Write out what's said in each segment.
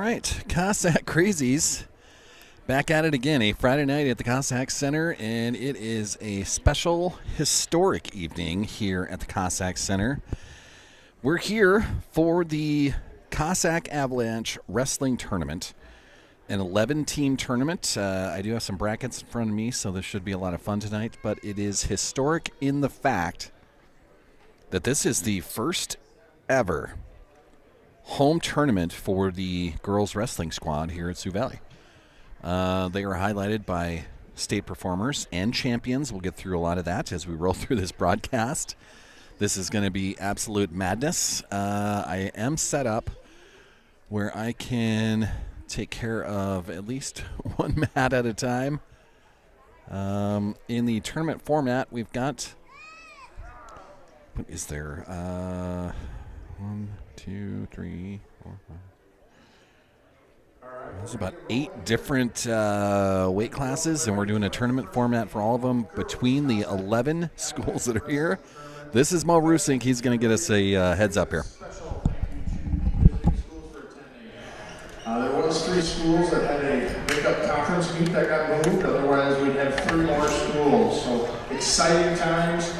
right, Cossack Crazies back at it again, a Friday night at the Cossack Center, and it is a special, historic evening here at the Cossack Center. We're here for the Cossack Avalanche Wrestling Tournament, an 11-team tournament. I do have some brackets in front of me, so this should be a lot of fun tonight, but it is historic in the fact that this is the first ever home tournament for the girls wrestling squad here at Sioux Valley. They are highlighted by state performers and champions. We'll get through a lot of that as we roll through this broadcast. This is going to be absolute madness. I am set up where I can take care of at least one mat at a time. In the tournament format, we've got, what is there? 1, 2, 3, 4, 5. There's about 8 different weight classes, and we're doing a tournament format for all of them between the 11 schools that are here. This is Mo Rusink. He's going to get us a heads up here. There was 3 schools that had a makeup conference meet that got moved. Otherwise, we'd have 3 more schools. So exciting times.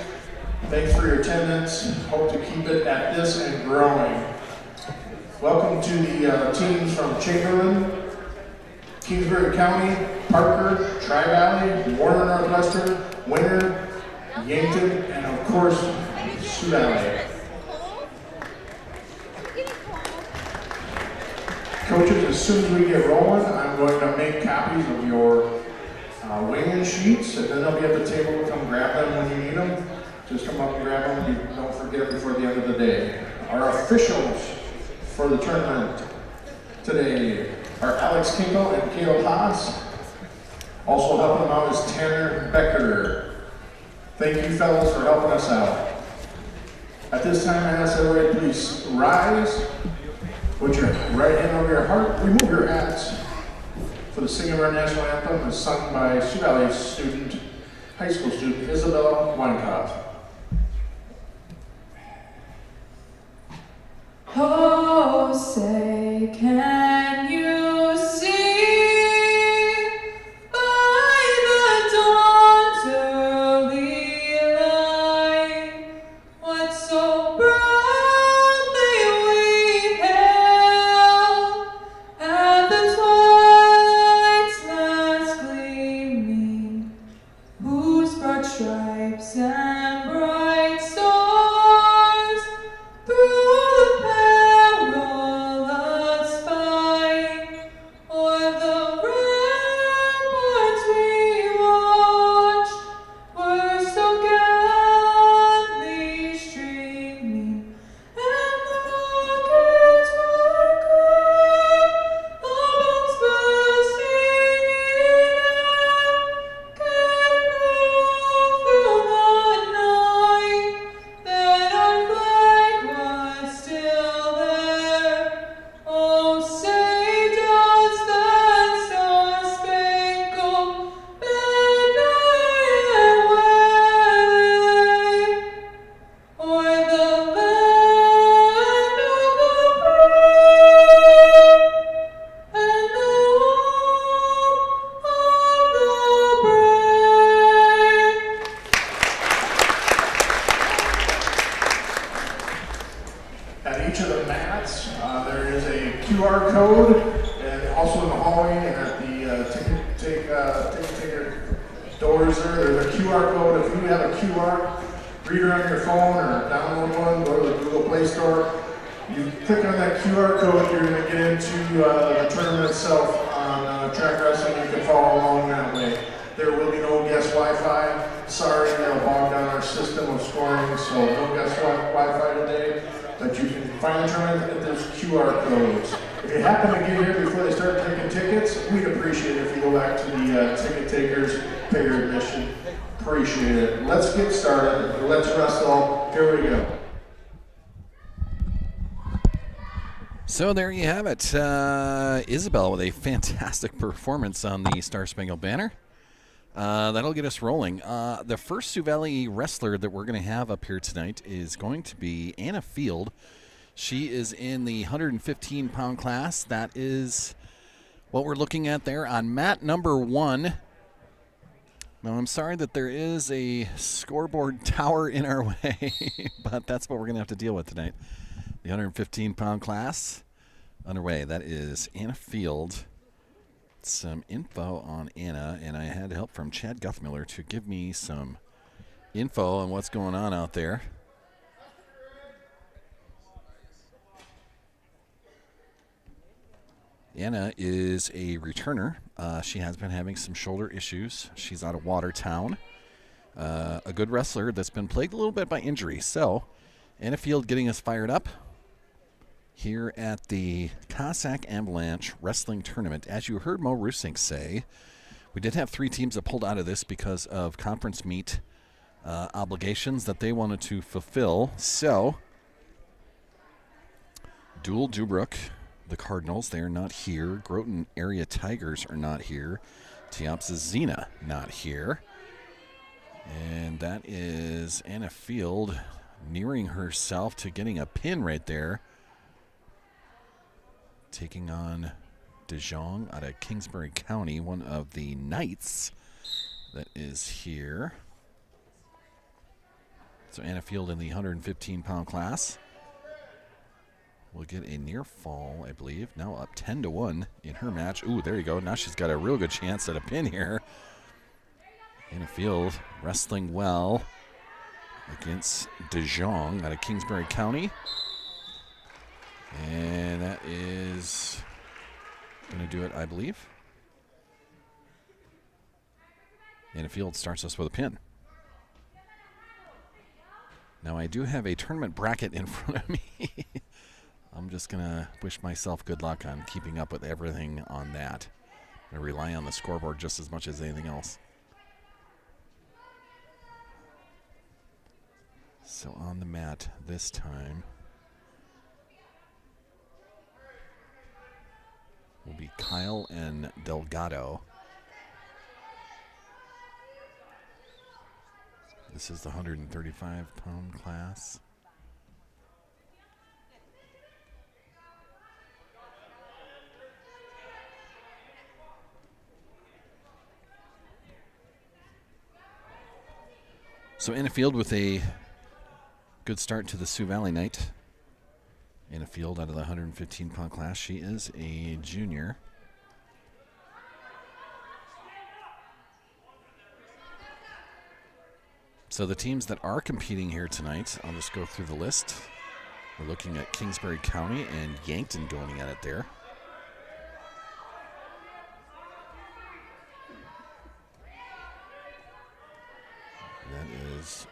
Thanks for your attendance. Hope to keep it at this and growing. Welcome to the teams from Chamberlain, Kingsbury County, Parker, Tri-Valley, Warner Northwestern, Winter, Yankton, and of course, Sioux Valley. Coaches, as soon as we get rolling, I'm going to make copies of your weigh-in sheets, and then they'll be at the table. Come grab them when you need them. Just come up and grab them. You don't forget it before the end of the day. Our officials for the tournament today are Alex Kinkle and Caleb Haas. Also helping them out is Tanner Becker. Thank you, fellas, for helping us out. At this time, I ask everybody please rise. Put your right hand over your heart. Remove your hats for the singing of our national anthem is sung by Sioux Valley student, high school student Isabella Weinkoff. Oh, say, can you see by the dawn's early light what so proudly we hailed at the twilight's last gleaming, whose broad stripes and bright stars through the perilous fight o'er the ramparts we watched were so gallantly streaming, and the rockets were cracked, the bombs bursting in air, gave proof through the night that our flag was still there. Oh, say does that star-spangled banner yet wave o'er the land of the brave and the home of the brave? At each of the mats, there is a QR code, and also in the hallway and at the ticket doors there's a QR code. If you have a QR reader on your phone or download one, go to the Google Play Store. You click on that QR code, you're going to get into the tournament itself on track wrestling. You can follow along that way. There will be no guest Wi-Fi. Sorry, that'll bog down our system of scoring, so no guest Wi-Fi today. But you can find the tournament at those QR codes. If you happen to get here before they start taking tickets, we'd appreciate it if you go back to the ticket takers, pay your admission. Appreciate it. Let's get started. Let's wrestle. Here we go. So there you have it. Isabel with a fantastic performance on the Star Spangled Banner. That'll get us rolling. The first Sioux Valley wrestler that we're going to have up here tonight is going to be Anna Field. She is in the 115-pound class. That is what we're looking at there on mat number 1. Now, I'm sorry that there is a scoreboard tower in our way, but that's what we're going to have to deal with tonight. The 115-pound class underway. That is Anna Field. Some info on Anna, and I had help from Chad Guthmiller to give me some info on what's going on out there. Anna is a returner. She has been having some shoulder issues. She's out of Watertown. A good wrestler that's been plagued a little bit by injury. So, Anna Field getting us fired up here at the Cossack Avalanche Wrestling Tournament. As you heard Mo Rusink say, we did have 3 teams that pulled out of this because of conference meet obligations that they wanted to fulfill. So, Dual Dubrook, the Cardinals, they are not here. Groton Area Tigers are not here. Teopsis Xena not here. And that is Anna Field nearing herself to getting a pin right there. Taking on DeJong out of Kingsbury County, one of the Knights that is here. So Anna Field in the 115-pound class will get a near fall, I believe. Now up 10-1 in her match. Ooh, there you go. Now she's got a real good chance at a pin here. Anna Field wrestling well against DeJong out of Kingsbury County. And that is going to do it, I believe. Anna Field starts us with a pin. Now, I do have a tournament bracket in front of me. I'm just going to wish myself good luck on keeping up with everything on that. I rely on the scoreboard just as much as anything else. So on the mat this time will be Kyle and Delgado. This is the 135-pound class. So Anna Field with a good start to the Sioux Valley night. Anna Field out of the 115-pound class. She is a junior. So the teams that are competing here tonight, I'll just go through the list. We're looking at Kingsbury County and Yankton going at it there. That is,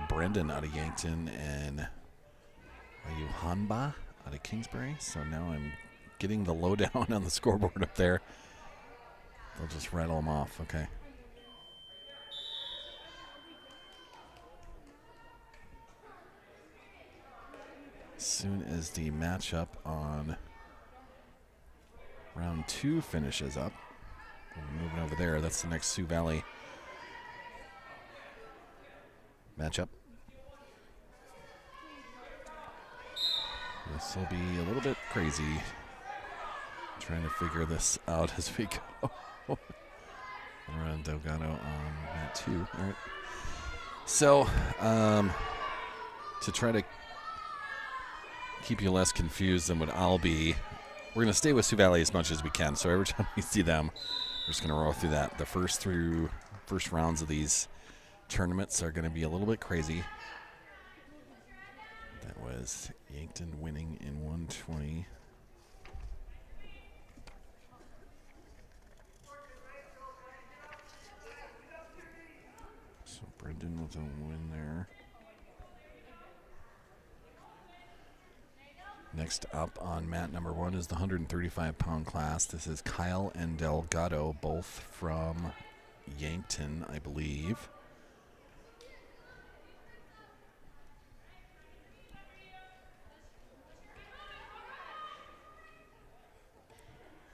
Brendan out of Yankton and Ayuhanba out of Kingsbury. So now I'm getting the lowdown on the scoreboard up there. They'll just rattle them off. Okay. As soon as the matchup on round 2 finishes up, we're moving over there. That's the next Sioux Valley matchup. This will be a little bit crazy trying to figure this out as we go. Around Delgado on mat 2. All right. So, to try to keep you less confused than what I'll be, we're going to stay with Sioux Valley as much as we can. So every time we see them, we're just going to roll through that. The first rounds of these tournaments are going to be a little bit crazy. That was Yankton winning in 120. So Brendan with a win there. Next up on mat number 1 is the 135-pound class. This is Kyle and Delgado, both from Yankton, I believe.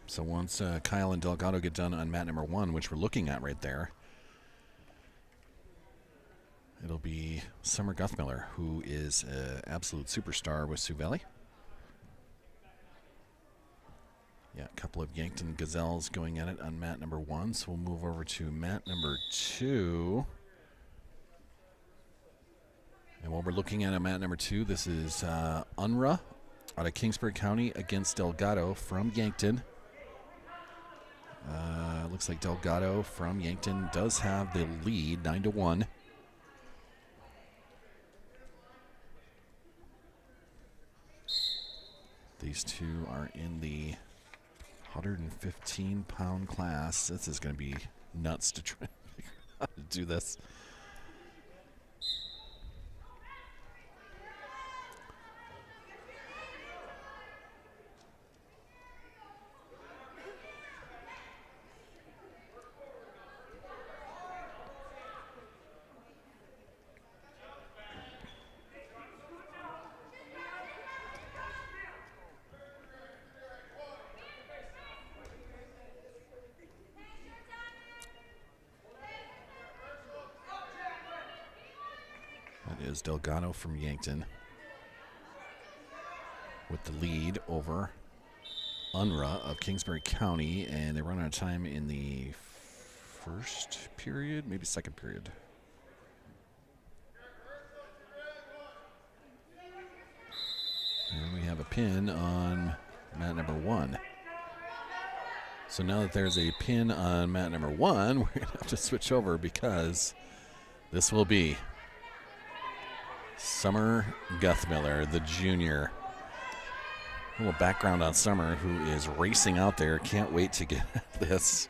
So once Kyle and Delgado get done on mat number 1, which we're looking at right there, it'll be Summer Guthmiller, who is an absolute superstar with Sioux Valley. Yeah, a couple of Yankton Gazelles going at it on mat number 1. So we'll move over to mat number 2. And what we're looking at mat number 2, this is Unruh out of Kingsbury County against Delgado from Yankton. Looks like Delgado from Yankton does have the lead, 9-1. These two are in the 115-pound class. This is going to be nuts to try to figure out how to do this. That is Delgado from Yankton with the lead over Unruh of Kingsbury County, and they run out of time in the first period, maybe second period. And we have a pin on mat number 1. So now that there's a pin on mat number 1, we're going to have to switch over because this will be Summer Guthmiller, the junior. A little background on Summer, who is racing out there. Can't wait to get this.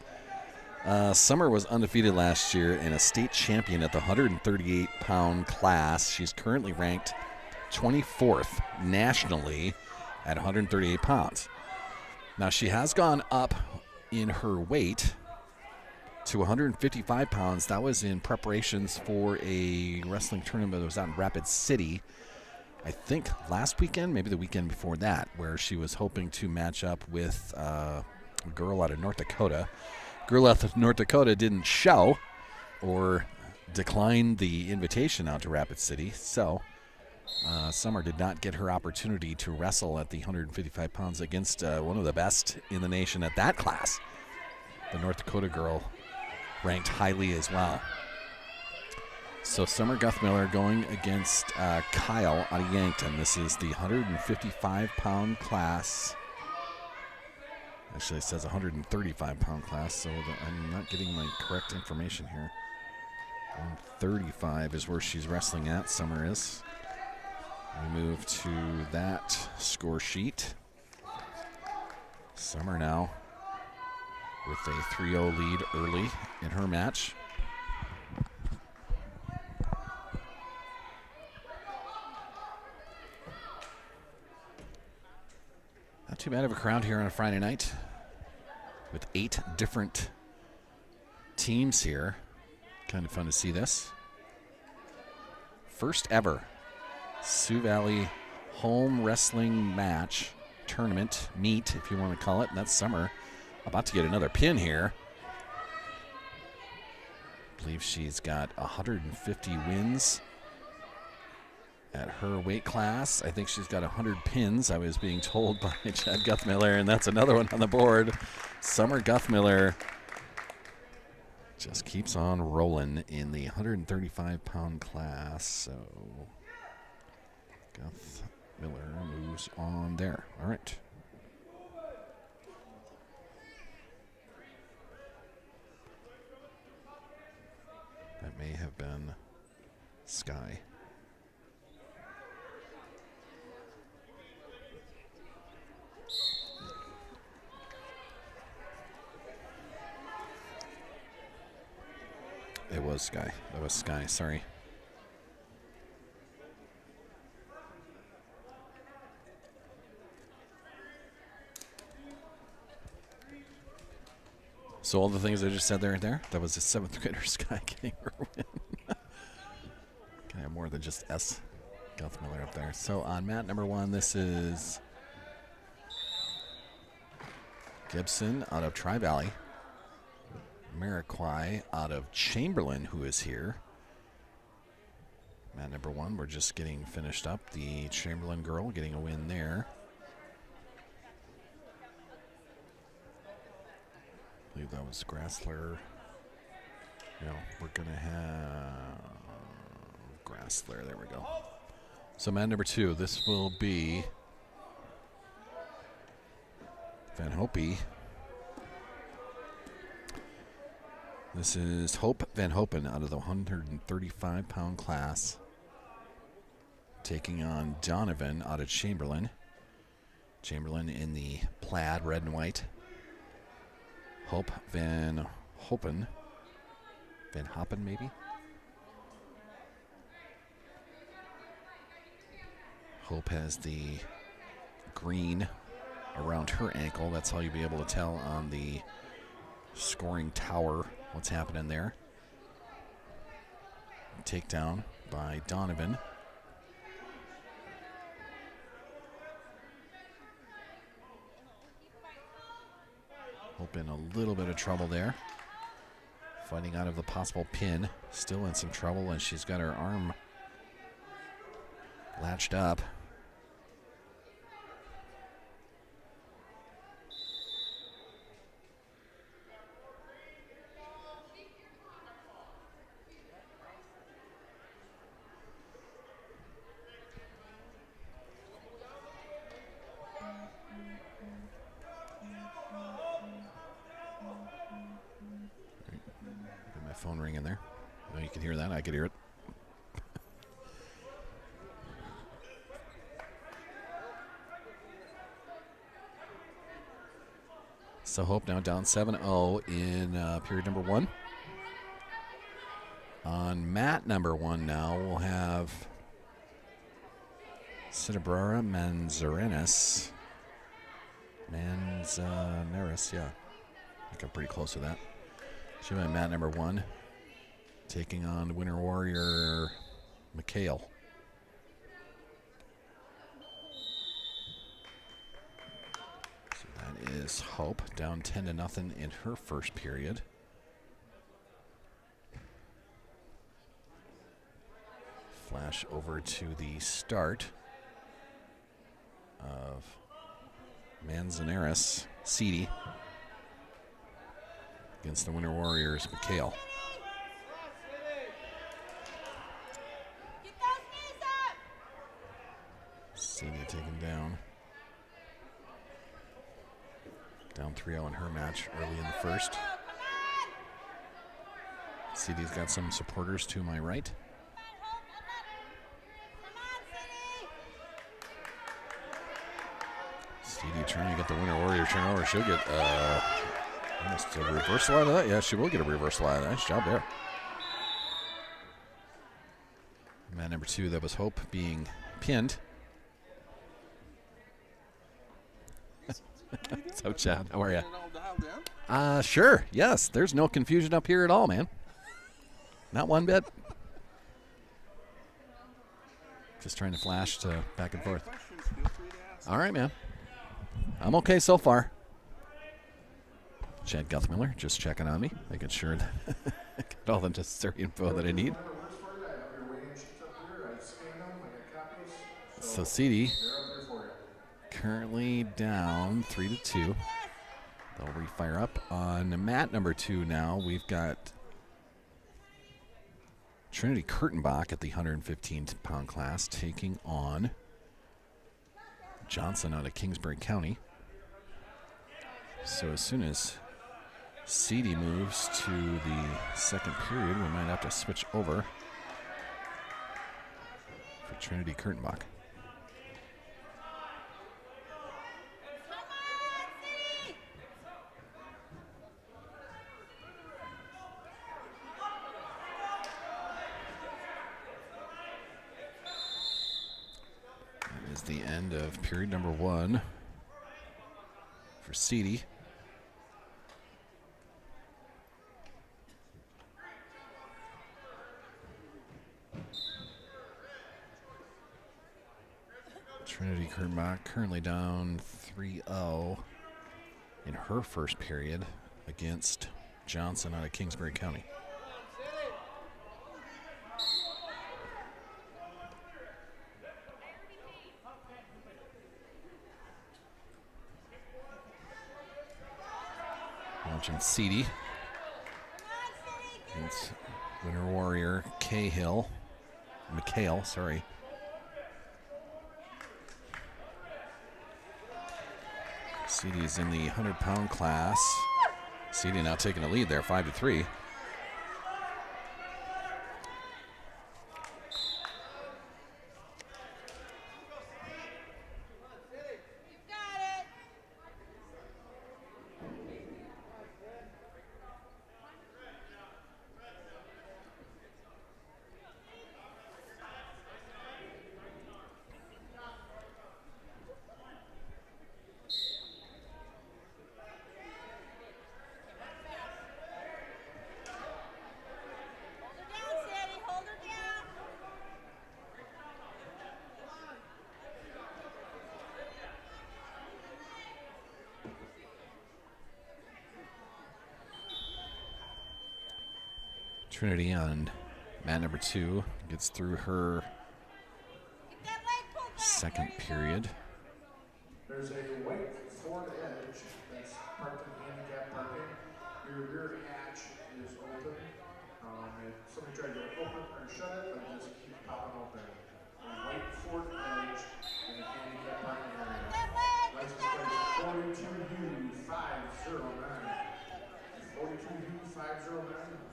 Summer was undefeated last year and a state champion at the 138-pound class. She's currently ranked 24th nationally at 138 pounds. Now, she has gone up in her weight to 155 pounds. That was in preparations for a wrestling tournament that was out in Rapid City, I think last weekend, maybe the weekend before that, where she was hoping to match up with a girl out of North Dakota. Girl out of North Dakota didn't show or declined the invitation out to Rapid City, so Summer did not get her opportunity to wrestle at the 155 pounds against one of the best in the nation at that class. The North Dakota girl ranked highly as well. So Summer Guthmiller going against Kyle out of Yankton. This is the 155-pound class. Actually, it says 135-pound class, so I'm not getting my correct information here. 135 is where she's wrestling at, Summer is. We move to that score sheet. Summer now with a 3-0 lead early in her match. Not too bad of a crowd here on a Friday night with 8 different teams here. Kind of fun to see this. First ever Sioux Valley home wrestling match, tournament, meet, if you want to call it. And that's Summer about to get another pin here. I believe she's got 150 wins at her weight class. I think she's got 100 pins, I was being told by Chad Guthmiller, and that's another one on the board. Summer Guthmiller just keeps on rolling in the 135-pound class. So Guthmiller moves on there. All right. That may have been Sky. It was Sky. That was Sky, sorry. So all the things I just said there, that was a 7th grader Sky getting her win. Can I have more than just S. Guthmiller up there. So on mat number 1, this is Gibson out of Tri-Valley. Mariquai out of Chamberlain, who is here. Mat number 1, we're just getting finished up. The Chamberlain girl getting a win there. believe that was Grassler. No, we're going to have Grassler. There we go. So mat number 2, this will be Van Hope. This is Hope Van Hopen out of the 135-pound class, taking on Donovan out of Chamberlain. Chamberlain in the plaid, red and white. Hope Van Hopen. Van Hoppen, maybe? Hope has the green around her ankle. That's how you'll be able to tell on the scoring tower what's happening there. Takedown by Donovan. Hope in a little bit of trouble there. Fighting out of the possible pin. Still in some trouble, and she's got her arm latched up. Got my phone ringing there. Oh, you can hear that. I could hear it. So Hope now down 7-0 in period number 1. On mat number 1 now, we'll have Cidabrara Manzanares. Manzanares, yeah. I think I'm pretty close to that. She's at mat number 1, taking on Winter Warrior McHale. That is Hope, down 10-0 in her first period. Flash over to the start of Manzanares, Seedy, against the Winter Warriors, McHale. Seedy taken down. Down 3-0 in her match early in the first. Seedy's got some supporters to my right. Seedy trying to get the Winter Warrior turn over. She'll get almost a reversal out of that. Yeah, she will get a reversal out of that. Nice job there. Man number 2, that was Hope being pinned. So, Chad, how are you? Sure. Yes, there's no confusion up here at all, man. Not one bit. Just trying to flash to back and forth. All right, man. I'm okay so far. Chad Guthmiller just checking on me, making sure that I got all the necessary info that I need. So Seedy currently down 3-2. They'll refire up on mat number 2 now. We've got Trinity Kurtenbach at the 115-pound class taking on Johnson out of Kingsbury County. So as soon as Seedy moves to the second period, we might have to switch over for Trinity Kurtenbach. That is the end of period number 1 for Seedy. Trinity Kurtenbach currently down 3-0 in her first period against Johnson out of Kingsbury County. Well, Watching Seedy against Winter Warrior McHale, sorry. Seedy is in the 100-pound class. Seedy now taking a lead there, 5-3. Trinity on mat number 2 gets through her second period. There's a white forward edge that's parked in handicap parking. Your rear hatch is open. If somebody tried to open or shut it, it just keeps popping open. A white forward edge in a handicap parking area. License plate 42U509. 42U509.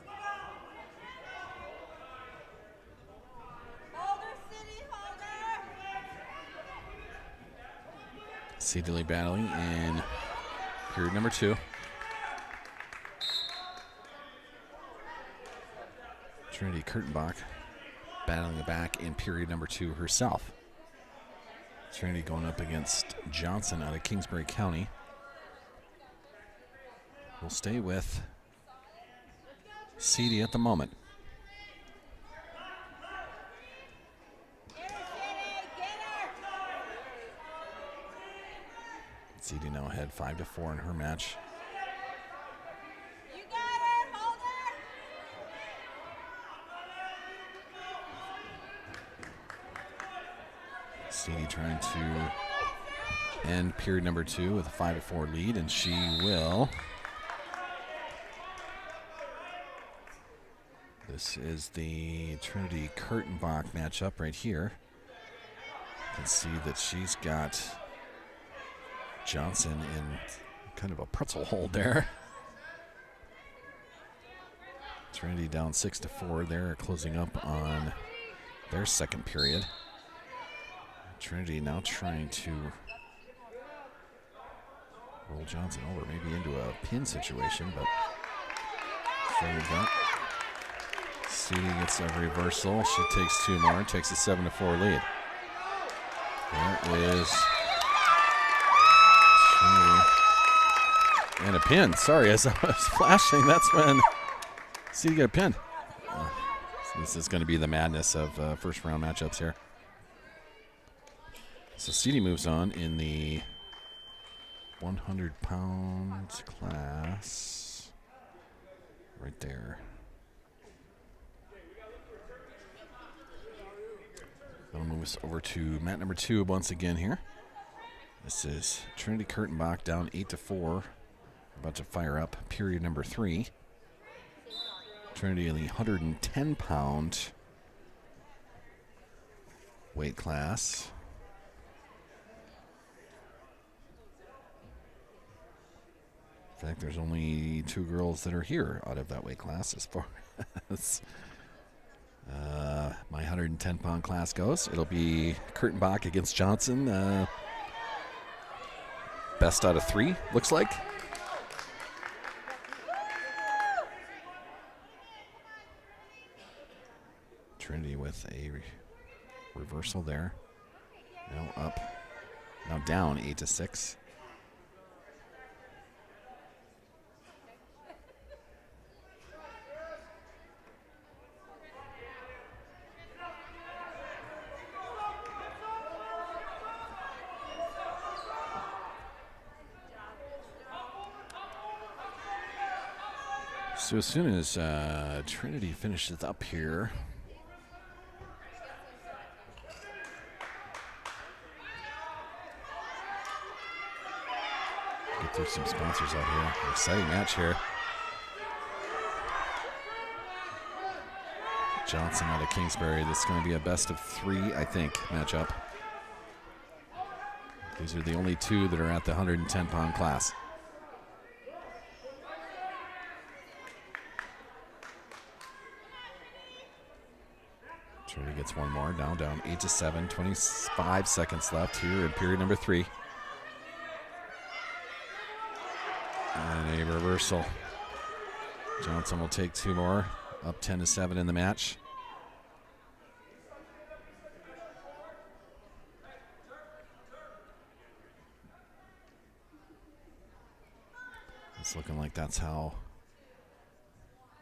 Seedily battling in period number 2. Trinity Kurtenbach battling the back in period number 2 herself. Trinity going up against Johnson out of Kingsbury County. We'll stay with Seedy at the moment. Seedy now ahead 5-4 in her match. You got her, hold her. Seedy trying to end period number 2 with a 5-4 lead, and she will. This is the Trinity Kurtenbach matchup right here. You can see that she's got Johnson in kind of a pretzel hold there. Trinity down 6-4. They're closing up on their second period. Trinity now trying to roll Johnson over, maybe into a pin situation, but favored that. Seedy gets a reversal. She takes 2 more, takes a 7-4 lead. That is and a pin. Sorry, as I was flashing, that's when Seedy got a pin. So this is going to be the madness of first round matchups here. So Seedy moves on in the 100-pound class. Right there. That'll move us over to mat number 2 once again here. This is Trinity Kurtenbach down 8-4. About to fire up period number 3. Trinity in the 110-pound weight class. In fact, there's only 2 girls that are here out of that weight class as far as my 110-pound class goes. It'll be Kurtenbach against Johnson. Best out of 3, looks like. Trinity with a reversal there. Now up, now down 8-6. So as soon as Trinity finishes up here, through some sponsors out here. Exciting match here. Johnson out of Kingsbury. This is going to be a best of 3, I think, matchup. These are the only 2 that are at the 110-pound class. Trinity gets one more. Now down 8-7. 25 seconds left here in period number 3. And a reversal. Johnson will take 2 more. Up 10-7 in the match. It's looking like that's how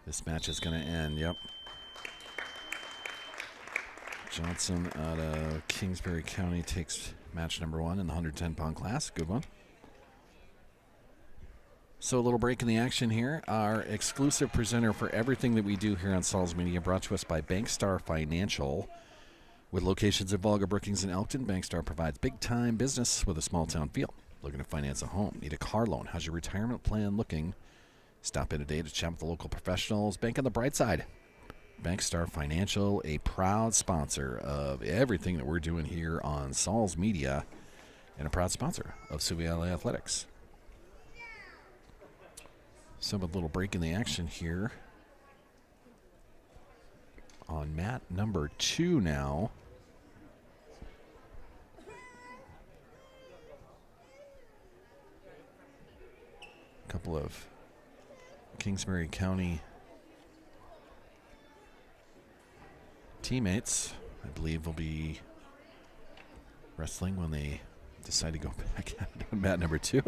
this match is going to end. Yep. Johnson out of Kingsbury County takes match number 1 in the 110-pound class. Good one. So a little break in the action here. Our exclusive presenter for everything that we do here on Sauls Media, brought to us by Bankstar Financial. With locations in Volga, Brookings, and Elkton, Bankstar provides big-time business with a small-town feel. Looking to finance a home? Need a car loan? How's your retirement plan looking? Stop in today to chat with the local professionals. Bank on the bright side. Bankstar Financial, a proud sponsor of everything that we're doing here on Sauls Media, and a proud sponsor of Sioux Valley Athletics. So a little break in the action here on mat number 2 now. A couple of Kingsbury County teammates, I believe, will be wrestling when they decide to go back at mat number 2.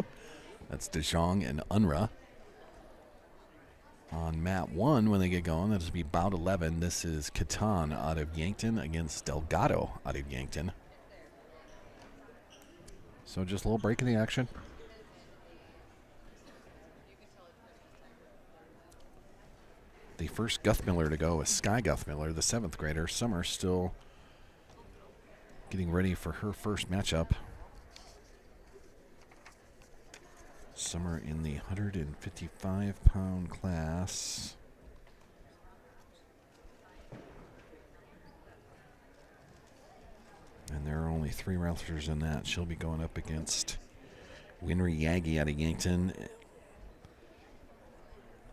That's DeJong and Unruh. On mat 1, when they get going, that'll be bout 11. This is Catan out of Yankton against Delgado out of Yankton. So just a little break in the action. The first Guthmiller to go is Sky Guthmiller, the 7th grader. Summer still getting ready for her first matchup. Summer in the 155-pound class. And there are only 3 wrestlers in that. She'll be going up against Winry Yagi out of Yankton.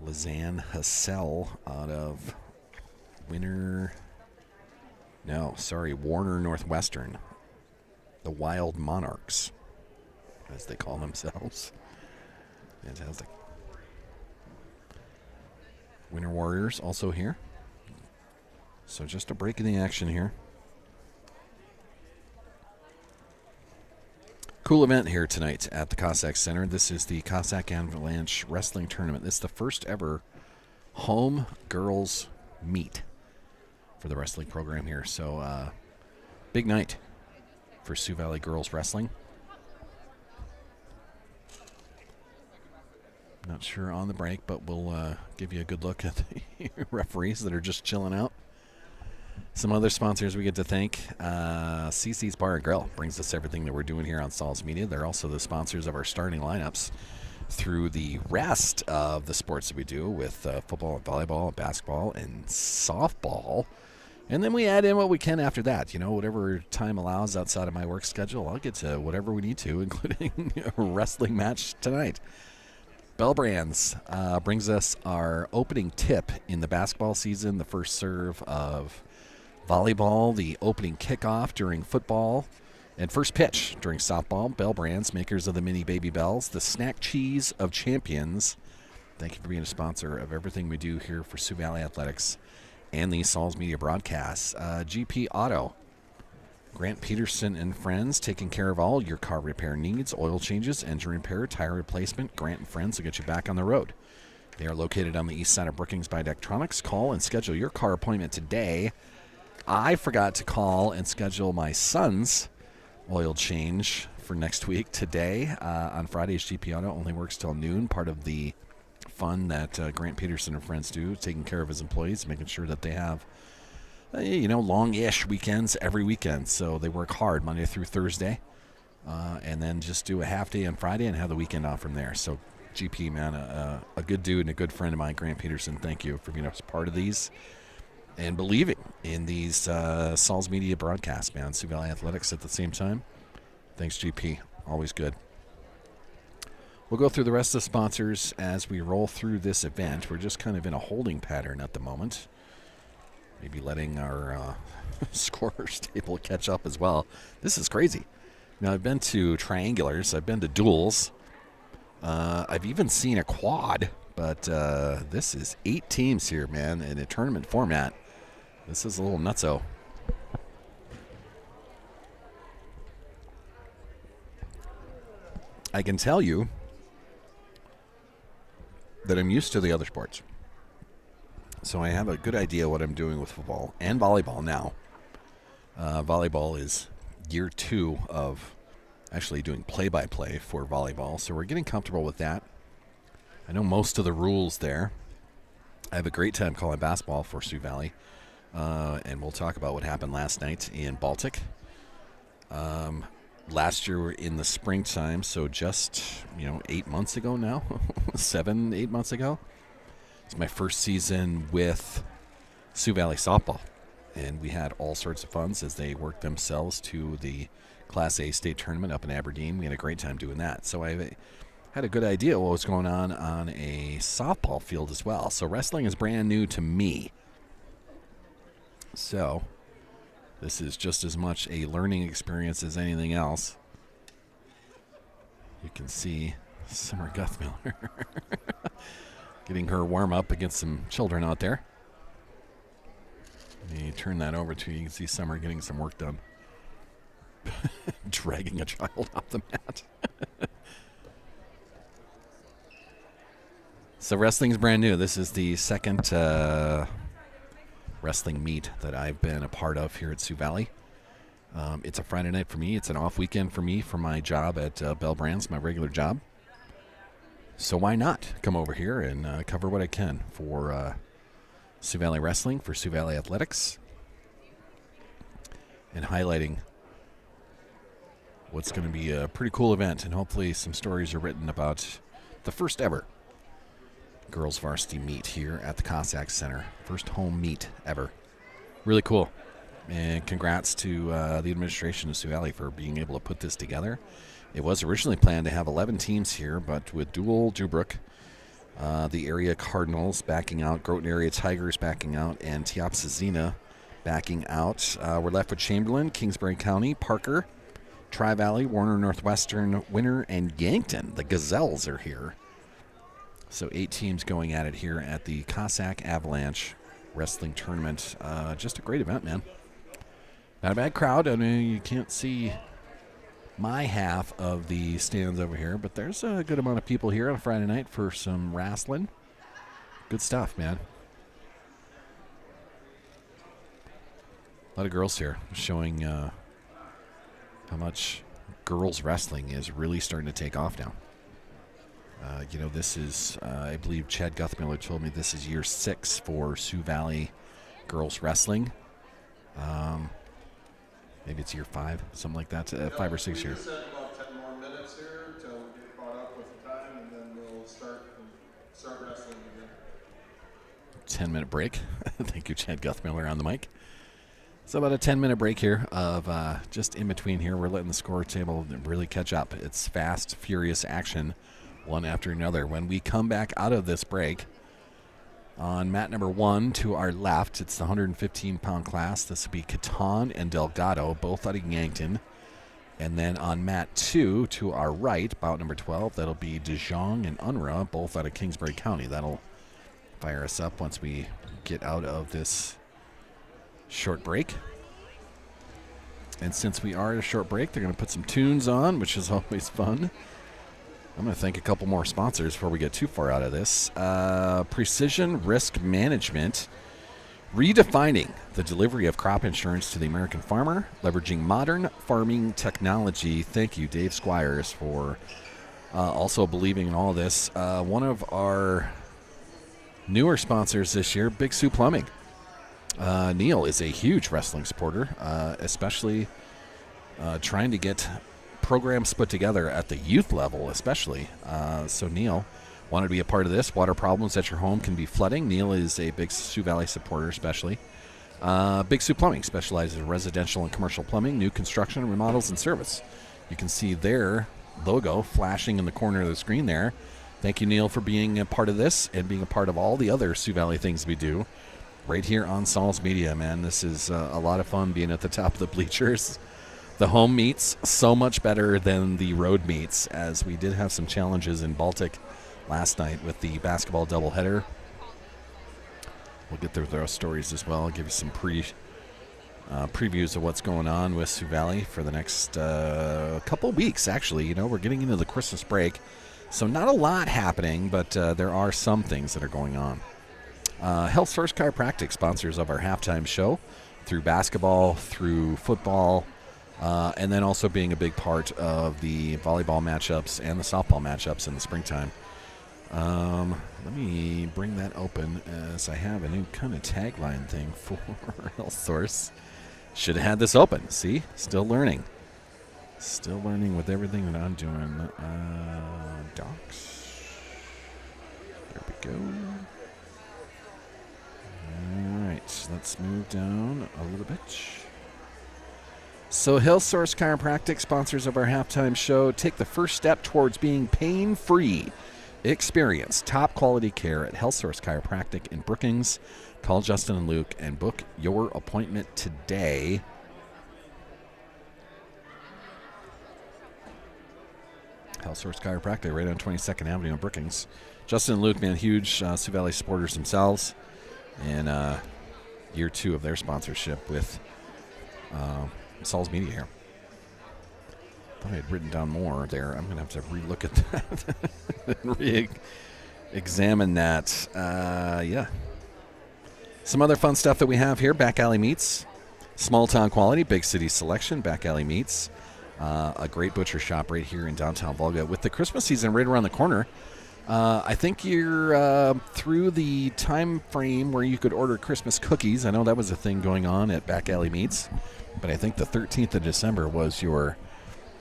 Lizanne Hassell out of Warner Northwestern. The Wild Monarchs, as they call themselves. Fantastic. Winter Warriors also here. So just a break in the action here. Cool event here tonight at the Cossack Center. This is the Cossack Avalanche Wrestling Tournament. This is the first ever home girls meet for the wrestling program here. So big night for Sioux Valley girls wrestling. Not sure on the break, but we'll give you a good look at the referees that are just chilling out. Some other sponsors we get to thank. CC's Bar and Grill brings us everything that we're doing here on Sauls Media. They're also the sponsors of our starting lineups through the rest of the sports that we do with football and volleyball and basketball and softball. And then we add in what we can after that. You know, whatever time allows outside of my work schedule, I'll get to whatever we need to, including a wrestling match tonight. Bell Brands brings us our opening tip in the basketball season, the first serve of volleyball, the opening kickoff during football, and first pitch during softball. Bell Brands, makers of the mini baby bells, the snack cheese of champions. Thank you for being a sponsor of everything we do here for Sioux Valley Athletics and the Sauls Media broadcasts. GP Auto, Grant Peterson and Friends, taking care of all your car repair needs, oil changes, engine repair, tire replacement. Grant and Friends will get you back on the road. They are located on the east side of Brookings by Dectronics. Call and schedule your car appointment today. I forgot to call and schedule my son's oil change for next week today. On Fridays, GP Auto only works till noon, part of the fun that Grant Peterson and Friends do, taking care of his employees, making sure that they have long-ish weekends every weekend. So they work hard Monday through Thursday and then just do a half day on Friday and have the weekend off from there. So GP, man, a good dude and a good friend of mine, Grant Peterson, thank you for being a part of these and believing in these Saul's Media broadcasts, man. Sioux Valley Athletics at the same time. Thanks, GP. Always good. We'll go through the rest of the sponsors as we roll through this event. We're just kind of in a holding pattern at the moment. Maybe letting our scorers table catch up as well. This is crazy. Now, I've been to triangulars. I've been to duels. I've even seen a quad. But this is 8 teams here, man, in a tournament format. This is a little nutso. I can tell you that I'm used to the other sports. So I have a good idea what I'm doing with football and volleyball now. Volleyball is year 2 of actually doing play-by-play for volleyball. So we're getting comfortable with that. I know most of the rules there. I have a great time calling basketball for Sioux Valley. And we'll talk about what happened last night in Baltic. Last year in the springtime, so just, 8 months ago now, 7-8 months ago. It's my first season with Sioux Valley softball. And we had all sorts of fun as they worked themselves to the Class A state tournament up in Aberdeen. We had a great time doing that. So I had a good idea what was going on a softball field as well. So wrestling is brand new to me. So this is just as much a learning experience as anything else. You can see Summer Guthmiller getting her warm up against some children out there. Let me turn that over to you. You can see Summer getting some work done. Dragging a child off the mat. So wrestling's brand new. This is the second wrestling meet that I've been a part of here at Sioux Valley. It's a Friday night for me. It's an off weekend for me for my job at Bell Brands, my regular job. So why not come over here and cover what I can for Sioux Valley Wrestling, for Sioux Valley Athletics, and highlighting what's going to be a pretty cool event, and hopefully some stories are written about the first ever girls varsity meet here at the Cossack Center. First home meet ever. Really cool. And congrats to the administration of Sioux Valley for being able to put this together. It was originally planned to have 11 teams here, but with Dual Dubrook, the area Cardinals backing out, Groton area Tigers backing out, and Teopsazina backing out, we're left with Chamberlain, Kingsbury County, Parker, Tri-Valley, Warner Northwestern, Winter, and Yankton. The Gazelles are here. So 8 teams going at it here at the Cossack Avalanche Wrestling Tournament. Just a great event, man. Not a bad crowd. I mean, you can't see my half of the stands over here, but there's a good amount of people here on a Friday night for some wrestling. Good stuff, man. A lot of girls here showing how much girls wrestling is really starting to take off now. This is, I believe Chad Guthmiller told me this is year 6 for Sioux Valley girls wrestling. Maybe it's year 5, something like that, 5 or 6 years. We just have about 10 more minutes here till we get caught up with the time, and then we'll start wrestling again. 10-minute break. Thank you, Chad Guthmiller on the mic. So about a 10-minute break here of just in between here. We're letting the score table really catch up. It's fast, furious action, one after another. When we come back out of this break, on mat number 1 to our left, it's the 115-pound class. This will be Catan and Delgado, both out of Yankton. And then on mat 2 to our right, bout number 12, that'll be DeJong and Unruh, both out of Kingsbury County. That'll fire us up once we get out of this short break. And since we are at a short break, they're going to put some tunes on, which is always fun. I'm going to thank a couple more sponsors before we get too far out of this. Precision Risk Management, redefining the delivery of crop insurance to the American farmer, leveraging modern farming technology. Thank you, Dave Squires, for also believing in all this. One of our newer sponsors this year, Big Sioux Plumbing. Neil is a huge wrestling supporter, especially trying to get programs put together at the youth level, especially. So Neil wanted to be a part of this. Water problems at your home can be flooding. Neil is a big Sioux Valley supporter, especially. Big Sioux Plumbing specializes in residential and commercial plumbing, new construction, remodels, and service. You can see their logo flashing in the corner of the screen there. Thank you, Neil, for being a part of this and being a part of all the other Sioux Valley things we do right here on Saul's Media, man. This is a lot of fun being at the top of the bleachers. The home meets so much better than the road meets, as we did have some challenges in Baltic last night with the basketball doubleheader. We'll get through those stories as well. I'll give you some previews of what's going on with Sioux Valley for the next couple weeks, actually. You know, we're getting into the Christmas break, so not a lot happening, but there are some things that are going on. Health Source Chiropractic, sponsors of our halftime show, through basketball, through football, and then also being a big part of the volleyball matchups and the softball matchups in the springtime. Let me bring that open, as I have a new kind of tagline thing for Health Source. Should have had this open. See? Still learning. Still learning with everything that I'm doing. Docs. There we go. All right. Let's move down a little bit. So Health Source Chiropractic, sponsors of our halftime show, take the first step towards being pain-free. Experience top quality care at Health Source Chiropractic in Brookings. Call Justin and Luke and book your appointment today. Health Source Chiropractic right on 22nd Avenue in Brookings. Justin and Luke, man, huge Sioux Valley supporters themselves. And year 2 of their sponsorship with Saul's Media here. Thought I had written down more there. I'm going to have to relook at that and re-examine that. Yeah. Some other fun stuff that we have here. Back Alley Meats. Small town quality, big city selection. Back Alley Meats. A great butcher shop right here in downtown Volga. With the Christmas season right around the corner, I think you're through the time frame where you could order Christmas cookies. I know that was a thing going on at Back Alley Meats. But I think the 13th of December was your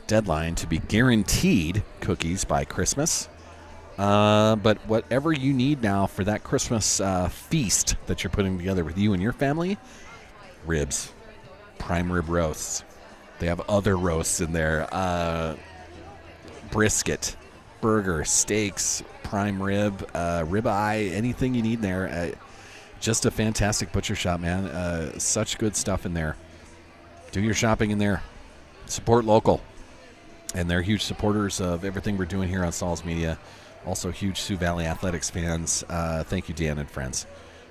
deadline to be guaranteed cookies by Christmas. But whatever you need now for that Christmas feast that you're putting together with you and your family, ribs, prime rib roasts. They have other roasts in there. Brisket, burger, steaks, prime rib, ribeye, anything you need there. Just a fantastic butcher shop, man. Such good stuff in there. Do your shopping in there. Support local. And they're huge supporters of everything we're doing here on Saul's Media. Also huge Sioux Valley Athletics fans. Thank you, Dan and friends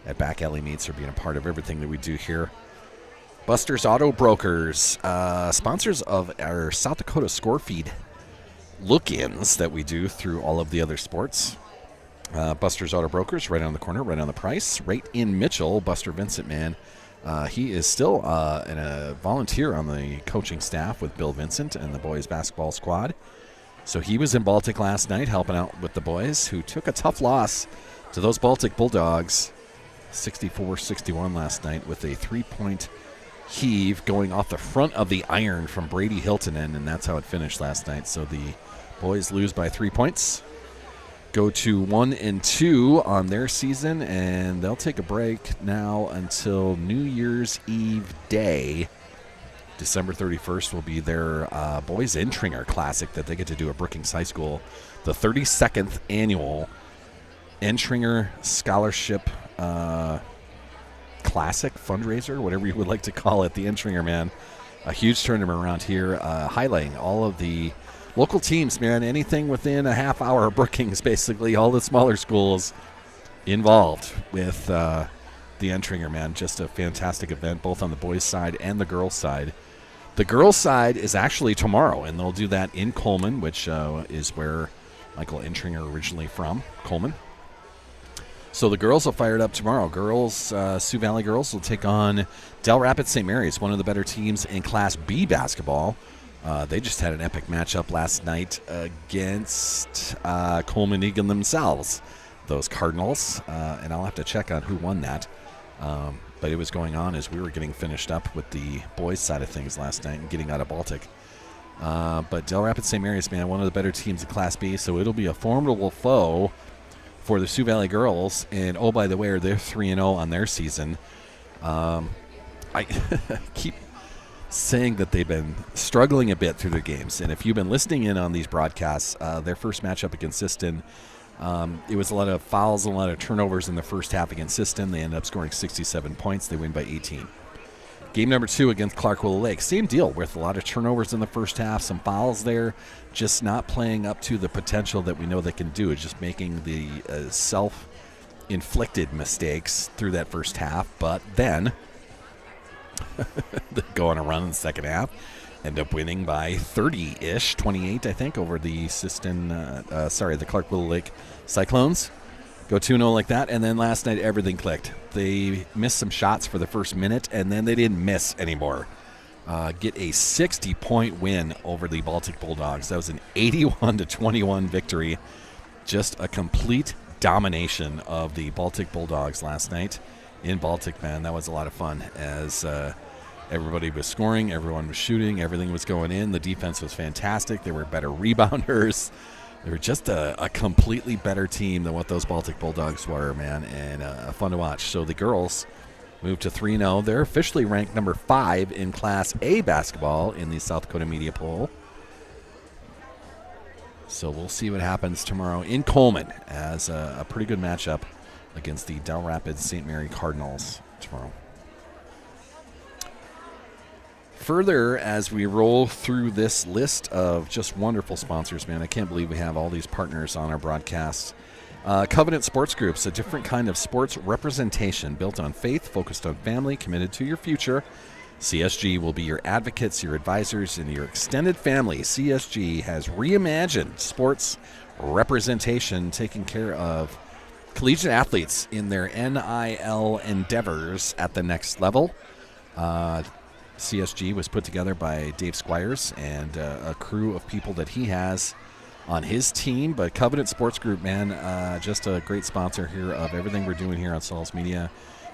at Back Alley Meats, for being a part of everything that we do here. Buster's Auto Brokers, sponsors of our South Dakota score feed look-ins that we do through all of the other sports. Buster's Auto Brokers, right on the corner, right on the price. Right in Mitchell, Buster Vincent, man. He is still a volunteer on the coaching staff with Bill Vincent and the boys basketball squad. So he was in Baltic last night helping out with the boys, who took a tough loss to those Baltic Bulldogs, 64-61 last night, with a three-point heave going off the front of the iron from Brady Hiltonen, and that's how it finished last night. So the boys lose by 3 points. Go to 1-2 on their season, and they'll take a break now until New Year's Eve day. December 31st will be their Boys Entringer Classic that they get to do at Brookings High School, the 32nd annual Entringer Scholarship Classic fundraiser, whatever you would like to call it. The Entringer, man, a huge tournament around here, highlighting all of the local teams, man. Anything within a half hour of Brookings, basically, all the smaller schools involved with the Entringer, man. Just a fantastic event, both on the boys' side and the girls' side. The girls' side is actually tomorrow, and they'll do that in Coleman, which is where Michael Entringer originally from, Coleman. So the girls will fire it up tomorrow. Girls, Sioux Valley girls will take on Del Rapids St. Mary's, one of the better teams in Class B basketball. They just had an epic matchup last night against Coleman Egan themselves, those Cardinals. And I'll have to check on who won that. But it was going on as we were getting finished up with the boys' side of things last night and getting out of Baltic. But Del Rapids St. Mary's, man, one of the better teams in Class B, so it'll be a formidable foe for the Sioux Valley girls. And, oh, by the way, they're 3-0 on their season. I keep saying that they've been struggling a bit through the games. And if you've been listening in on these broadcasts, their first matchup against Siston, it was a lot of fouls and a lot of turnovers in the first half against Siston. They ended up scoring 67 points. They win by 18. Game number 2 against Clark Willow Lake. Same deal with a lot of turnovers in the first half, some fouls there, just not playing up to the potential that we know they can do. Just making the self-inflicted mistakes through that first half. But then they go on a run in the second half, end up winning by 30-ish, 28, I think, over the the Clark Willow Lake Cyclones. Go 2-0 like that, and then last night everything clicked. They missed some shots for the first minute, and then they didn't miss anymore. Get a 60-point win over the Baltic Bulldogs. That was an 81-21 victory. Just a complete domination of the Baltic Bulldogs last night in Baltic, man. That was a lot of fun as everybody was scoring, everyone was shooting, everything was going in. The defense was fantastic. They were better rebounders. They were just a completely better team than what those Baltic Bulldogs were, man, and fun to watch. So the girls moved to 3-0. They're officially ranked number 5 in Class A basketball in the South Dakota Media Poll. So we'll see what happens tomorrow in Coleman as a pretty good matchup against the Del Rapids St. Mary Cardinals tomorrow. Further, as we roll through this list of just wonderful sponsors, man, I can't believe we have all these partners on our broadcast. Covenant Sports Group's a different kind of sports representation built on faith, focused on family, committed to your future. CSG will be your advocates, your advisors, and your extended family. CSG has reimagined sports representation, taking care of collegiate athletes in their NIL endeavors at the next level. CSG was put together by Dave Squires and a crew of people that he has on his team. But Covenant Sports Group, man, just a great sponsor here of everything we're doing here on Sauls Media,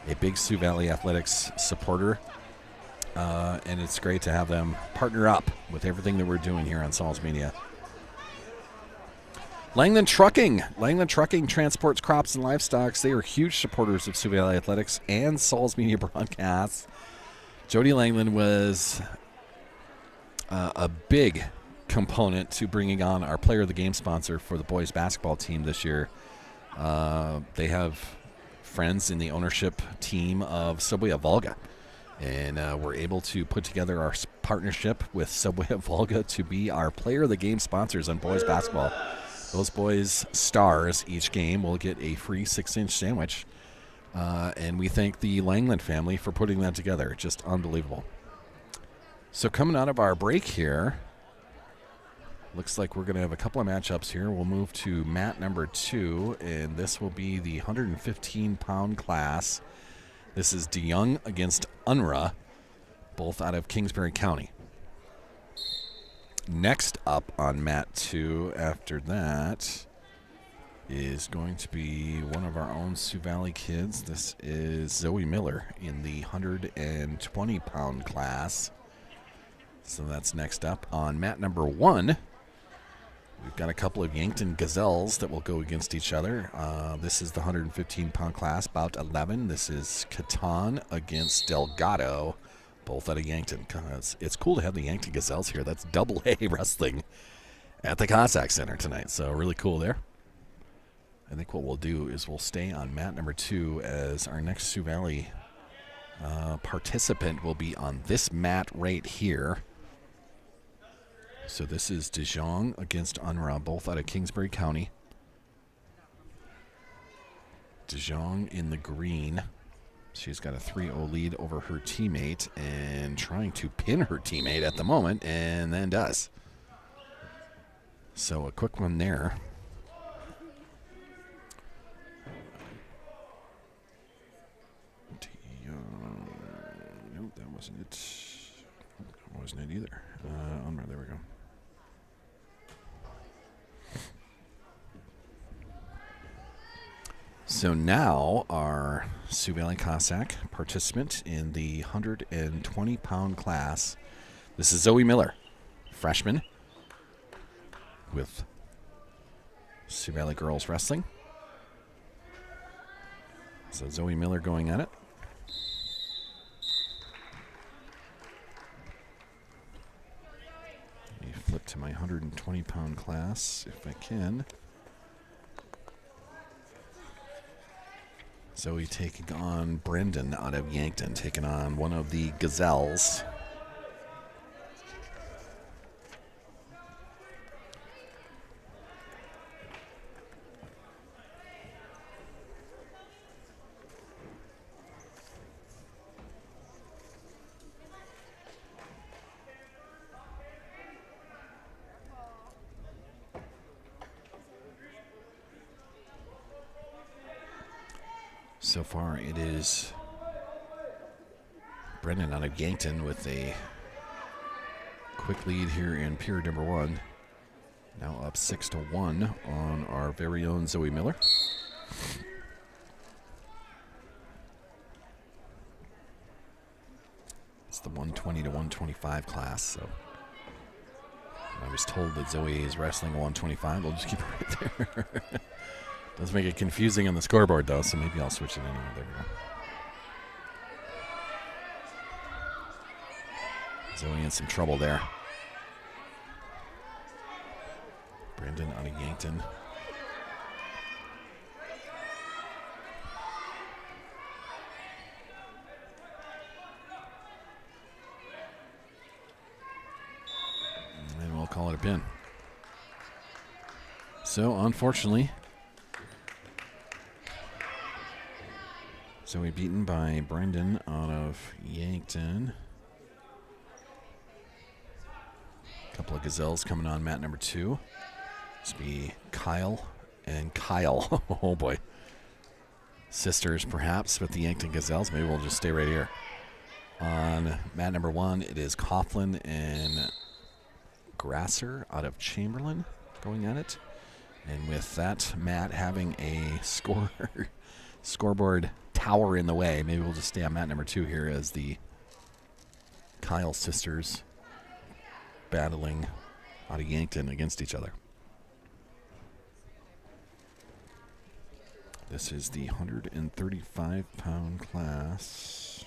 a big Sioux Valley Athletics supporter. And it's great to have them partner up with everything that we're doing here on Sauls Media. Langland Trucking transports crops and livestock. They are huge supporters of Sioux Valley Athletics and Sauls Media broadcasts. Jody Langland was a big component to bringing on our Player of the Game sponsor for the boys basketball team this year. They have friends in the ownership team of Subway of Volga, and we're able to put together our partnership with Subway of Volga to be our Player of the Game sponsors on boys basketball. Those boys stars each game will get a free 6-inch sandwich. And we thank the Langland family for putting that together. Just unbelievable. So coming out of our break here, looks like we're going to have a couple of matchups here. We'll move to mat number 2, and this will be the 115-pound class. This is DeYoung against Unruh, both out of Kingsbury County. Next up on mat 2 after that is going to be one of our own Sioux Valley kids. This is Zoe Miller in the 120-pound class. So that's next up. On mat number 1, we've got a couple of Yankton Gazelles that will go against each other. This is the 115-pound class, bout 11. This is Catan against Delgado, both out of Yankton. It's cool to have the Yankton Gazelles here. That's double A wrestling at the Cossack Center tonight, so really cool there. I think what we'll do is we'll stay on mat number 2 as our next Sioux Valley participant will be on this mat right here. So this is DeJong against Unruh, both out of Kingsbury County. DeJong in the green. She's got a 3-0 lead over her teammate and trying to pin her teammate at the moment, and then does. So a quick one there. Nope, that wasn't it. That wasn't it either. There we go. So now our Sioux Valley Cossack participant in the 120-pound class. This is Zoe Miller freshman with Sioux Valley Girls Wrestling. So Zoe Miller going at it. Let me flip to my 120-pound class if I can. Zoe taking on Brendan out of Yankton, taking on one of the Gazelles. So far, it is Brendan out of Yankton with a quick lead here in period number 1. Now up 6-1 on our very own Zoe Miller. It's the 120 to 125 class. So I was told that Zoe is wrestling 125. We'll just keep it right there. Does make it confusing on the scoreboard, though, so maybe I'll switch it anyway. There we go. Zoe in some trouble there. Brandon out of Yankton. And we'll call it a pin. So, unfortunately, Zoe beaten by Brendan out of Yankton. A couple of Gazelles coming on mat number 2. This will be Kyle and Kyle. Oh boy. Sisters perhaps with the Yankton Gazelles. Maybe we'll just stay right here. On mat number 1, it is Coughlin and Grasser out of Chamberlain going at it. And with that mat having a scoreboard tower in the way, maybe we'll just stay on mat number 2 here as the Kyle sisters battling out of Yankton against each other. This is the 135-pound class.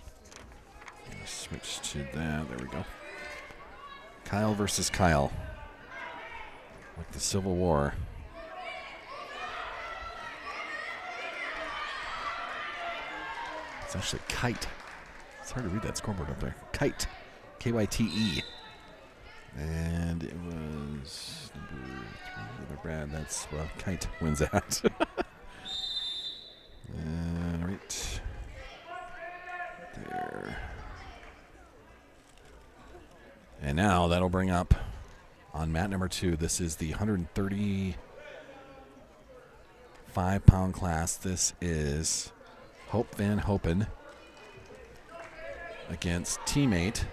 Switch to that. There we go. Kyle versus Kyle. Like the Civil War. It's actually Kite. It's hard to read that scoreboard up there. Kite. K-Y-T-E. And it was number 3. Brad. That's, well, Kite wins that. Right there. And now that'll bring up on mat number 2. This is the 135-pound class. This is Hope Van Hopen against teammate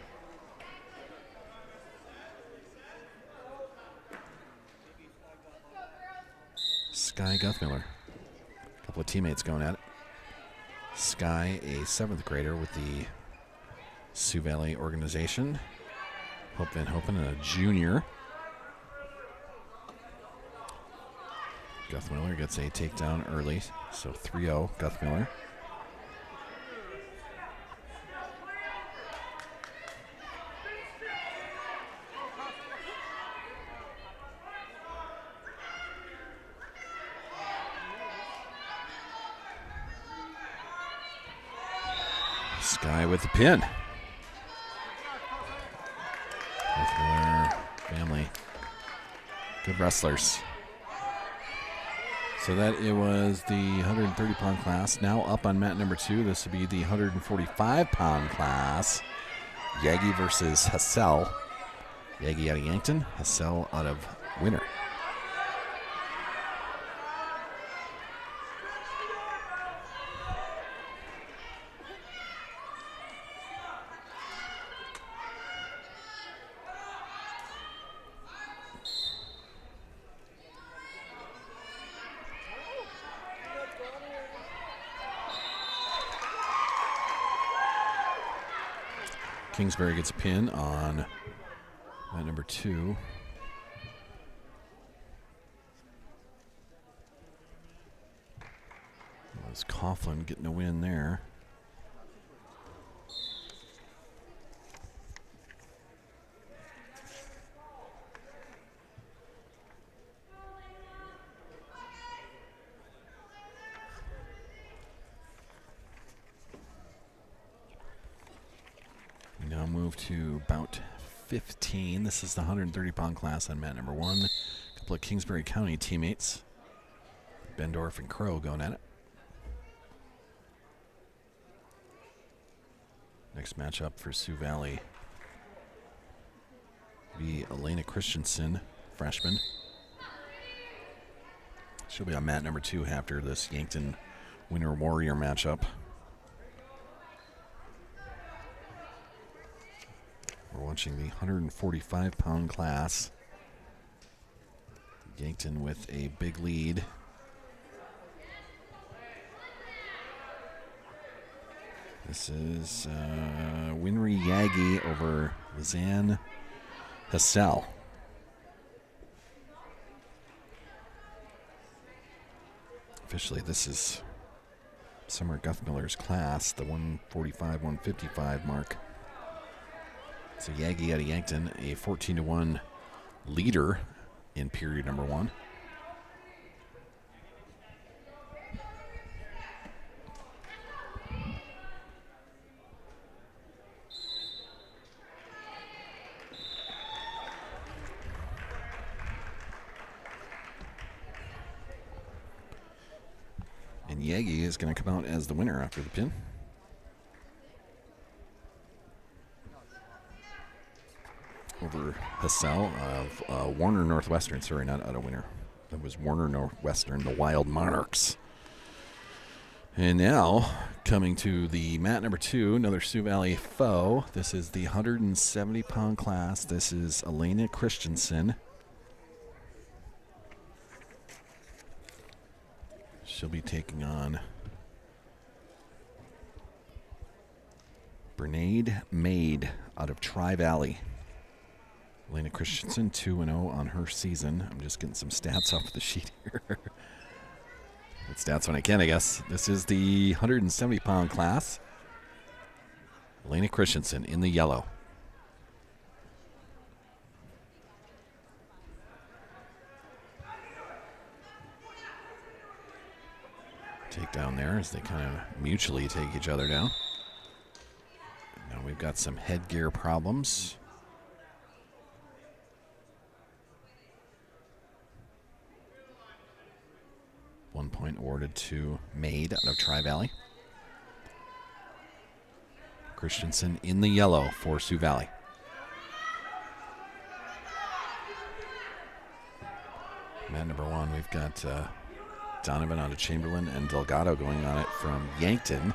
Sky Guthmiller. A couple of teammates going at it. Sky, a 7th grader with the Sioux Valley organization. Hope Van Hopen, a junior. Guthmiller gets a takedown early, so 3-0 Guthmiller. Sky with the pin. Guthmiller family. Good wrestlers. So that it was the 130-pound class. Now up on mat number 2, this will be the 145-pound class. Yagi versus Hassel. Yagi out of Yankton, Hassel out of Winter. Kingsbury gets a pin on Mat number 2. Was Coughlin getting a win there. We now move to bout 15. This is the 130-pound class on mat number 1. A couple of Kingsbury County teammates, Bendorf and Crow, going at it. Next matchup for Sioux Valley be Elena Christensen, freshman. She'll be on mat number 2 after this Yankton Winter Warrior matchup. We're watching the 145-pound class. Yankton with a big lead. This is Winry Yagi over Lizanne Hassel. Officially, this is Summer Guthmiller's class, the 145-155 mark. So Yagi out of Yankton, a 14-1 leader in period number 1. And Yagi is going to come out as the winner after the pin. Over Hassel of Warner Northwestern. Sorry, not out of winner. That was Warner Northwestern, the Wild Monarchs. And now, coming to the mat number 2, another Sioux Valley foe. This is the 170-pound class. This is Elena Christensen. She'll be taking on Bernade Maid out of Tri-Valley. Elena Christensen, 2-0 on her season. I'm just getting some stats off the sheet here. Get stats when I can, I guess. This is the 170-pound class. Elena Christensen in the yellow. Takedown there as they kind of mutually take each other down. Now we've got some headgear problems. One point awarded to Maid out of Tri-Valley. Christensen in the yellow for Sioux Valley. Mat number 1, we've got Donovan out of Chamberlain and Delgado going on it from Yankton.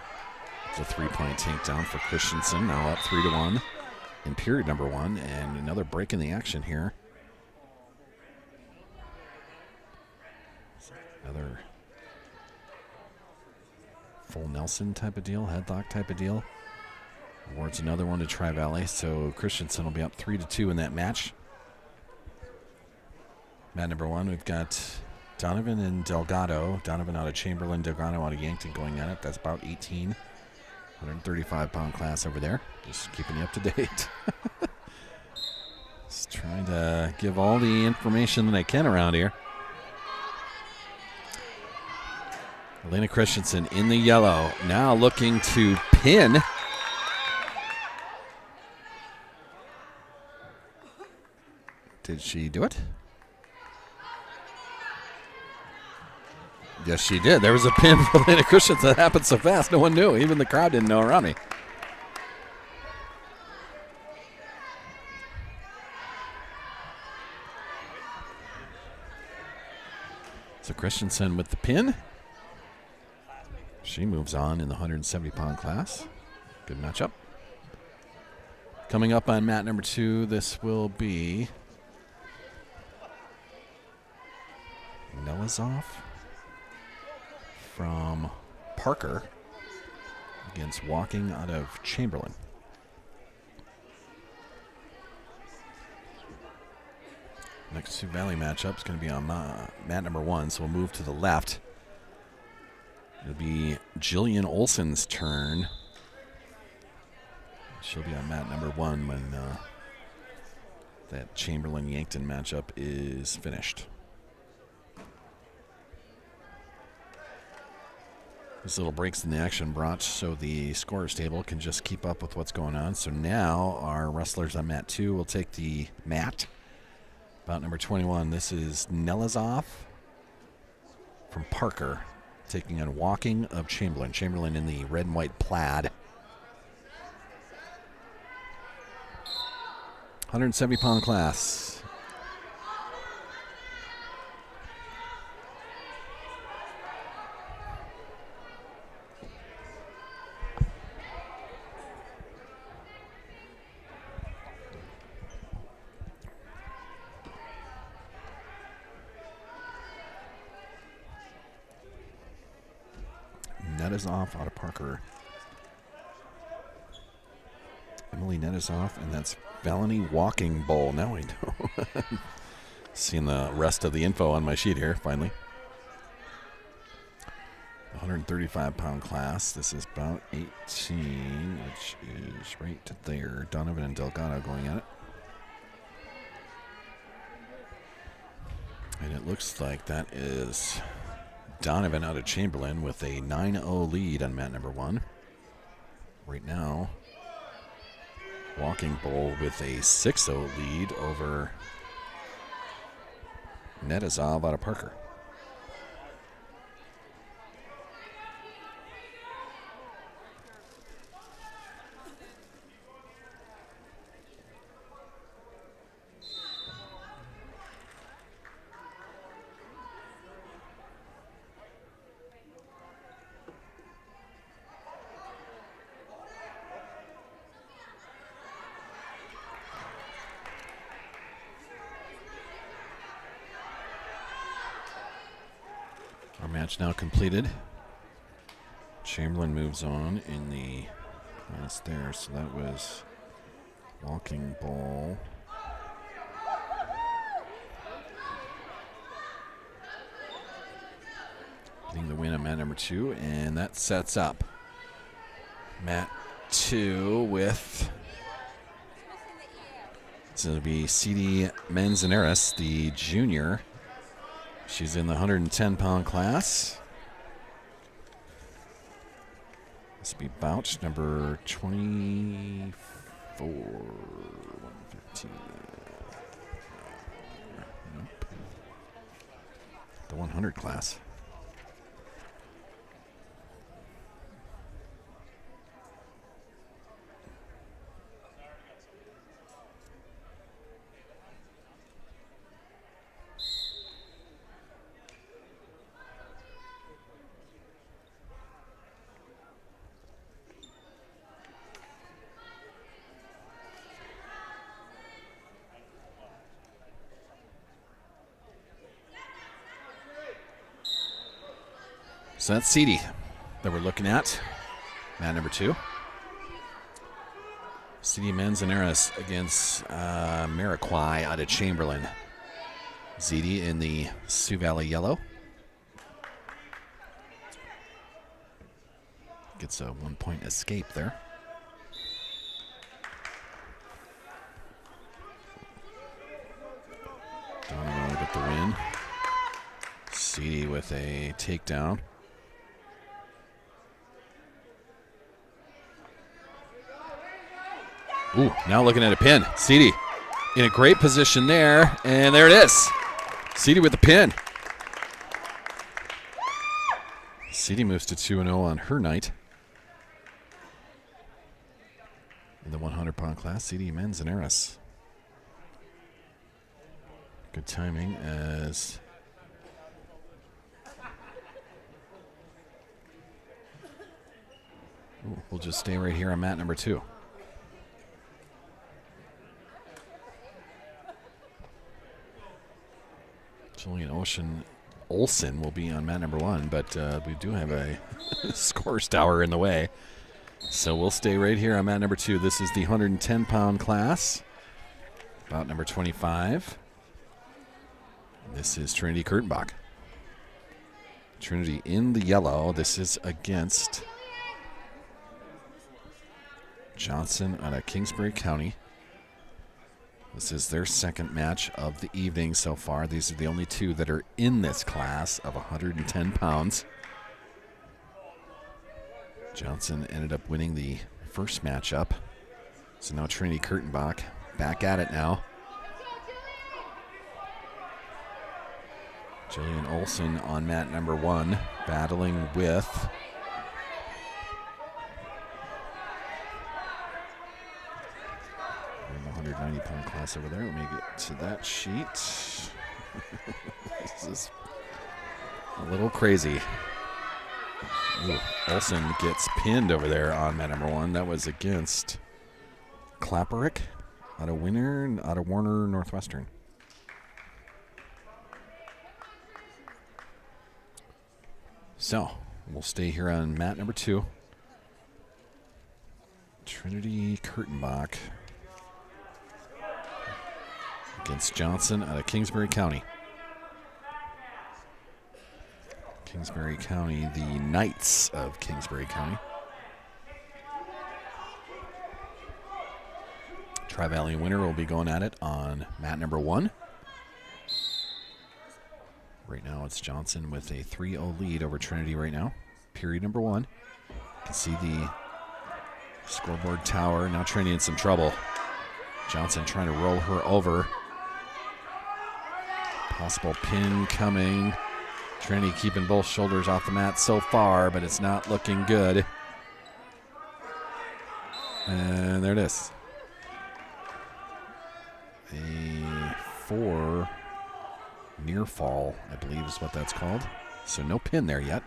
It's a 3-point takedown for Christensen, now up 3-1 in period number 1, and another break in the action here. Another full Nelson type of deal, headlock type of deal. Awards another one to Tri-Valley, so Christensen will be up 3-2 in that match. Mat number 1, we've got Donovan and Delgado. Donovan out of Chamberlain, Delgado out of Yankton going at it. That's about 18. 135-pound class over there. Just keeping you up to date. Just trying to give all the information that I can around here. Elena Christensen in the yellow. Now looking to pin. Did she do it? Yes, she did. There was a pin for Elena Christensen that happened so fast, no one knew. Even the crowd didn't know around me. So Christensen with the pin. She moves on in the 170-pound class. Good matchup. Coming up on mat number 2, this will be Nelizov from Parker against Walking out of Chamberlain. Next Sioux Valley matchup is going to be on mat number 1, so we'll move to the left. It'll be Jillian Olson's turn. She'll be on mat number 1 when that Chamberlain-Yankton matchup is finished. These little breaks in the action brought so the scorer's table can just keep up with what's going on. So now our wrestlers on mat 2 will take the mat. Bout number 21, this is Nelizov from Parker, taking on Walking of Chamberlain. Chamberlain in the red and white plaid. 170-pound class. Netizoff out of Parker. Emily Netizoff, and that's Valony Walking Bowl. Now I know. Seeing the rest of the info on my sheet here, finally. 135-pound class. This is about 18, which is right there. Donovan and Delgado going at it. And it looks like that is Donovan out of Chamberlain with a 9-0 lead on mat number 1. Right now, Walking Bowl with a 6-0 lead over Netizov out of Parker. Match now completed. Chamberlain moves on in the class there, so that was Walking Bowl. Getting the win on mat number 2, and that sets up mat 2 with, it's going to be CD Manzanares, the junior. She's in the 110-pound class. This will be bout number 24. 115. Nope. The 100 class. So that's CD that we're looking at. Mat number 2. CD Manzanares against Mariquai out of Chamberlain. ZD in the Sioux Valley yellow. Gets a 1-point escape there. Donovan will get the win. CD with a takedown. Ooh, now looking at a pin. CD in a great position there, and there it is. CD with the pin. CD moves to 2-0 on her night. In the 100-pound class, CD Manzanares. Good timing as we'll just stay right here on mat number 2. Jillian Olson will be on mat number 1, but we do have a scores tower in the way. So we'll stay right here on mat number 2. This is the 110-pound class. Bout number 25. This is Trinity Kurtenbach. Trinity in the yellow. This is against Johnson out of Kingsbury County. This is their second match of the evening so far. These are the only two that are in this class of 110 pounds. Johnson ended up winning the first matchup. So now Trinity Kurtenbach back at it now. Jillian Olson on mat number 1, battling with the 190-pound class over there. Let me get to that sheet. This is a little crazy. Ooh, Olson gets pinned over there on mat number 1. That was against Klapperick out of Warner Northwestern. So we'll stay here on mat number 2. Trinity Kurtenbach against Johnson out of Kingsbury County. Kingsbury County, the Knights of Kingsbury County. Tri-Valley winner will be going at it on mat number 1. Right now it's Johnson with a 3-0 lead over Trinity right now. Period number 1. You can see the scoreboard tower. Now Trinity in some trouble. Johnson trying to roll her over. Possible pin coming. Trinity keeping both shoulders off the mat so far, but it's not looking good. And there it is. A 4 near fall, I believe is what that's called. So no pin there yet.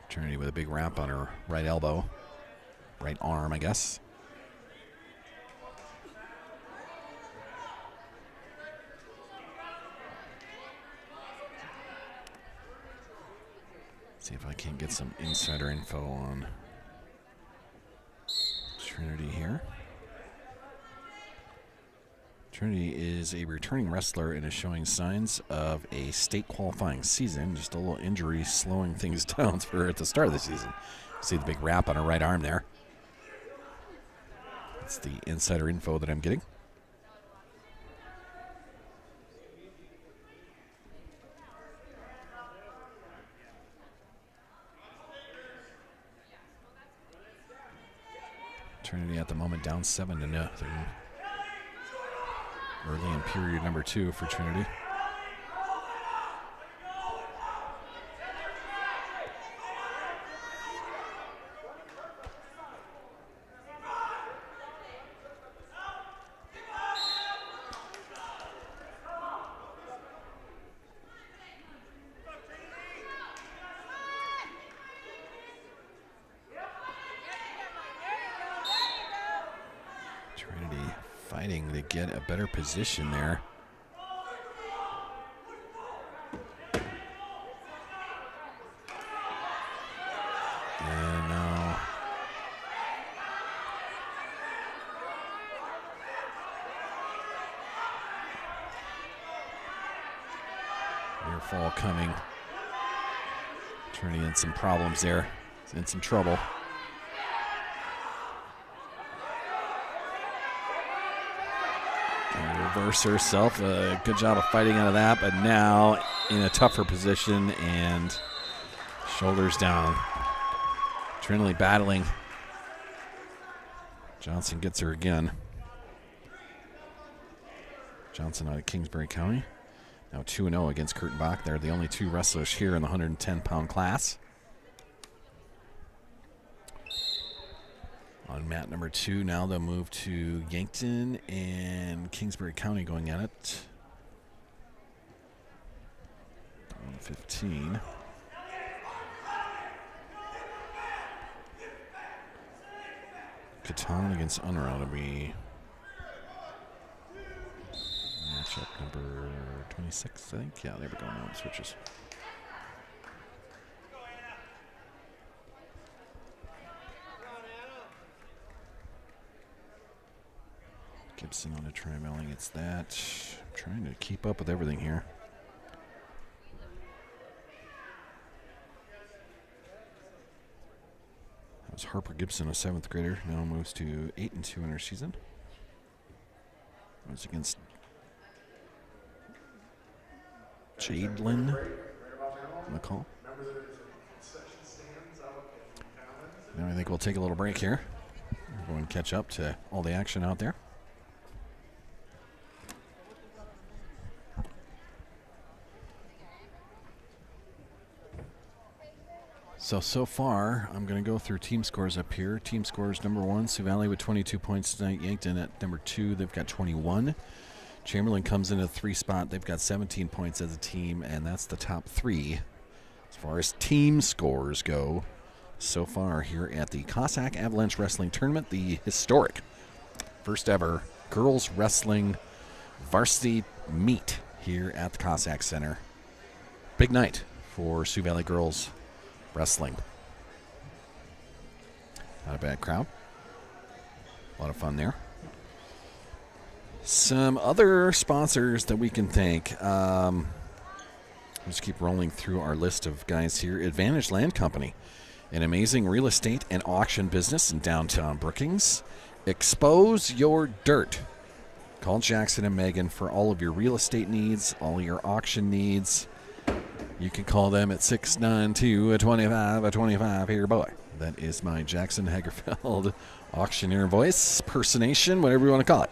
Trinity with a big wrap on her right elbow. Right arm, I guess. See if I can get some insider info on Trinity here. Trinity is a returning wrestler and is showing signs of a state qualifying season. Just a little injury slowing things down for her at the start of the season. See the big wrap on her right arm there. That's the insider info that I'm getting. Trinity at the moment down 7-0. Early in period number 2 for Trinity. Trinity fighting to get a better position there. And now near fall coming. Trinity in some problems there. He's in some trouble. Reverse herself. Good job of fighting out of that, but now in a tougher position and shoulders down. Trinity battling. Johnson gets her again. Johnson out of Kingsbury County. Now 2-0 against Kurtenbach. They're the only 2 wrestlers here in the 110-pound class. On mat number 2, now they'll move to Yankton and Kingsbury County going at it. 115. Catan against Unrow to be matchup number 26, I think. Yeah, there we go. Now it switches. Gibson on a tri-mailing. It's that. I'm trying to keep up with everything here. That was Harper Gibson, a 7th grader. Now moves to 8-2 in her season. It was against Jadelyn McCall. Now I think we'll take a little break here. We'll go and catch up to all the action out there. So far, I'm going to go through team scores up here. Team scores number 1, Sioux Valley with 22 points tonight. Yankton at number 2, they've got 21. Chamberlain comes in at 3 spot. They've got 17 points as a team, and that's the top 3 as far as team scores go so far here at the Cossack Avalanche Wrestling Tournament, the historic first ever girls wrestling varsity meet here at the Cossack Center. Big night for Sioux Valley girls wrestling. Not a bad crowd. A lot of fun there. Some other sponsors that we can thank. Let's keep rolling through our list of guys here. Advantage Land Company, an amazing real estate and auction business in downtown Brookings. Expose your dirt. Call Jackson and Megan for all of your real estate needs, all your auction needs. You can call them at 692-2525. Here, boy. That is my Jackson Hagerfeld auctioneer voice, personation, whatever you want to call it.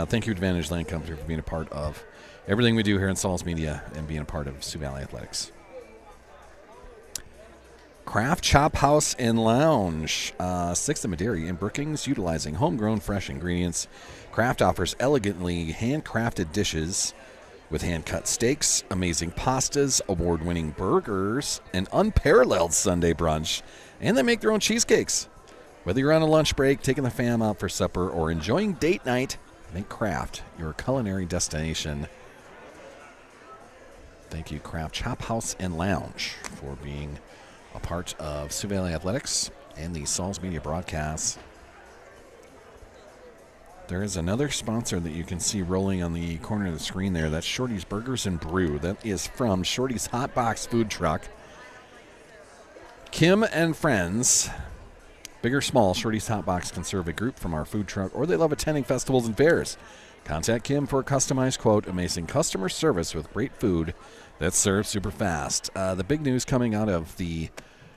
Thank you, Advantage Land Company, for being a part of everything we do here in Sauls Media and being a part of Sioux Valley Athletics. Craft Chop House and Lounge, 6th and Maderi in Brookings, utilizing homegrown fresh ingredients. Craft offers elegantly handcrafted dishes with hand-cut steaks, amazing pastas, award-winning burgers, an unparalleled Sunday brunch, and they make their own cheesecakes. Whether you're on a lunch break, taking the fam out for supper, or enjoying date night, make Craft your culinary destination. Thank you, Craft Chop House and Lounge, for being a part of Sioux Valley Athletics and the Sauls Media broadcasts. There is another sponsor that you can see rolling on the corner of the screen there. That's Shorty's Burgers and Brew. That is from Shorty's Hot Box Food Truck. Kim and friends, big or small, Shorty's Hot Box can serve a group from our food truck, or they love attending festivals and fairs. Contact Kim for a customized quote. Amazing customer service with great food that's served super fast. The big news coming out of the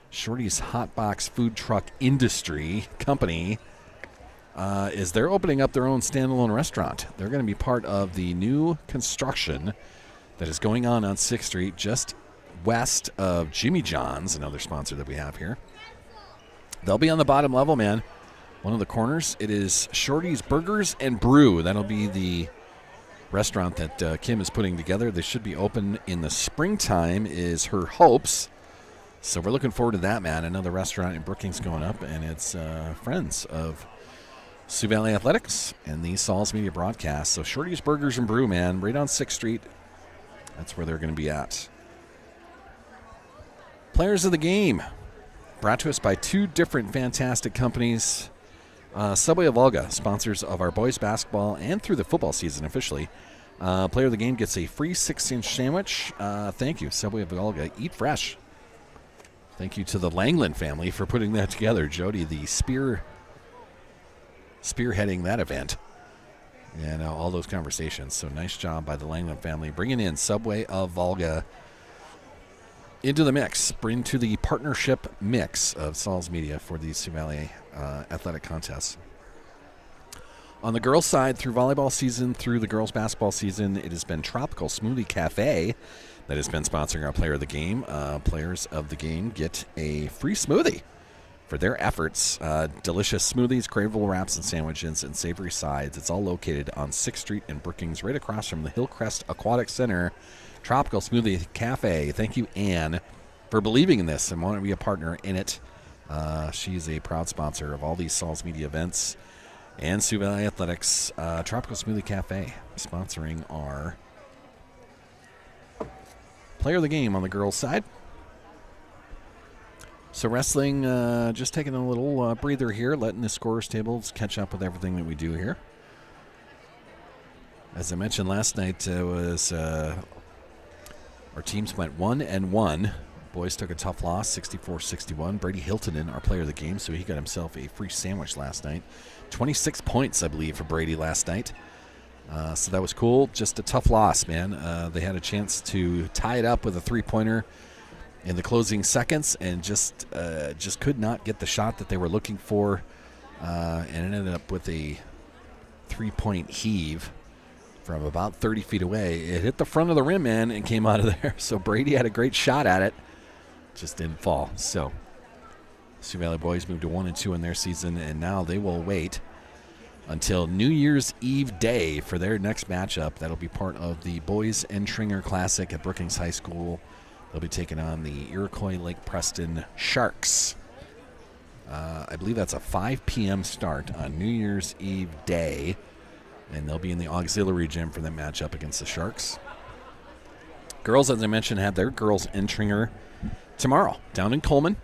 Shorty's Hot Box Food Truck Industry Company is they're opening up their own standalone restaurant. They're going to be part of the new construction that is going on 6th Street, just west of Jimmy John's, another sponsor that we have here. They'll be on the bottom level, man. One of the corners, it is Shorty's Burgers and Brew. That'll be the restaurant that Kim is putting together. They should be open in the springtime, is her hopes. So we're looking forward to that, man. Another restaurant in Brookings going up, and it's friends of Sioux Valley Athletics and the Sauls Media broadcast. So Shorty's Burgers and Brew, man, right on 6th Street. That's where they're going to be at. Players of the game, brought to us by 2 different fantastic companies. Subway of Volga, sponsors of our boys basketball and through the football season officially. Player of the game gets a free 6-inch sandwich. Thank you, Subway of Volga. Eat fresh. Thank you to the Langland family for putting that together. Jody, the spearheading that event and all those conversations. So nice job by the Langland family bringing in Subway of Volga into the mix, bring to the partnership mix of Sauls Media for the Sioux Valley athletic contests. On the girls' side, through volleyball season, through the girls' basketball season, it has been Tropical Smoothie Cafe that has been sponsoring our player of the game. Players of the game get a free smoothie for their efforts. Delicious smoothies, craveable wraps and sandwiches, and savory sides. It's all located on 6th Street in Brookings, right across from the Hillcrest Aquatic Center. Tropical Smoothie Cafe. Thank you, Ann, for believing in this and wanting to be a partner in it. She's a proud sponsor of all these Sauls Media events and Sioux Valley Athletics. Tropical Smoothie Cafe sponsoring our player of the game on the girls' side. So wrestling, just taking a little breather here, letting the scorers tables catch up with everything that we do here. As I mentioned last night, was our teams went 1-1. Boys took a tough loss, 64-61. Brady Hiltonen, our player of the game, so he got himself a free sandwich last night. 26 points, I believe, for Brady last night. So that was cool. Just a tough loss, man. They had a chance to tie it up with a three-pointer in the closing seconds and just could not get the shot that they were looking for, and it ended up with a three-point heave from about 30 feet away. It hit the front of the rim, man, and came out of there. So Brady had a great shot at it. Just didn't fall. So Sioux Valley boys moved to 1-2 in their season, and now they will wait until New Year's Eve day for their next matchup. That'll be part of the Boys Entringer Classic at Brookings High School. They'll be taking on the Iroquois Lake Preston Sharks. I believe that's a 5 p.m. start on New Year's Eve day, and they'll be in the auxiliary gym for that matchup against the Sharks. Girls, as I mentioned, have their girls Entringer tomorrow down in Coleman.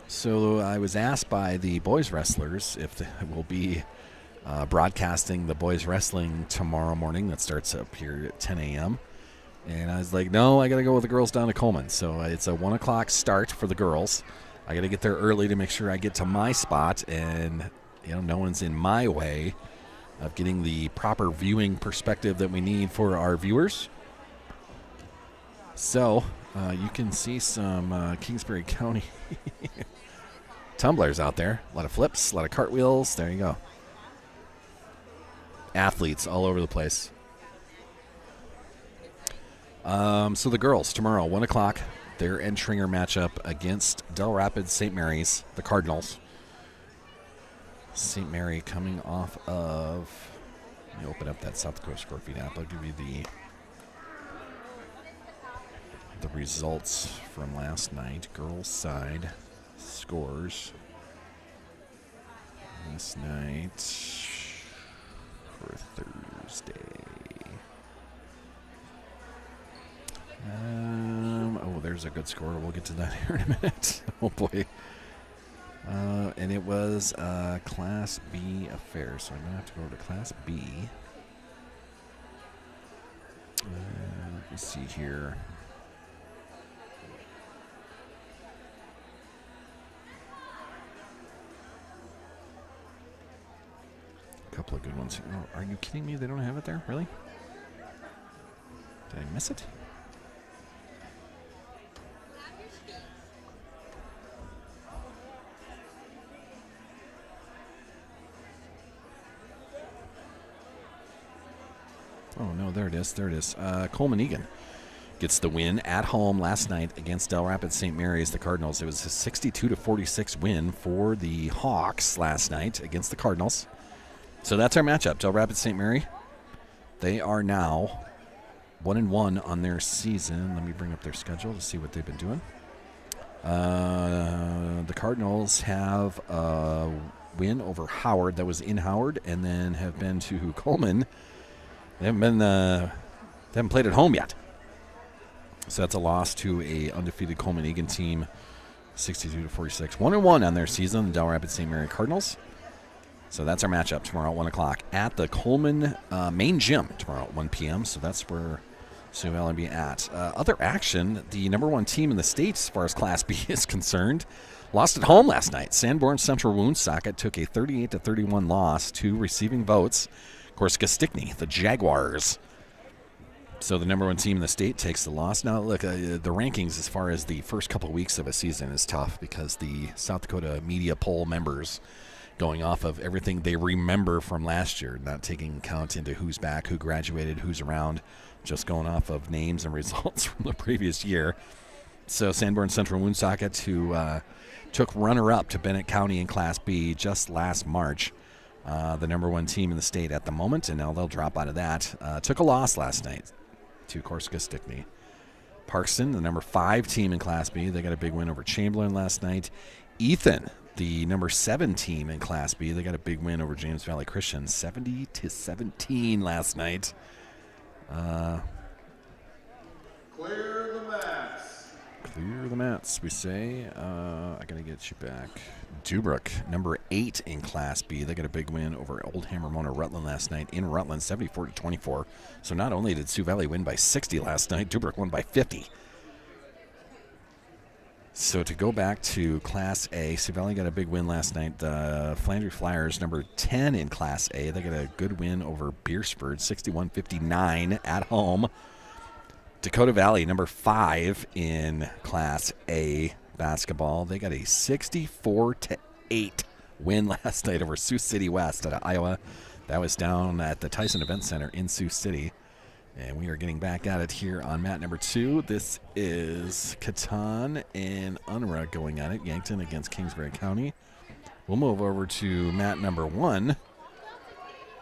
So I was asked by the boys wrestlers if they will be broadcasting the boys wrestling tomorrow morning. That starts up here at 10 a.m. And I was like, no, I got to go with the girls down to Coleman. So it's a 1 o'clock start for the girls. I got to get there early to make sure I get to my spot and, no one's in my way of getting the proper viewing perspective that we need for our viewers. So you can see some Kingsbury County tumblers out there. A lot of flips, a lot of cartwheels. There you go. Athletes all over the place. So the girls tomorrow, 1 o'clock, their Entringer matchup against Del Rapids St. Mary's, the Cardinals. St. Mary coming off of, let me open up that South Dakota Score Feed app. I'll give you the results from last night. Girls side scores last night for Thursday. There's a good score. We'll get to that here in a minute. Oh, boy. And it was Class B affair, so I'm going to have to go over to Class B. Let me see here. A couple of good ones. Oh, are you kidding me? They don't have it there? Really? Did I miss it? Oh, no, there it is. There it is. Coleman Egan gets the win at home last night against Del Rapids St. Mary's, the Cardinals. It was a 62-46 win for the Hawks last night against the Cardinals. So that's our matchup. Del Rapids St. Mary, they are now 1-1 on their season. Let me bring up their schedule to see what they've been doing. The Cardinals have a win over Howard that was in Howard, and then have been to Coleman. They haven't played at home yet. So that's a loss to a undefeated Coleman Egan team, 62-46. 1-1 on their season, the Del Rapids St. Mary Cardinals. So that's our matchup tomorrow at 1 o'clock at the Coleman main gym tomorrow at 1 p.m. So that's where Sioux Valley will be at. Other action, the number one team in the state as far as Class B is concerned, lost at home last night. Sanborn Central Woonsocket took a 38-31 loss to receiving votes. Of course, Stickney, the Jaguars. So the number one team in the state takes the loss. Now, look, the rankings as far as the first couple of weeks of a season is tough because the South Dakota media poll members going off of everything they remember from last year, not taking account into who's back, who graduated, who's around, just going off of names and results from the previous year. So Sanborn Central Woonsocket, who took runner-up to Bennett County in Class B just last March, the number one team in the state at the moment, and now they'll drop out of that. Took a loss last night to Corsica Stickney. Parkston, the number 5 team in Class B, they got a big win over Chamberlain last night. Ethan, the number 7 team in Class B, they got a big win over James Valley Christian, 70-17 last night. Clear the mats. Clear the mats, we say. I got to get you back Dubrook, number 8 in Class B. They got a big win over Old Hammer-Mona Rutland last night in Rutland, 74-24. So not only did Sioux Valley win by 60 last night, Dubrook won by 50. So to go back to Class A, Sioux Valley got a big win last night. The Flandre Flyers, number 10 in Class A, they got a good win over Beersford, 61-59 at home. Dakota Valley, number 5 in Class A basketball, they got a 64-8 win last night over Sioux City West out of Iowa. That was down at the Tyson Event Center in Sioux City. And we are getting back at it here on mat number 2. This is Catan and Unruh going at it. Yankton against Kingsbury County. We'll move over to mat number 1,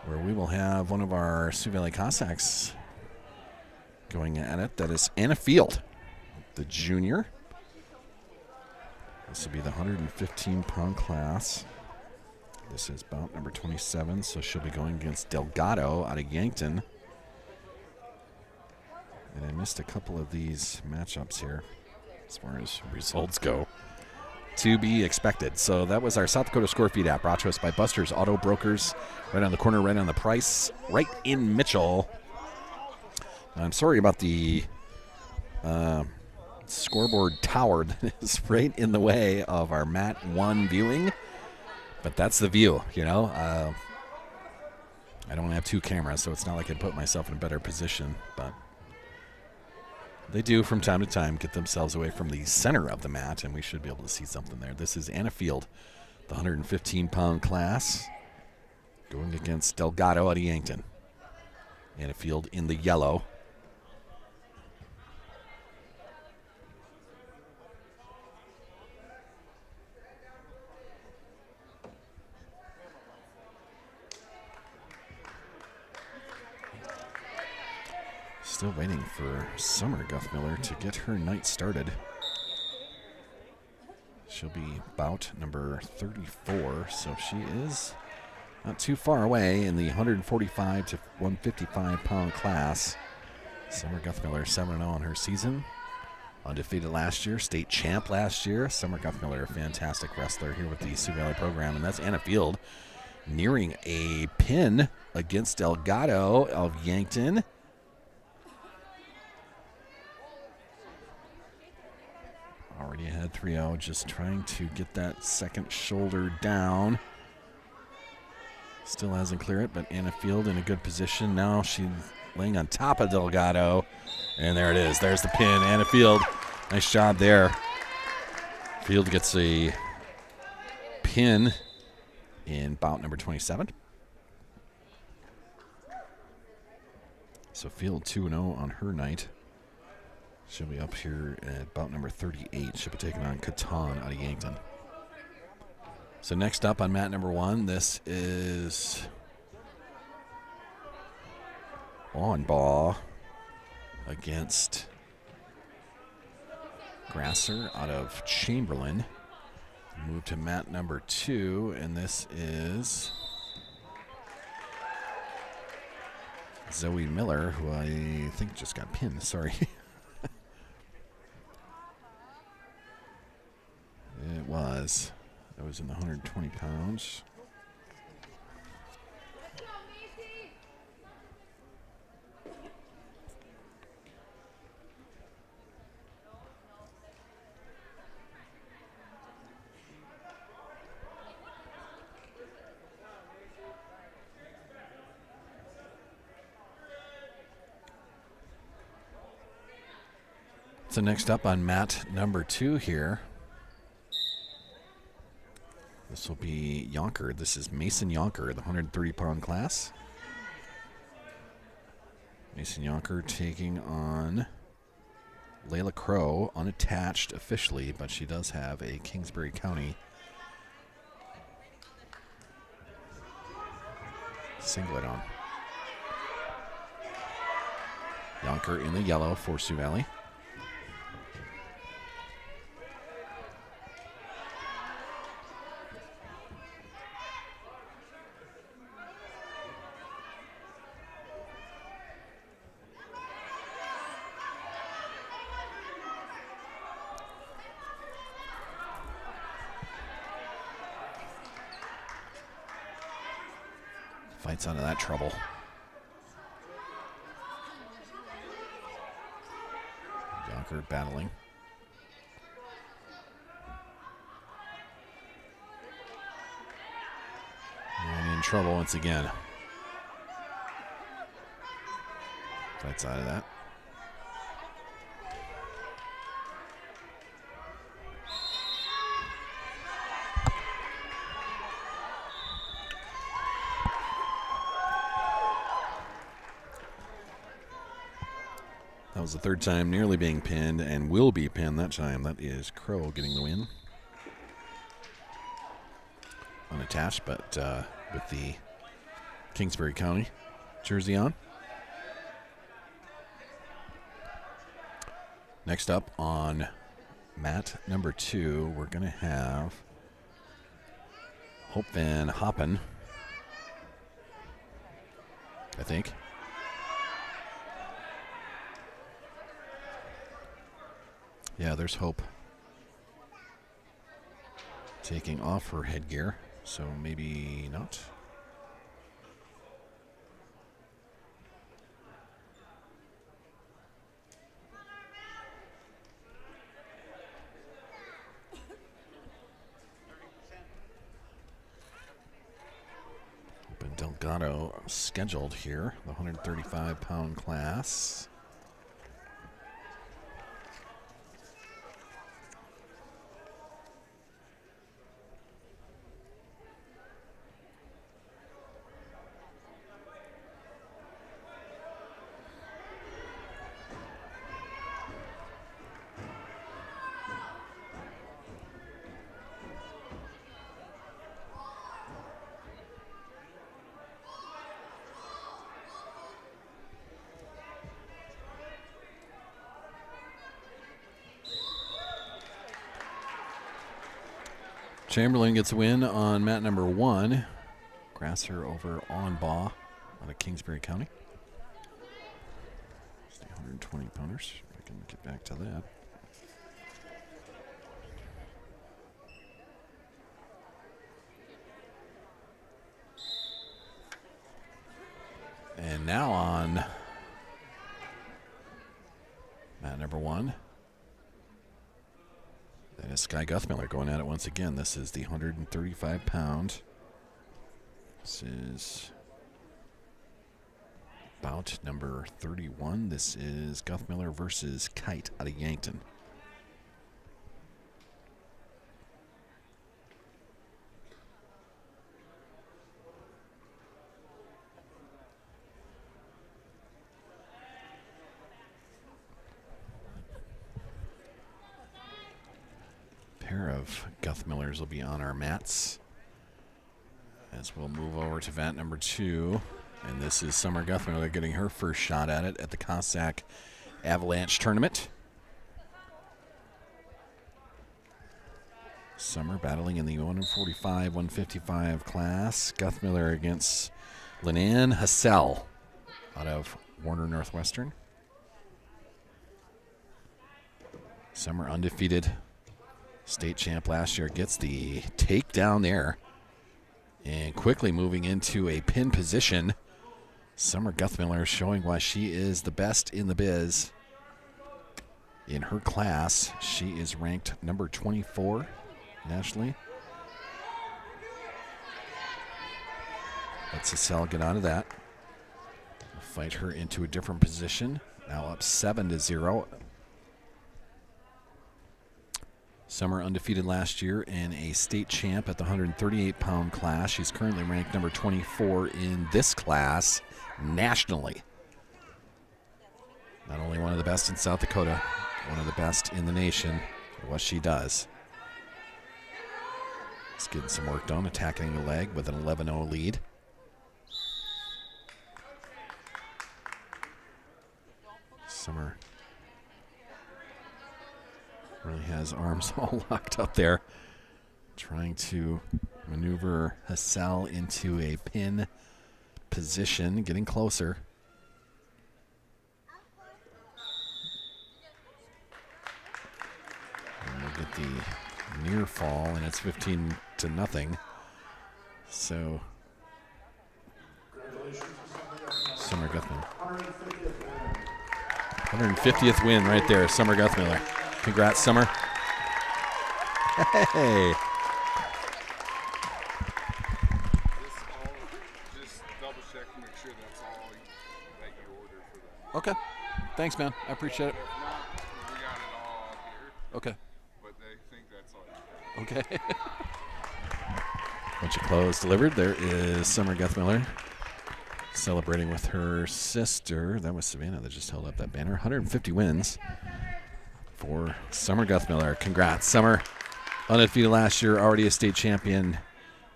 where we will have one of our Sioux Valley Cossacks going at it. That is Anna Field, the junior. This will be the 115-pound class. This is bout number 27, so she'll be going against Delgado out of Yankton. And I missed a couple of these matchups here as far as results go. To be expected. So that was our South Dakota Score Feed app, brought to us by Buster's Auto Brokers. Right on the corner, right on the price, right in Mitchell. I'm sorry about the scoreboard tower that is right in the way of our mat 1 viewing. But that's the view, you know. I don't have 2 cameras, so it's not like I put myself in a better position, but they do from time to time get themselves away from the center of the mat, and we should be able to see something there. This is Anna Field, the 115-pound class, going against Delgado out of Yankton. Anna Field in the yellow. Still waiting for Summer Guthmiller to get her night started. She'll be bout number 34, so she is not too far away in the 145 to 155-pound class. Summer Guthmiller 7-0 in her season. Undefeated last year, state champ last year. Summer Guthmiller, a fantastic wrestler here with the Sioux Valley program, and that's Anna Field nearing a pin against Delgado of Yankton. Already ahead 3-0, just trying to get that second shoulder down. Still hasn't cleared it, but Anna Field in a good position. Now she's laying on top of Delgado. And there it is. There's the pin. Anna Field, nice job there. Field gets a pin in bout number 27. So Field 2-0 on her night. She'll be up here at bout number 38. She'll be taking on Catan out of Yankton. So next up on mat number 1, this is On Ball against Grasser out of Chamberlain. Move to mat number 2, and this is Zoe Miller, who I think just got pinned. Sorry. It was. That was in the 120 pounds. So next up on mat number 2 here, this will be Yonker. This is Mason Yonker, the 130-pound class. Mason Yonker taking on Layla Crow, unattached officially, but she does have a Kingsbury County singlet on. Yonker in the yellow for Sioux Valley. Fights out of that trouble. Yonkers battling. And in trouble once again. Fights out of that. That was the third time nearly being pinned and will be pinned that time. That is Crow getting the win. Unattached, but with the Kingsbury County jersey on. Next up on mat number 2, we're going to have Hope Van Hoppen, I think. Yeah, there's Hope taking off her headgear, so maybe not. But Delgado scheduled here, the 135-pound class. Chamberlain gets a win on mat number 1. Grasser over Allenbaugh out of Kingsbury County. It's the 120 pounders. I can get back to that. And now on mat number 1. That is Sky Guthmiller going at it once again. This is the 135-pound. This is bout number 31. This is Guthmiller versus Kite out of Yankton. Pair of Guthmillers will be on our mats as we'll move over to vat number 2. And this is Summer Guthmiller getting her first shot at it at the Cossack Avalanche Tournament. Summer battling in the 145, 155 class. Guthmiller against Linan Hassel out of Warner Northwestern. Summer undefeated. State champ last year, gets the takedown there. And quickly moving into a pin position. Summer Guthmiller showing why she is the best in the biz. In her class, she is ranked number 24 nationally. Let's Hassel get out of that. Fight her into a different position. Now up 7-0. Summer undefeated last year and a state champ at the 138-pound class. She's currently ranked number 24 in this class nationally. Not only one of the best in South Dakota, one of the best in the nation at what she does. It's getting some work done, attacking the leg with an 11-0 lead. Summer really has arms all locked up there, trying to maneuver Hassel into a pin position, getting closer. And we'll get the near fall, and it's 15-0. So Summer Guthmiller. 150th win right there, Summer Guthmiller. Congrats, Summer. Hey. Just double check and make sure that's all that you ordered for that. Okay. Thanks, man. I appreciate it. If not, we got it all up here, Okay. but they think that's all you got. Okay. Bunch of clothes delivered. There is Summer Guthmiller celebrating with her sister. That was Savannah that just held up that banner. 150 wins for Summer Guthmiller. Congrats, Summer. Undefeated last year, already a state champion.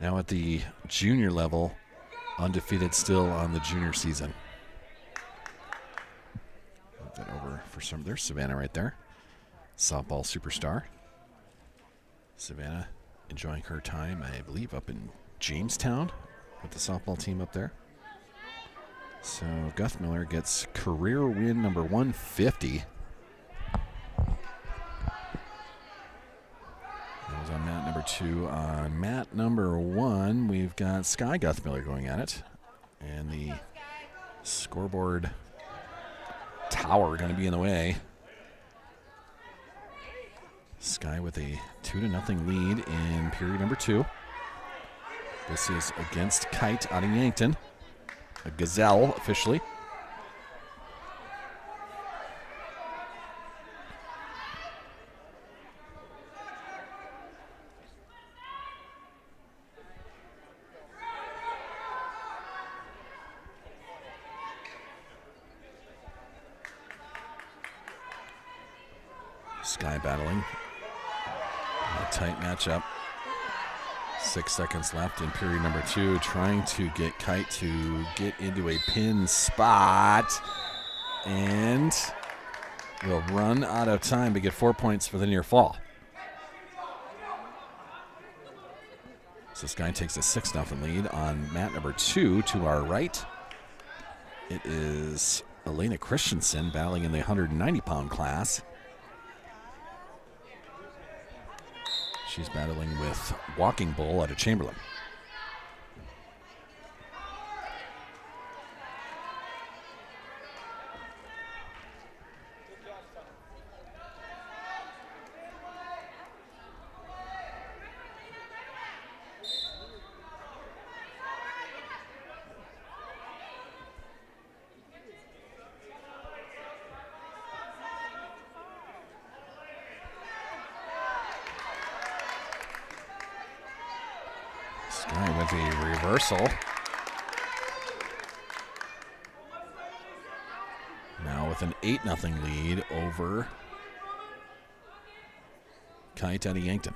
Now at the junior level, undefeated still on the junior season. Move that over for some. There's Savannah right there. Softball superstar. Savannah enjoying her time, I believe, up in Jamestown with the softball team up there. So Guthmiller gets career win number 150. That was on mat number 2. On mat number 1, we've got Sky Guthmiller going at it. And the scoreboard tower going to be in the way. Sky with a 2-0 lead in period number 2. This is against Kite out of Yankton. A Gazelle officially. Sky battling. A tight matchup. 6 seconds left in period number 2. Trying to get Kite to get into a pin spot. And will run out of time to get 4 points for the near fall. So Sky takes a 6-0 lead on mat number 2 to our right. It is Elena Christensen battling in the 190-pound class. She's battling with Walking Bull out of Chamberlain. Sky with a reversal. Now with an 8-0 lead over Kite out of Yankton.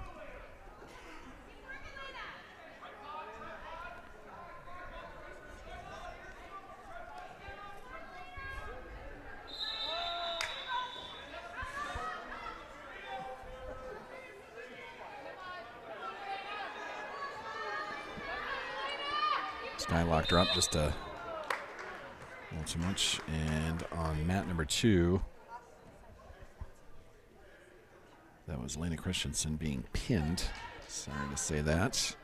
Sky locked her up just a little too much. And on mat number 2, that was Lena Christensen being pinned. Sorry to say that.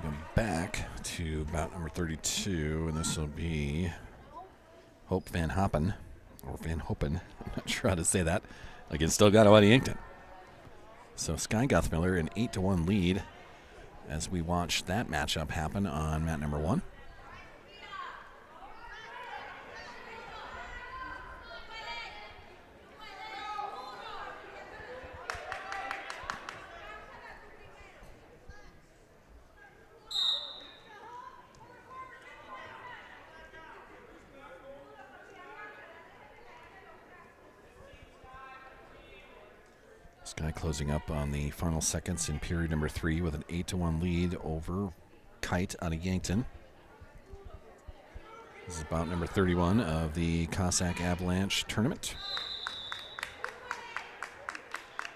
Go back to bout number 32, and this will be Hope Van Hoppen, or Van Hoppen. I'm not sure how to say that. Against Delgado out of Yankton. So Sky Guthmiller an 8-1 lead as we watch that matchup happen on mat number 1. Sky closing up on the final seconds in period number 3 with an 8-1 lead over Kite out of Yankton. This is bout number 31 of the Cossack Avalanche tournament.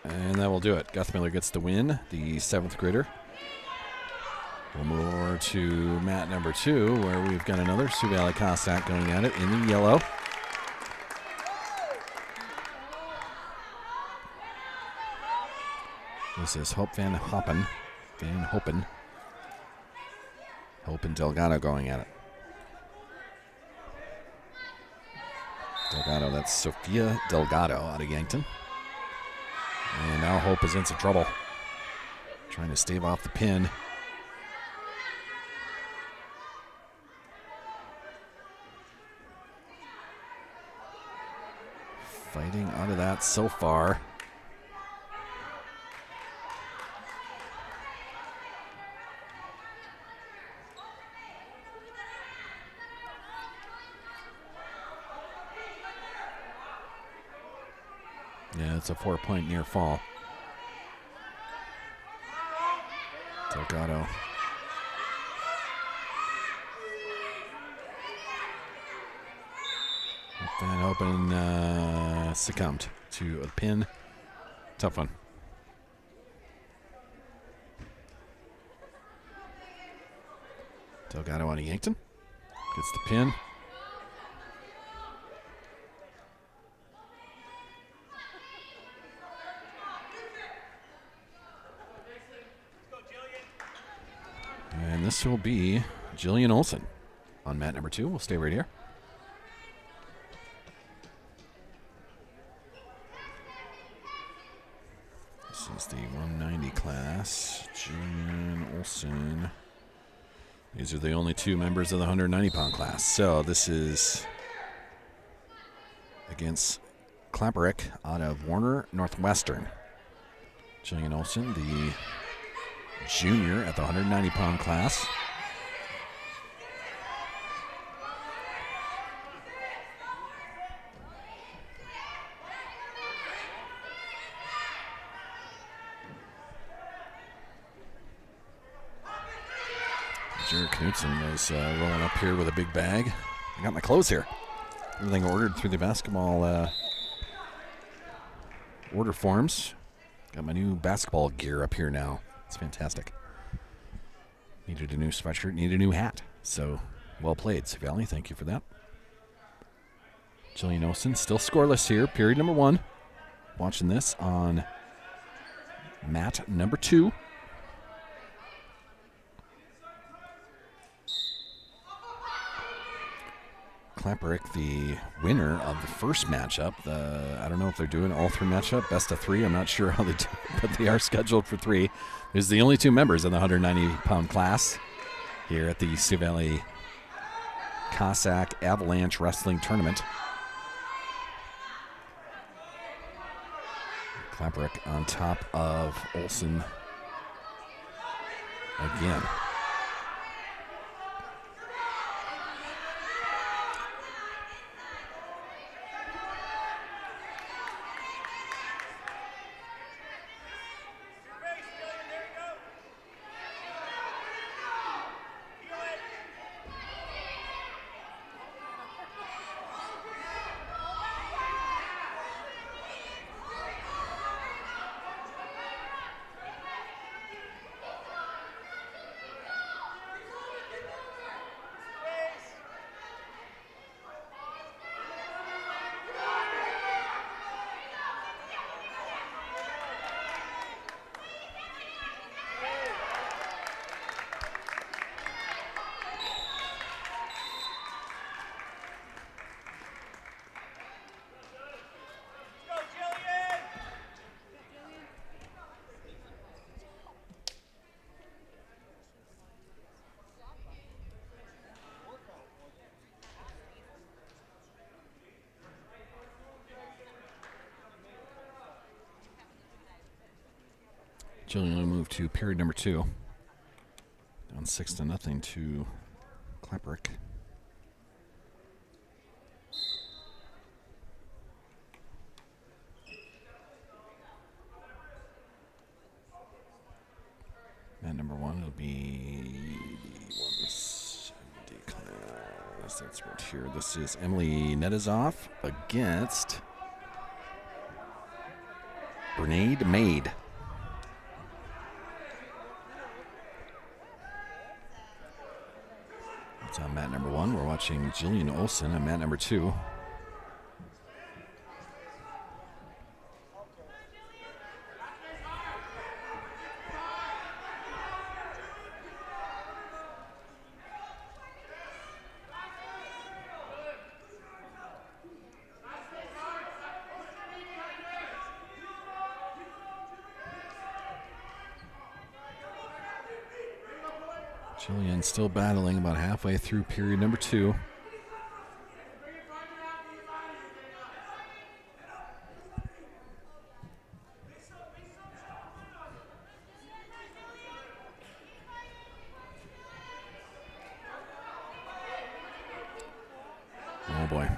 And that will do it. Guthmiller gets the win, the 7th grader. We'll move over to mat number 2, where we've got another Sioux Valley Cossack going at it in the yellow. This is Hope Van Hoppen Delgado going at it. Delgado, that's Sophia Delgado out of Yankton. And now Hope is in some trouble. Trying to stave off the pin. Fighting out of that so far. Yeah, it's a 4-point near fall. Delgado. Van Open succumbed to a pin. Tough one. Delgado out of Yankton. Gets the pin. And this will be Jillian Olsen on mat number 2. We'll stay right here. This is the 190 class. Jillian Olsen. These are the only 2 members of the 190-pound class. So this is against Klapperick out of Warner Northwestern. Jillian Olsen, the junior at the 190-pound class. Jared Knudsen was rolling up here with a big bag. I got my clothes here. Everything ordered through the basketball order forms. Got my new basketball gear up here now. It's fantastic. Needed a new sweatshirt, needed a new hat. So, well played, Sioux Valley. Thank you for that. Jillian Olsen still scoreless here. Period number 1. Watching this on mat number 2. Klapperick, the winner of the first matchup. I don't know if they're doing all 3 matchup, best of 3. I'm not sure how they do it, but they are scheduled for 3. There's the only 2 members in the 190-pound class here at the Sioux Valley Cossack Avalanche Wrestling Tournament. Klapperick on top of Olsen again. Jillian will move to period number 2. Down 6-0 to Klapperick. Man number 1 will be 170 class. That's right here. This is Emily Netizov against Bernade Maid. That's on mat number 1. We're watching Jillian Olsen on mat number 2. Jillian still battling about halfway through period number 2. Oh boy.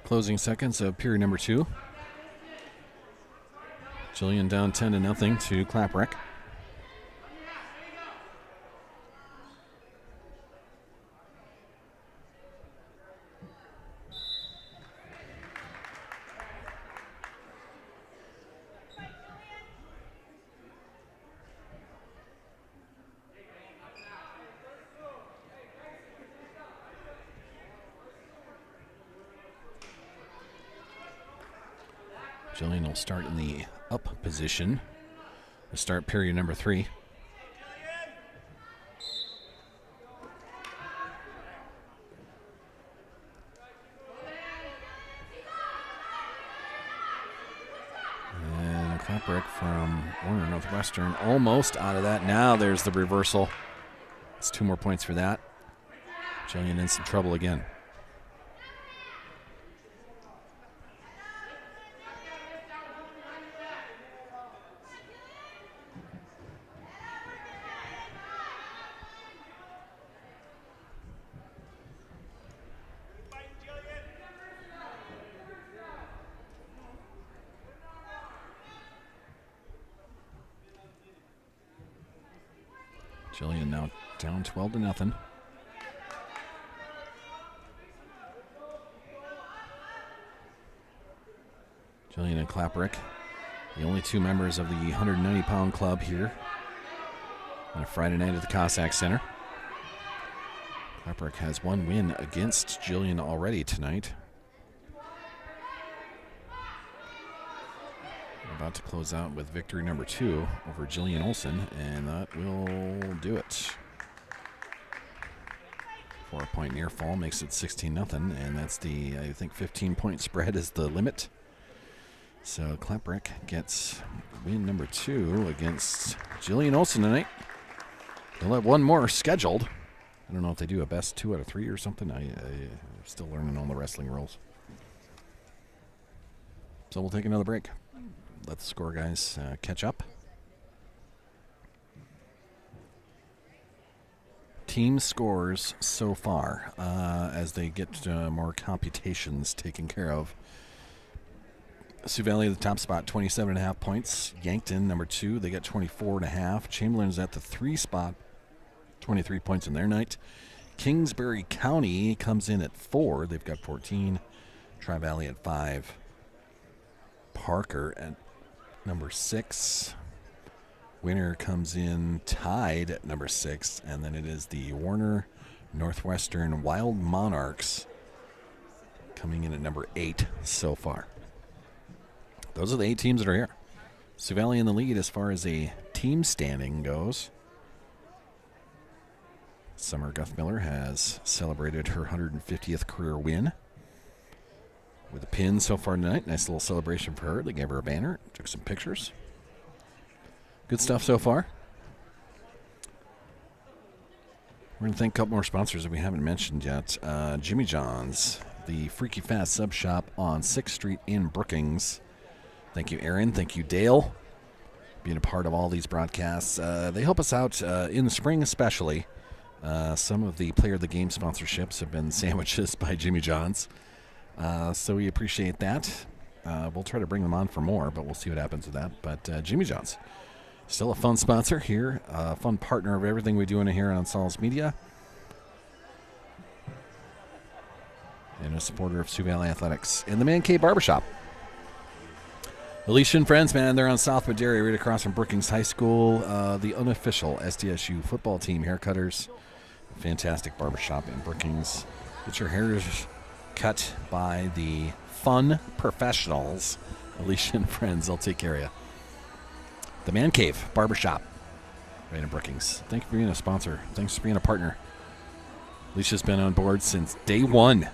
Closing seconds of period number 2. Jillian down 10-0 to Clapwreck. Jillian will start in the up position to start period number 3. And Clapwreck from Warner Northwestern almost out of that. Now there's the reversal. It's 2 more points for that. Jillian in some trouble again. Jillian now down 12-0. Jillian and Clapwreck, the only 2 members of the 190-pound club here on a Friday night at the Cossack Center. Clapwreck has 1 win against Jillian already tonight. About to close out with victory number 2 over Jillian Olsen, and that will do it. 4-point near fall makes it 16-0, and that's the, I think, 15-point spread is the limit. So Clapwreck gets win number 2 against Jillian Olsen tonight. They'll have 1 more scheduled. I don't know if they do a best 2 out of 3 or something. I'm still learning all the wrestling rules. So we'll take another break. Let the score guys catch up. Team scores so far as they get more computations taken care of. Sioux Valley at the top spot, 27.5 points. Yankton, number 2, they got 24.5. Chamberlain's at the 3 spot, 23 points in their night. Kingsbury County comes in at 4. They've got 14. Tri-Valley at 5. Parker at number 6. Winner comes in tied at number 6, and then it is the Warner Northwestern Wild Monarchs coming in at number 8 so far. Those are the 8 teams that are here. Sioux Valley in the lead as far as a team standing goes. Summer Guthmiller has celebrated her 150th career win with a pin so far tonight. Nice little celebration for her. They gave her a banner, took some pictures. Good stuff so far. We're going to thank a couple more sponsors that we haven't mentioned yet. Jimmy John's, the Freaky Fast Sub Shop on 6th Street in Brookings. Thank you, Aaron. Thank you, Dale, being a part of all these broadcasts. They help us out in the spring especially. Some of the Player of the Game sponsorships have been sandwiches by Jimmy John's. So we appreciate that. We'll try to bring them on for more, but we'll see what happens with that. But Jimmy John's, still a fun sponsor here, a fun partner of everything we do in here on Saul's Media, and a supporter of Sioux Valley Athletics. And the Man Cave Barbershop. Alicia and friends, man, they're on South Madera, right across from Brookings High School. The unofficial SDSU football team haircutters. Fantastic barbershop in Brookings. Get your hairs cut by the fun professionals. Alicia and friends, they'll take care of you. The Man Cave Barbershop, right in Brookings. Thank you for being a sponsor. Thanks for being a partner. Alicia's been on board since day one.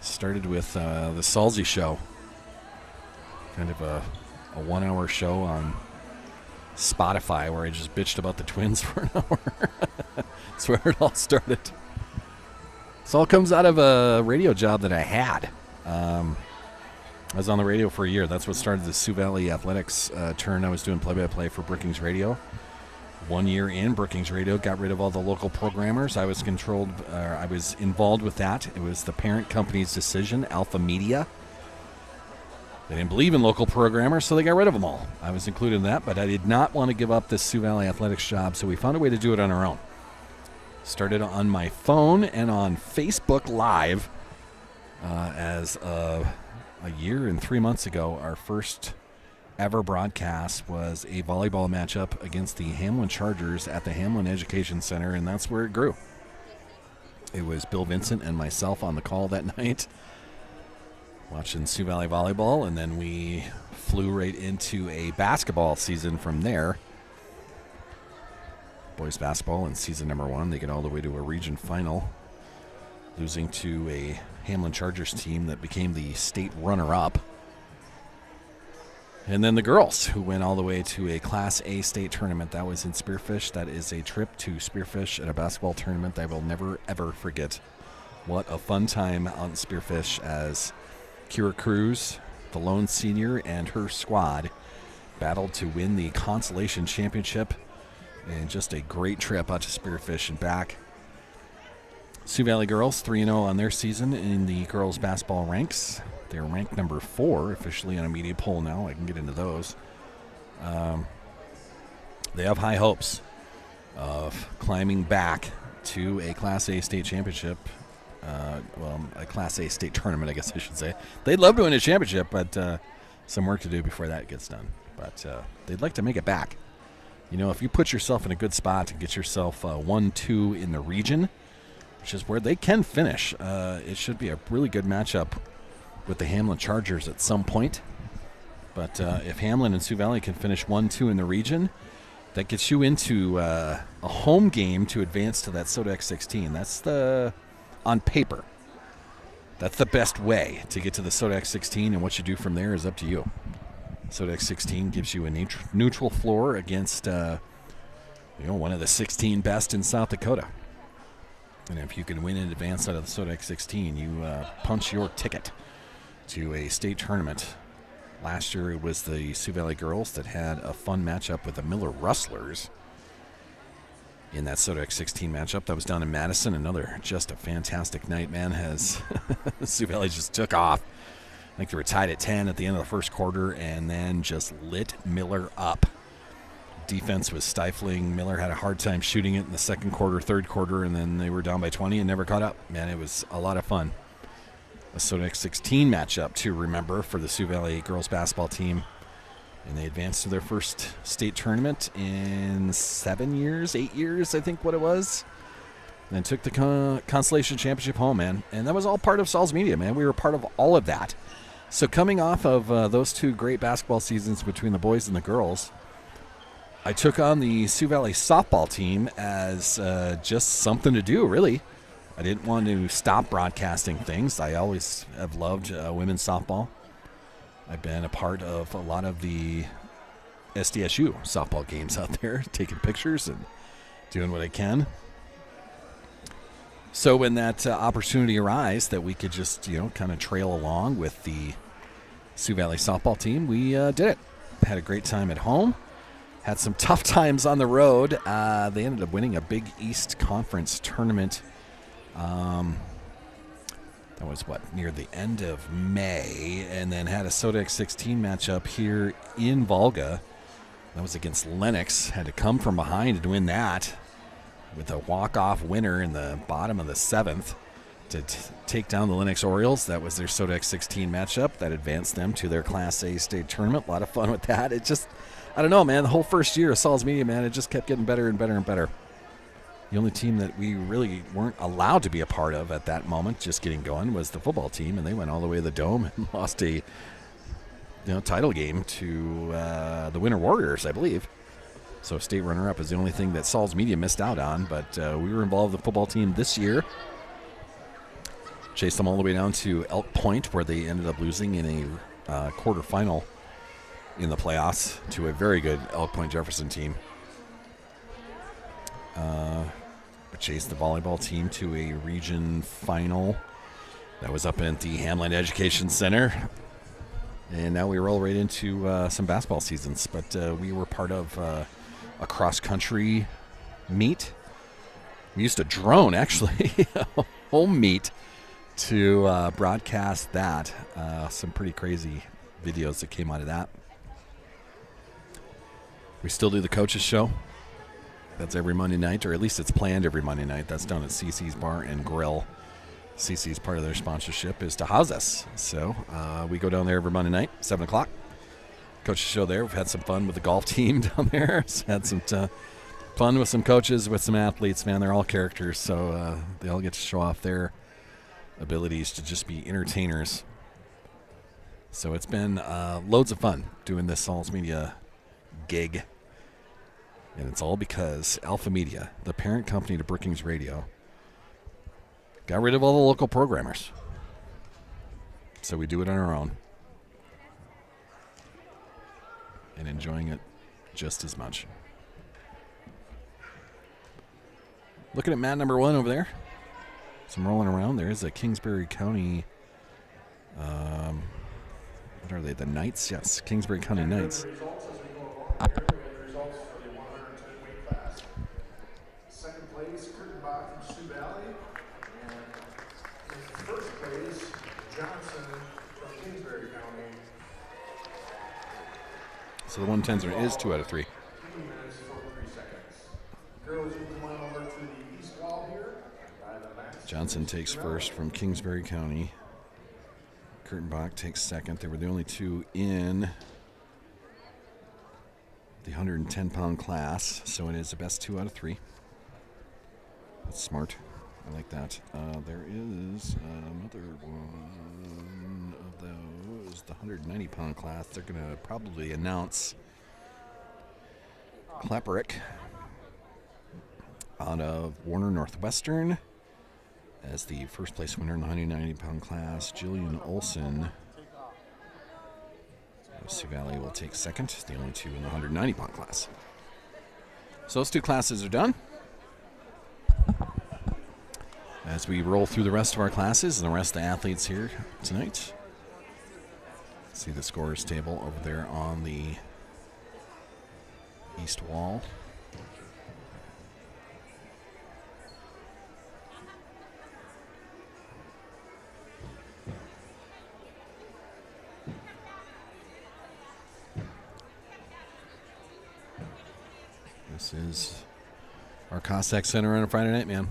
Started with the Salsy Show. Kind of a 1 hour show on Spotify where I just bitched about the Twins for an hour. That's where it all started. This all comes out of a radio job that I had. I was on the radio for a year. That's what started the Sioux Valley Athletics turn. I was doing play-by-play for Brookings Radio. 1 year in Brookings Radio, got rid of all the local programmers. I was involved with that. It was the parent company's decision, Alpha Media. They didn't believe in local programmers, so they got rid of them all. I was included in that, but I did not want to give up this Sioux Valley Athletics job, so we found a way to do it on our own. Started on my phone and on Facebook Live as a year and 3 months ago. Our first ever broadcast was a volleyball matchup against the Hamlin Chargers at the Hamlin Education Center, and that's where it grew. It was Bill Vincent and myself on the call that night, watching Sioux Valley volleyball, and then we flew right into a basketball season from there. Boys basketball in season number 1, they get all the way to a region final, losing to a Hamlin Chargers team that became the state runner-up. And then the girls, who went all the way to a Class A state tournament. That was in Spearfish. That is a trip to Spearfish at a basketball tournament I will never, ever forget. What a fun time out in Spearfish as Kira Cruz, the lone senior, and her squad battled to win the consolation championship. And just a great trip out to Spearfish and back. Sioux Valley girls 3-0 on their season in the girls basketball ranks. They're ranked number 4 officially on a media poll now. I can get into those. They have high hopes of climbing back to a Class A state championship. A Class A state tournament, I guess I should say. They'd love to win a championship, but some work to do before that gets done. But they'd like to make it back. You know, if you put yourself in a good spot and get yourself 1-2 in the region, which is where they can finish, it should be a really good matchup with the Hamlin Chargers at some point. But if Hamlin and Sioux Valley can finish 1-2 in the region, that gets you into a home game to advance to that Sodex 16. That's on paper, that's the best way to get to the Sodex 16, and what you do from there is up to you. Sodex 16 gives you a neutral floor against one of the 16 best in South Dakota. And if you can win in advance out of the Sodex 16, you punch your ticket to a state tournament. Last year it was the Sioux Valley girls that had a fun matchup with the Miller Rustlers in that Sodex 16 matchup. That was down in Madison. Just a fantastic night, man. Has Sioux Valley just took off. I think they were tied at 10 at the end of the first quarter and then just lit Miller up. Defense was stifling. Miller had a hard time shooting it in the second quarter, third quarter, and then they were down by 20 and never caught up. Man, it was a lot of fun. A Sodex 16 matchup to remember for the Sioux Valley girls basketball team. And they advanced to their first state tournament in 8 years, I think what it was. And then took the consolation championship home, man. And that was all part of Saul's Media, man. We were part of all of that. So coming off of those 2 great basketball seasons between the boys and the girls, I took on the Sioux Valley softball team as just something to do, really. I didn't want to stop broadcasting things. I always have loved women's softball. I've been a part of a lot of the SDSU softball games out there, taking pictures and doing what I can. So when that opportunity arose that we could just, kind of trail along with the Sioux Valley softball team, we did it. Had a great time at home. Had some tough times on the road. They ended up winning a Big East Conference tournament. That was, near the end of May, and then had a Sodex 16 matchup here in Volga. That was against Lennox. Had to come from behind to win that with a walk-off winner in the bottom of the 7th to take down the Lennox Orioles. That was their Sodex 16 matchup. That advanced them to their Class A state tournament. A lot of fun with that. It just, I don't know, man. The whole first year of Sauls Media, man, it just kept getting better and better and better. The only team that we really weren't allowed to be a part of at that moment, just getting going, was the football team, and they went all the way to the Dome and lost a title game to the Winter Warriors, I believe. So state runner-up is the only thing that Sauls Media missed out on, but we were involved with the football team this year. Chased them all the way down to Elk Point, where they ended up losing in a quarterfinal in the playoffs to a very good Elk Point Jefferson team. Chased the volleyball team to a region final that was up at the Hamline Education Center. And now we roll right into some basketball seasons. But we were part of a cross-country meet. We used a drone, actually, home meet, to broadcast that. Some pretty crazy videos that came out of that. We still do the coaches show. That's every Monday night, or at least it's planned every Monday night. That's down at CC's Bar and Grill. CC's, part of their sponsorship is to house us. So we go down there every Monday night, 7 o'clock. Coaches show there. We've had some fun with the golf team down there. Had some fun with some coaches, with some athletes. Man, they're all characters, so they all get to show off their abilities to just be entertainers. So it's been loads of fun doing this Sauls Media gig. And it's all because Alpha Media, the parent company to Brookings Radio, got rid of all the local programmers. So we do it on our own. And enjoying it just as much. Looking at mat number 1 over there. Some rolling around. There is a Kingsbury County, what are they, the Knights? Yes, Kingsbury County Knights. So the 110s is 2 out of 3. Johnson takes first from Kingsbury County. Kurtenbach takes second. They were the only two in the 110-pound class, so it is the best 2 out of 3. That's smart. I like that. There is another one of those, the 190-pound class. They're going to probably announce Klapperick out of Warner Northwestern as the first place winner in the 190-pound class. Jillian Olson of Sioux Valley will take second. The only two in the 190-pound class. So those 2 classes are done. As we roll through the rest of our classes and the rest of the athletes here tonight. See the scorers table over there on the east wall. This is our Cossack Center on a Friday night, man.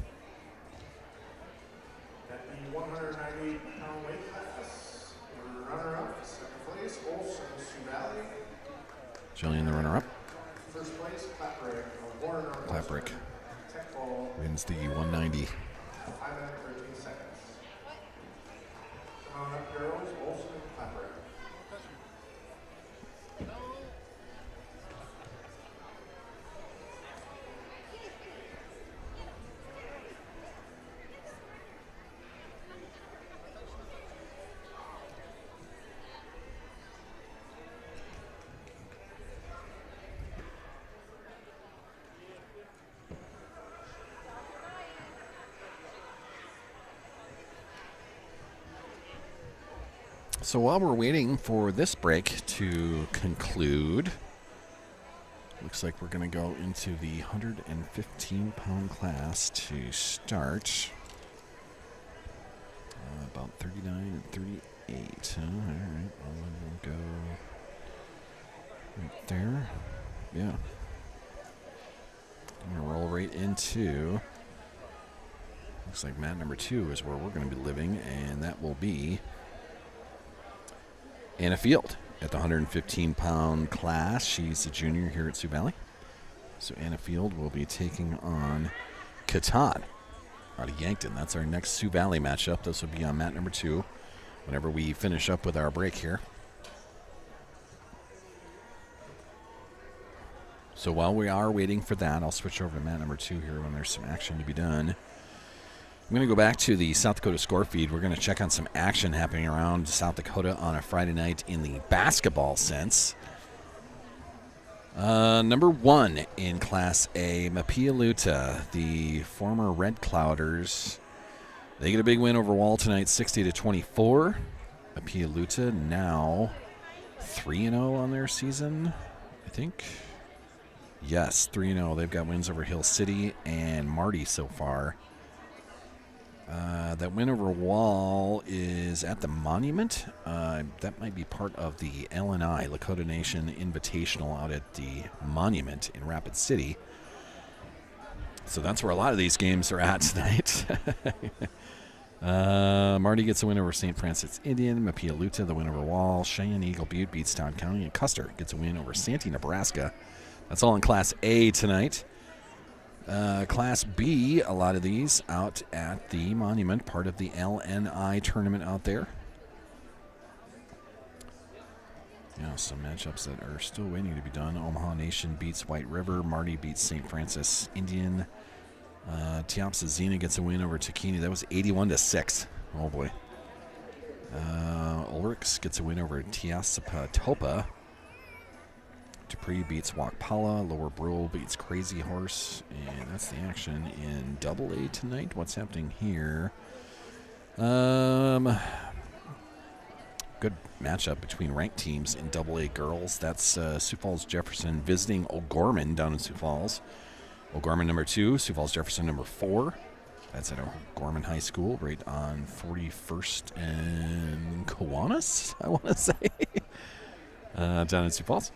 Jillian, the runner-up. First place, Klapperick wins the 190. 5 minutes, 13 seconds. Come on up, girls. Olson, Klapperick. So while we're waiting for this break to conclude, looks like we're going to go into the 115-pound class to start. About 39 and 38. All right, we'll go right there. Yeah. I'm going to roll right into, looks like mat number 2 is where we're going to be living, and that will be Anna Field at the 115-pound class. She's a junior here at Sioux Valley. So Anna Field will be taking on Catan out of Yankton. That's our next Sioux Valley matchup. This will be on mat number 2 whenever we finish up with our break here. So while we are waiting for that, I'll switch over to mat number 2 here when there's some action to be done. I'm going to go back to the South Dakota score feed. We're going to check on some action happening around South Dakota on a Friday night in the basketball sense. Number 1 in Class A, Mapialuta, the former Red Clouders. They get a big win over Wall tonight, 60-24. Mapialuta now 3-0 on their season, I think. Yes, 3-0. They've got wins over Hill City and Marty so far. That win over Wall is at the Monument. That might be part of the LNI, Lakota Nation Invitational, out at the Monument in Rapid City. So that's where a lot of these games are at tonight. Marty gets a win over St. Francis Indian. Mapialuta, the win over Wall. Cheyenne Eagle Butte beats Town County. And Custer gets a win over Santee, Nebraska. That's all in Class A tonight. Class B, a lot of these out at the Monument, part of the LNI tournament out there. Yeah, some matchups that are still waiting to be done. Omaha Nation beats White River. Marty beats St. Francis Indian. Tiapsa Xena gets a win over Takini. That was 81-6. Oh, boy. Ulrichs gets a win over Tiasapa Topa. Dupree beats Wakpala. Lower Brule beats Crazy Horse. And that's the action in AA tonight. What's happening here? Good matchup between ranked teams in AA girls. That's Sioux Falls Jefferson visiting O'Gorman down in Sioux Falls. O'Gorman number 2, Sioux Falls Jefferson number 4. That's at O'Gorman High School right on 41st and Kiwanis, I want to say, down in Sioux Falls.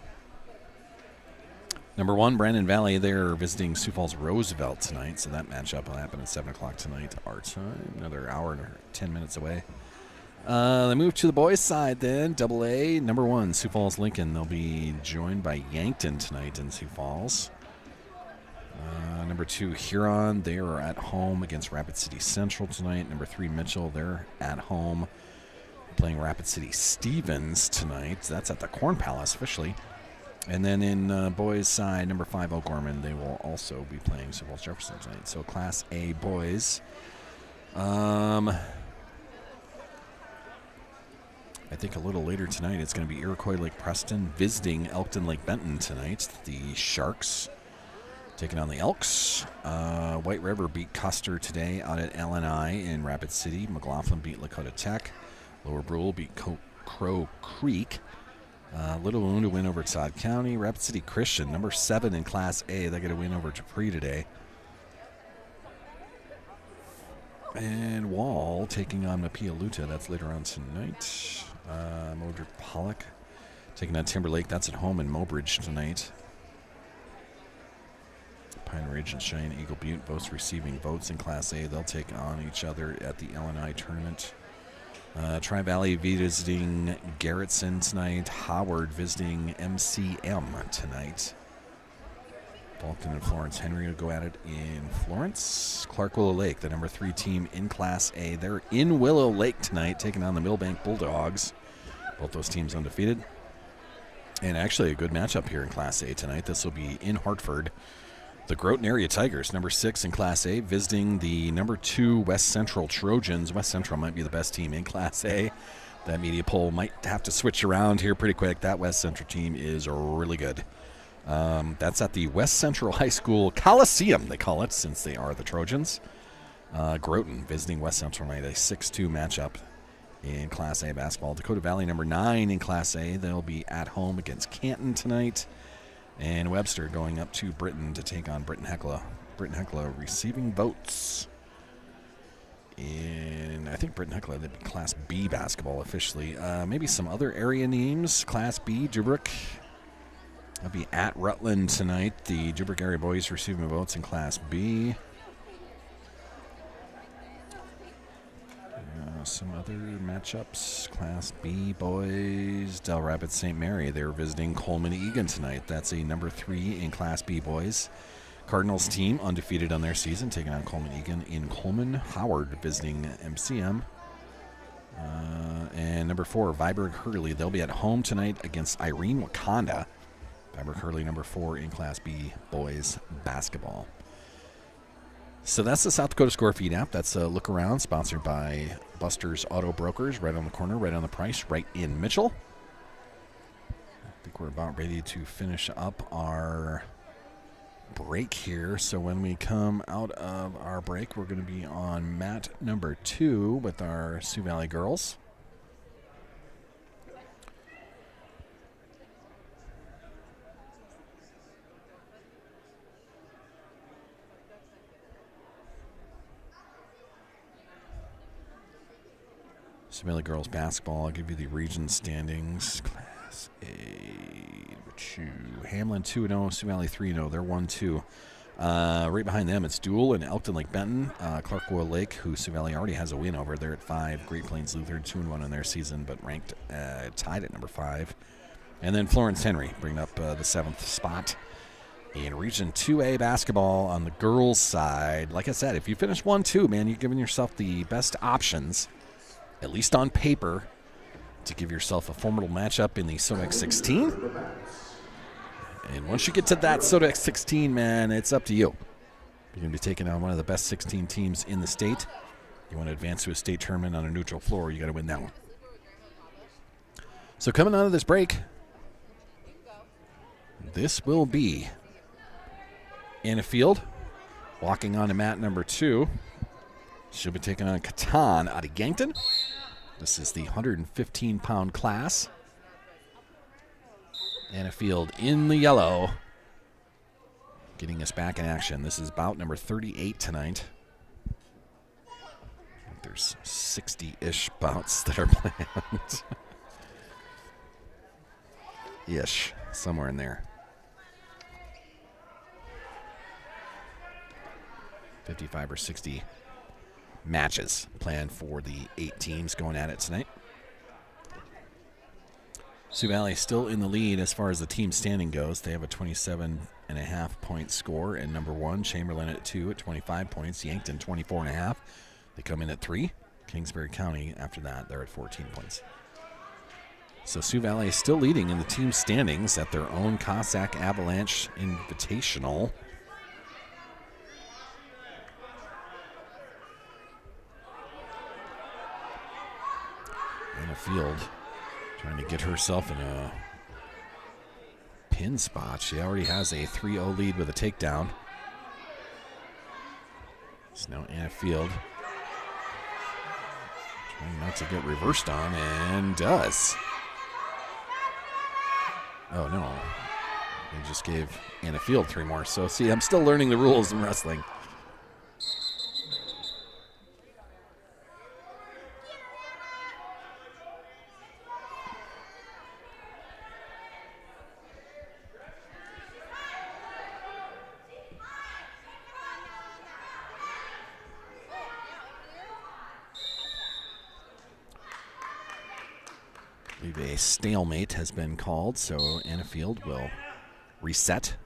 Number 1, Brandon Valley, they're visiting Sioux Falls Roosevelt tonight, so that matchup will happen at 7 o'clock tonight, our time, another hour and 10 minutes away. They move to the boys' side then, AA, number 1, Sioux Falls Lincoln. They'll be joined by Yankton tonight in Sioux Falls. Number 2, Huron, they are at home against Rapid City Central tonight. Number 3, Mitchell, they're at home playing Rapid City Stevens tonight. That's at the Corn Palace officially. And then in boys' side, number 5, O'Gorman, they will also be playing Sioux Falls Jefferson tonight. So Class A boys. I think a little later tonight, it's going to be Iroquois Lake Preston visiting Elkton Lake Benton tonight. The Sharks taking on the Elks. White River beat Custer today out at LNI in Rapid City. McLaughlin beat Lakota Tech. Lower Brule beat Crow Creek. Little Wound to win over Todd County. Rapid City Christian, number 7 in Class A. They get a win over Dupree today. And Wall taking on Mapialuta. That's later on tonight. Modric Pollock taking on Timberlake. That's at home in Mobridge tonight. Pine Ridge and Cheyenne Eagle Butte both receiving votes in Class A. They'll take on each other at the LNI tournament. Tri-Valley visiting Garrettson tonight. Howard visiting MCM tonight. Bolton and Florence Henry will go at it in Florence. Clark Willow Lake, the number 3 team in Class A. They're in Willow Lake tonight, taking on the Millbank Bulldogs. Both those teams undefeated. And actually a good matchup here in Class A tonight. This will be in Hartford. The Groton Area Tigers, number 6 in Class A, visiting the number 2 West Central Trojans. West Central might be the best team in Class A. That media poll might have to switch around here pretty quick. That West Central team is really good. That's at the West Central High School Coliseum, they call it, since they are the Trojans. Groton visiting West Central tonight, a 6-2 matchup in Class A basketball. Dakota Valley, number 9 in Class A. They'll be at home against Canton tonight. And Webster going up to Britain to take on Britton Hecla. Britton Hecla receiving votes. And I think Britton Hecla, they'd be Class B basketball officially. Maybe some other area names. Class B, Jubrik. They'll be at Rutland tonight. The Jubrik area boys receiving votes in Class B. Some other matchups. Class B boys, Del Rapids St. Mary. They're visiting Coleman Egan tonight. That's a number 3 in Class B boys. Cardinals team undefeated on their season, taking on Coleman Egan in Coleman. Howard visiting MCM. And number 4, Viborg Hurley. They'll be at home tonight against Irene Wakanda. Viborg Hurley, number 4 in Class B boys basketball. So that's the South Dakota Score Feed app. That's a look around, sponsored by Buster's Auto Brokers, right on the corner, right on the price, right in Mitchell. I think we're about ready to finish up our break here. So when we come out of our break, we're going to be on mat number 2 with our Sioux Valley girls. Sioux Valley girls basketball. I'll give you the region standings. Class A, 2. Hamlin 2-0, Sioux Valley 3-0. They're 1-2. Right behind them, it's Dual and Elkton Lake Benton. Clarkville Lake, who Sioux Valley already has a win over. They're at 5. Great Plains Lutheran 2-1 in their season, but ranked tied at number 5. And then Florence Henry bringing up the 7th spot in Region 2A basketball on the girls' side. Like I said, if you finish 1-2, man, you're giving yourself the best options, at least on paper, to give yourself a formidable matchup in the Sodex 16. And once you get to that Sodex 16, man, it's up to you. You're going to be taking on one of the best 16 teams in the state. You want to advance to a state tournament on a neutral floor, you got to win that one. So coming out of this break, this will be Anna Field walking on to mat number 2. She'll be taking on Catan out of Yankton. This is the 115-pound class. Anna Field in the yellow, getting us back in action. This is bout number 38 tonight. I think there's 60-ish bouts that are planned. Ish, somewhere in there. 55 or 60 matches planned for the 8 teams going at it tonight. Sioux Valley still in the lead as far as the team standing goes. They have a 27.5-point score, and number 1, Chamberlain at 2 at 25 points. Yankton 24.5. They come in at 3. Kingsbury County after that, they're at 14 points. So Sioux Valley is still leading in the team standings at their own Cossack Avalanche Invitational. Anna Field trying to get herself in a pin spot. She already has a 3-0 lead with a takedown. So now Anna Field trying not to get reversed on, and does. Oh, no. They just gave Anna Field 3 more. So, see, I'm still learning the rules in wrestling. A stalemate has been called, so Anna Field will reset.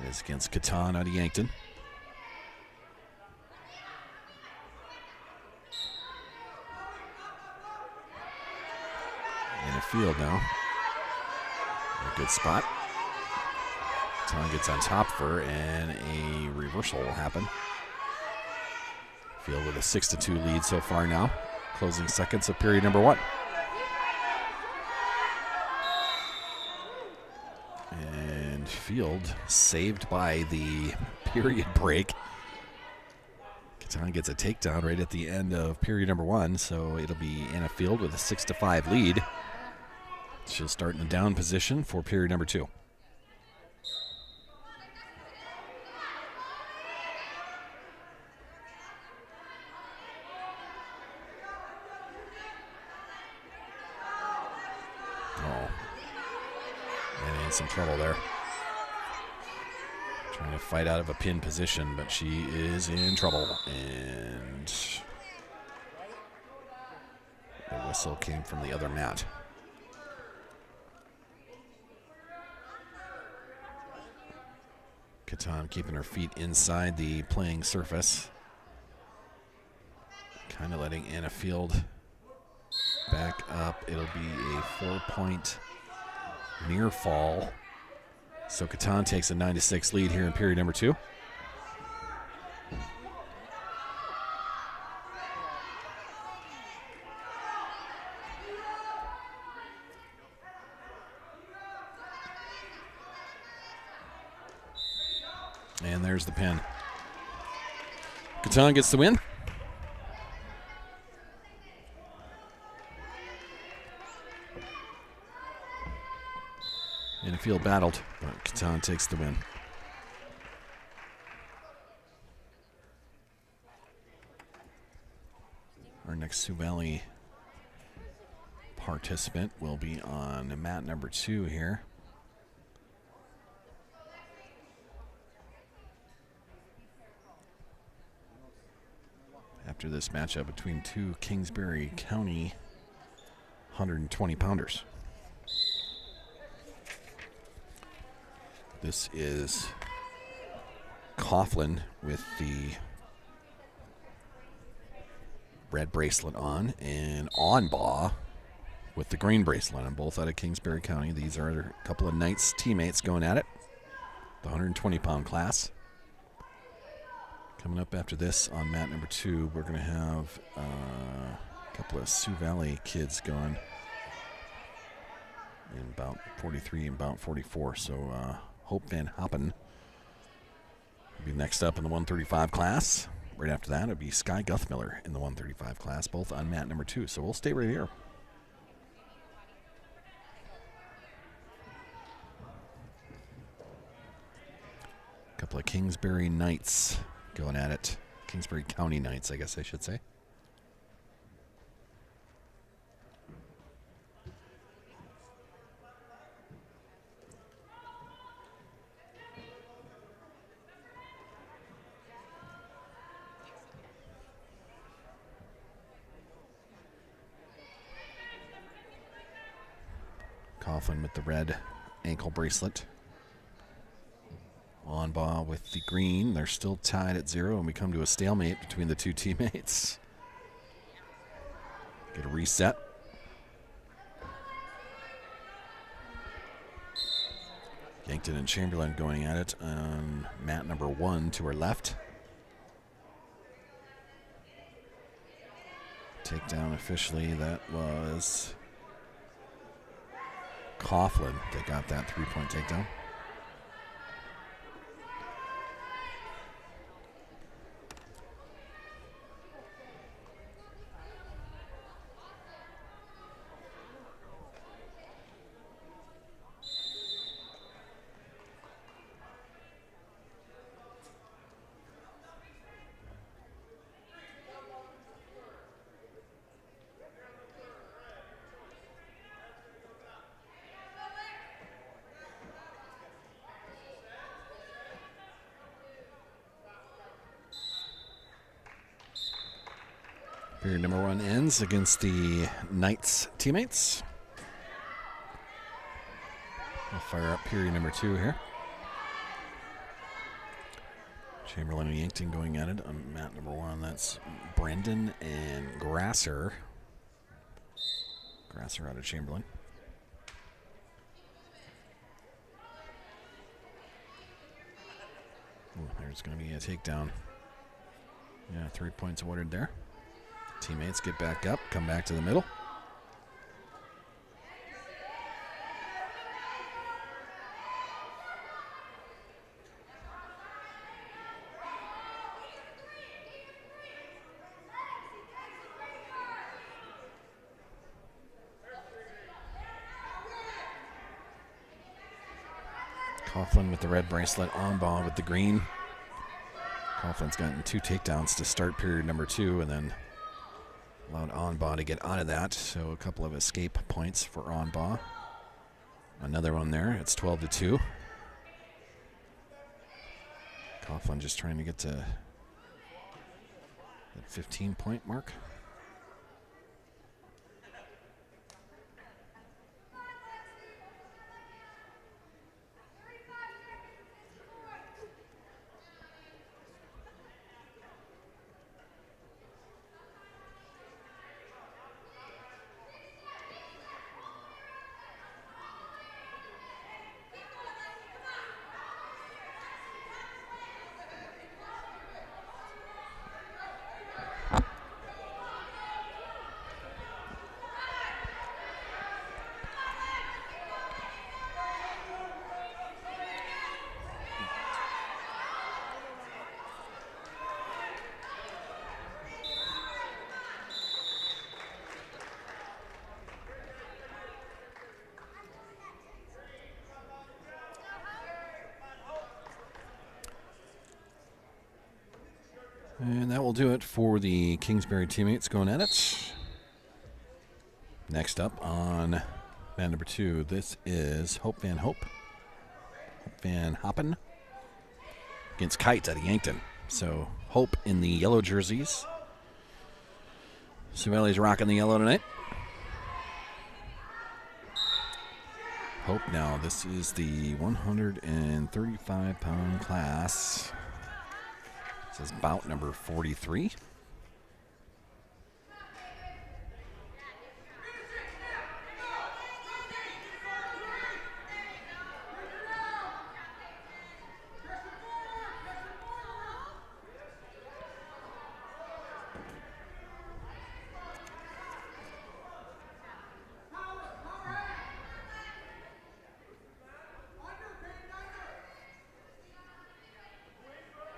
It is against Catan out of Yankton. Anna Field now. A good spot. Catan gets on top of her, and a reversal will happen. Field with a 6-2 lead so far now. Closing seconds of period number 1. Field saved by the period break. Catan gets a takedown right at the end of period number 1, so it'll be Anna Field with a 6-5 lead. She'll start in the down position for period number 2. And in some trouble there. Trying to fight out of a pin position, but she is in trouble. And the whistle came from the other mat. Catan keeping her feet inside the playing surface. Kind of letting Anna Field back up. It'll be a 4-point near fall. So Catan takes a 9-6 lead here in period number 2. And there's the pin. Catan gets the win. And a field battled, but Catan takes the win. Our next Sioux Valley participant will be on mat number 2 here. After this matchup between two Kingsbury County 120-pounders. This is Coughlin with the red bracelet on, and Onbaugh with the green bracelet on, both out of Kingsbury County. These are a couple of Knights teammates going at it, the 120-pound class. Coming up after this on mat number 2, we're going to have a couple of Sioux Valley kids going in about 43 and about 44. So Hope Van Hoppen will be next up in the 135 class. Right after that, it'll be Sky Guthmiller in the 135 class, both on mat number 2. So we'll stay right here. A couple of Kingsbury Knights going at it. Kingsbury County Knights, I guess I should say. Coughlin with the red ankle bracelet. Onbaugh with the green. They're still tied at 0, and we come to a stalemate between the two teammates. Get a reset. Yankton and Chamberlain going at it on mat number 1 to our left. Takedown officially, that was Coughlin that got that 3-point takedown. Period number 1 ends against the Knights teammates. We'll fire up period number 2 here. Chamberlain and Yankton going at it on mat number 1. That's Brendan and Grasser. Grasser out of Chamberlain. Ooh, there's going to be a takedown. Yeah, 3 points awarded there. Teammates get back up, come back to the middle. Coughlin with the red bracelet, on ball with the green. Coughlin's gotten 2 takedowns to start period number 2 and then allowed Onbaugh to get out of that. So a couple of escape points for Onbaugh. Another one there. It's 12-2. Coughlin just trying to get to that 15-point mark. And that will do it for the Kingsbury teammates going at it. Next up on man number 2, this is Hope Van Hoppen against Kite out of Yankton. So Hope in the yellow jerseys. Sioux Valley's rocking the yellow tonight. Hope now, this is the 135-pound class. This is bout number 43.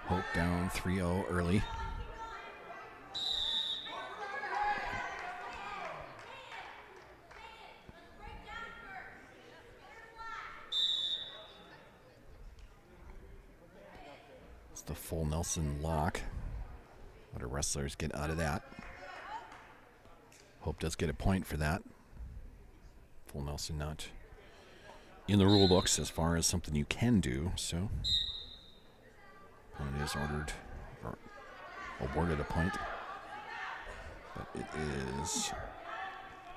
Hope down 3-0 early. It's the full Nelson lock. What do wrestlers get out of that? Hope does get a point for that. Full Nelson not in the rule books as far as something you can do, so opponent is ordered or awarded a point. But it is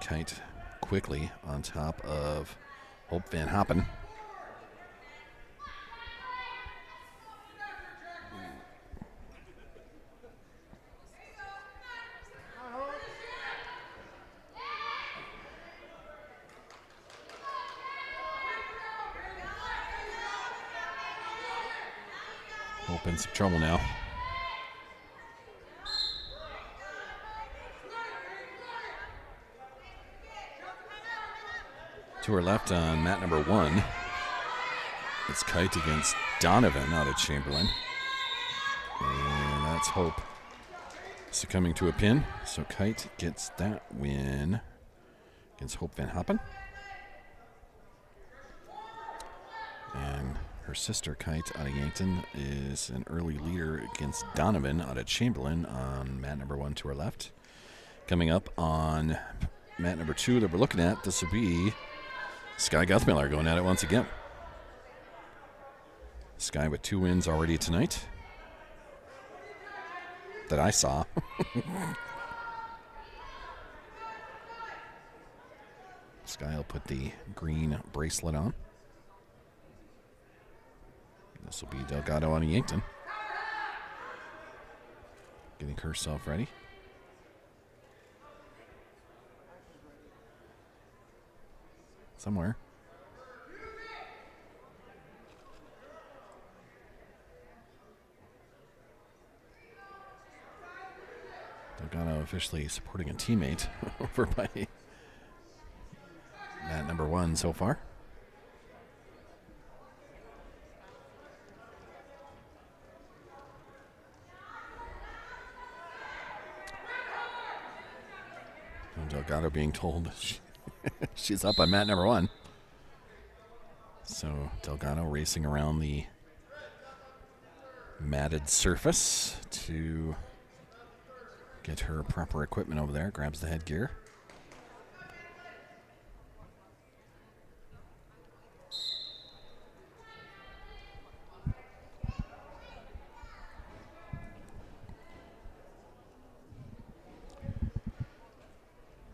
Kite quickly on top of Hope Van Hoppen. Hope in some trouble now. To her left on mat number 1, it's Kite against Donovan out of Chamberlain. And that's Hope succumbing to a pin. So Kite gets that win against Hope Van Hoppen. And her sister, Kite, out of Yankton, is an early leader against Donovan out of Chamberlain on mat number 1 to her left. Coming up on mat number 2 that we're looking at, this will be Sky Guthmiller going at it once again. Sky with 2 wins already tonight that I saw. Sky will put the green bracelet on. This will be Delgado out of Yankton. Getting herself ready. Somewhere. Delgado officially supporting a teammate over by mat number 1 so far. Delgado being told she's up on mat number 1. So Delgado racing around the matted surface to get her proper equipment over there. Grabs the headgear.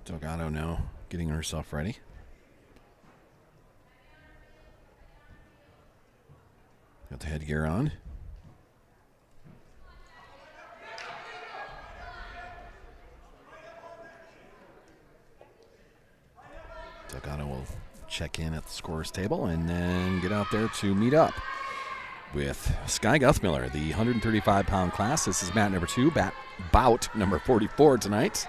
Delgado now getting herself ready. Got the headgear on. Delgado will check in at the scorer's table and then get out there to meet up with Sky Guthmiller, the 135-pound class. This is mat number 2, bout number 44 tonight.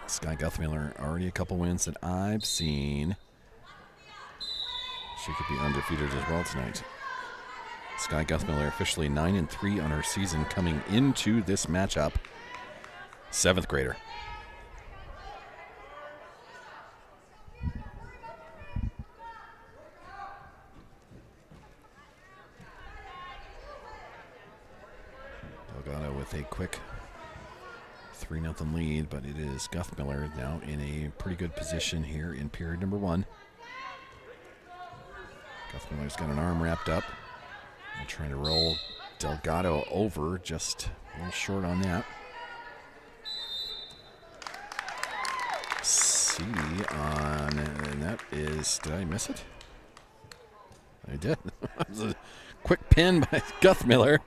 Sky Guthmiller, already a couple wins that I've seen. She could be undefeated as well tonight. Sky Guthmiller officially 9-3 on her season coming into this matchup. 7th grader. Delgado with a quick 3-0 lead, but it is Guthmiller now in a pretty good position here in period number 1. Guthmiller's got an arm wrapped up and trying to roll Delgado over, just a little short on that. C on, and that is, did I miss it? I did. That was a quick pin by Guthmiller.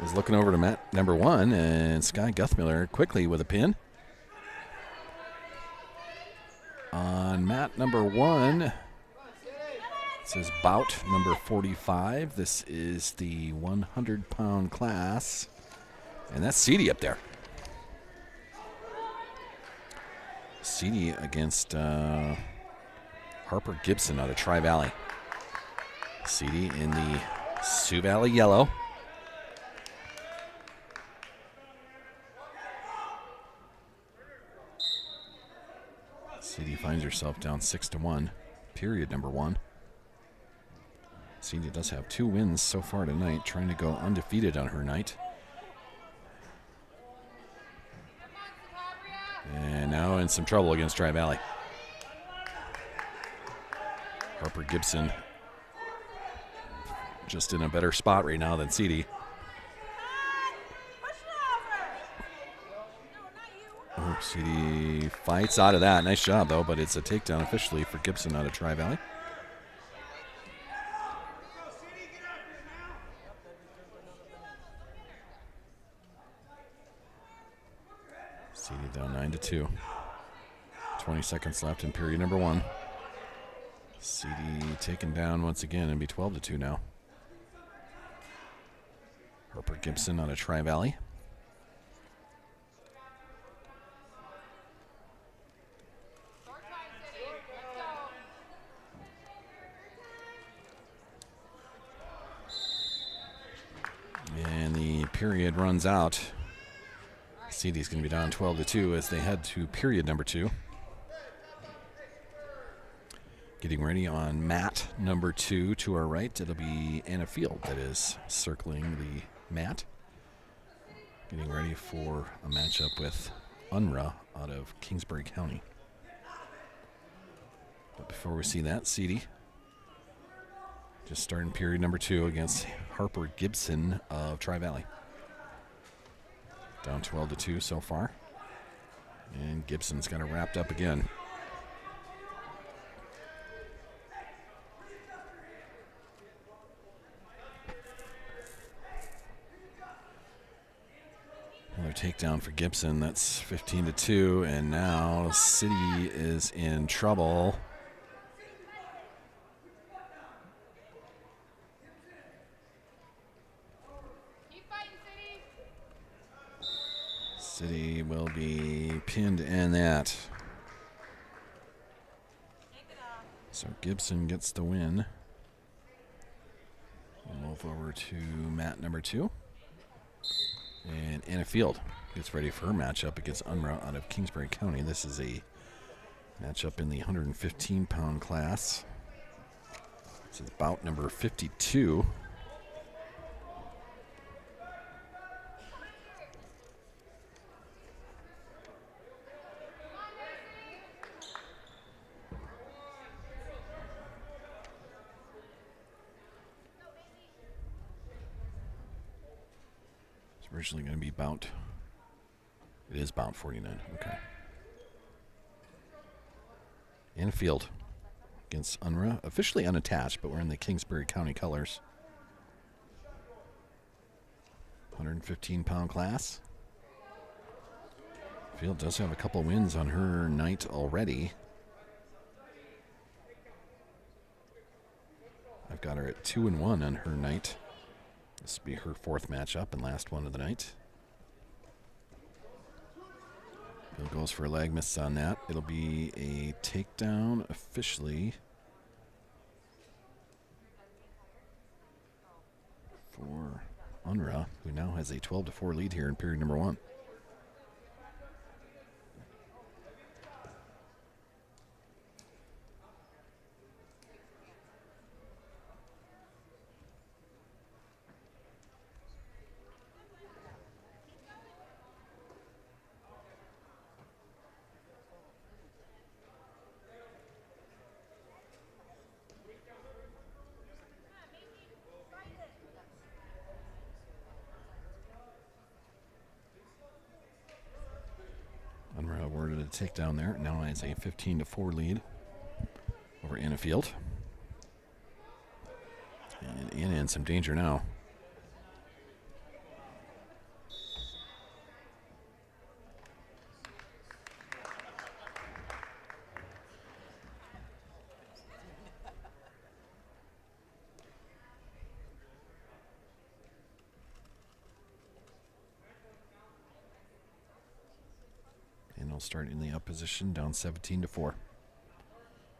Was looking over to mat number 1, and Sky Guthmiller quickly with a pin. On mat number 1, it says bout number 45. This is the 100-pound class, and that's Seedy up there. Seedy against Harper Gibson out of Tri-Valley. Seedy in the Sioux Valley yellow. Seedy finds herself down 6-1, period number 1. Seedy does have 2 wins so far tonight, trying to go undefeated on her night. And now in some trouble against Tri-Valley. Harper Gibson just in a better spot right now than Seedy. Oh, Seedy fights out of that. Nice job, though, but it's a takedown officially for Gibson out of Tri-Valley. Seedy down 9-2. 20 seconds left in period number 1. Seedy taken down once again and be 12-2 now. Harper Gibson out of Tri-Valley. And the period runs out. Seedy's going to be down 12-2 as they head to period number 2. Getting ready on mat number 2 to our right. It'll be Anna Field that is circling the mat. Getting ready for a matchup with Unruh out of Kingsbury County. But before we see that, Seedy just starting period number 2 against Harper Gibson of Tri-Valley. Down 12-2 so far. And Gibson's got it wrapped up again. Another takedown for Gibson. That's 15-2. And now Seedy is in trouble. Seedy will be pinned in that. So Gibson gets the win. We'll move over to mat number 2. And Anna Field gets ready for her matchup against Unruh out of Kingsbury County. This is a Matchup in the 115-pound class. This is bout number 52. It's originally going to be bout. It is bout 49. Okay. In field against Unruh, officially unattached, but we're in the Kingsbury County colors. 115-pound class. Field does have a couple wins on her night already. I've got her at 2-1 on her night. This will be her 4th matchup and last one of the night. Field goes for a leg miss on that. It'll be a takedown officially for Unruh, who now has a 12-4 lead here in period number 1. Unruh awarded a takedown there. Now has a 15-4 lead over Anna Field. And Anna in some danger now. And we'll start in the up position, down 17-4.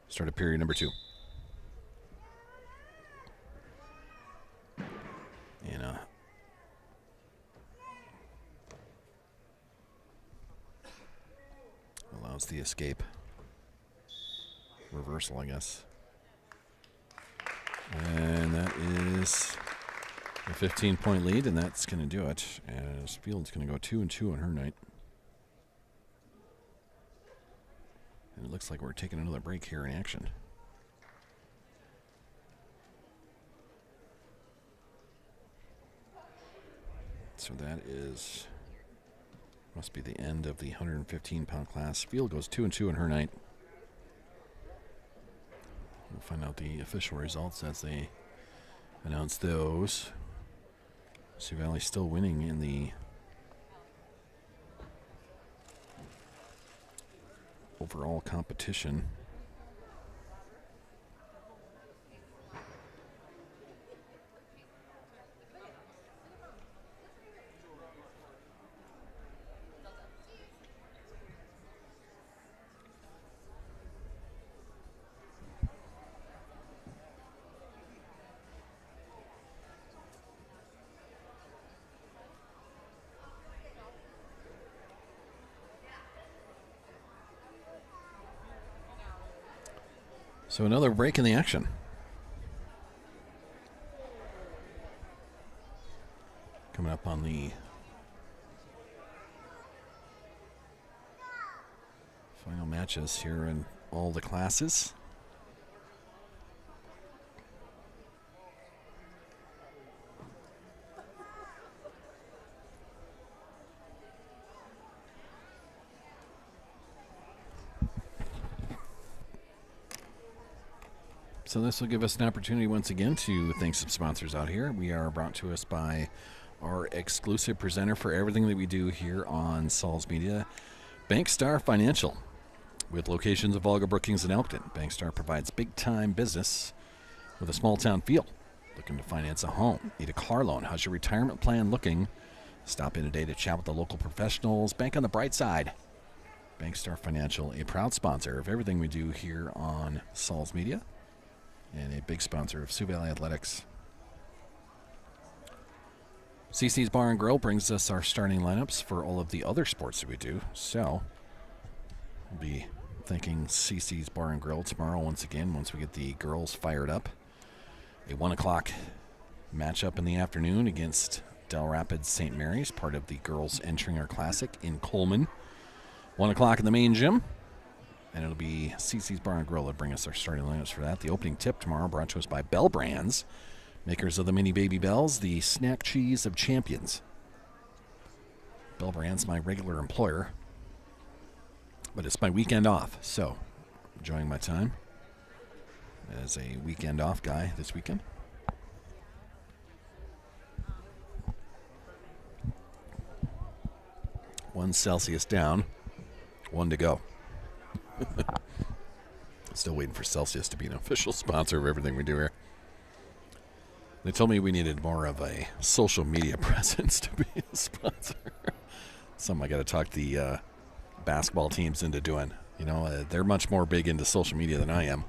Start of period number 2. Anna allows the escape. Reversal, I guess. And that is a 15-point lead, and that's going to do it. As Field's going to go 2-2 on her night. And it looks like we're taking another break here in action. So that must be the end of the 115-pound class. Field goes 2-2 in her night. We'll find out the official results as they announce those. Sioux Valley still winning in the overall competition. So another break in the action. Coming up on the final matches here in all the classes. So this will give us an opportunity once again to thank some sponsors out here. We are brought to us by our exclusive presenter for everything that we do here on Saul's Media, Bankstar Financial. With locations of Volga, Brookings, and Elkton, Bankstar provides big-time business with a small-town feel. Looking to finance a home? Need a car loan? How's your retirement plan looking? Stop in today to chat with the local professionals. Bank on the bright side. Bankstar Financial, a proud sponsor of everything we do here on Saul's Media, and a big sponsor of Sioux Valley Athletics. CC's Bar and Grill brings us our starting lineups for all of the other sports that we do. So, we'll be thinking CC's Bar and Grill tomorrow once again, once we get the girls fired up. A 1 o'clock matchup in the afternoon against Del Rapids St. Mary's, part of the Girls Entringer Classic in Coleman. 1 o'clock in the main gym. And it'll be CC's Bar and Grill that bring us our starting lineups for that. The opening tip tomorrow brought to us by Bell Brands, makers of the mini baby bells, the snack cheese of champions. Bell Brands, my regular employer, but it's my weekend off, so enjoying my time as a weekend off guy this weekend. One Celsius down, 1 to go. Still waiting for Celsius to be an official sponsor of everything we do here. They told me we needed more of a social media presence to be a sponsor. Something I got to talk the basketball teams into doing. You know, they're much more big into social media than I am.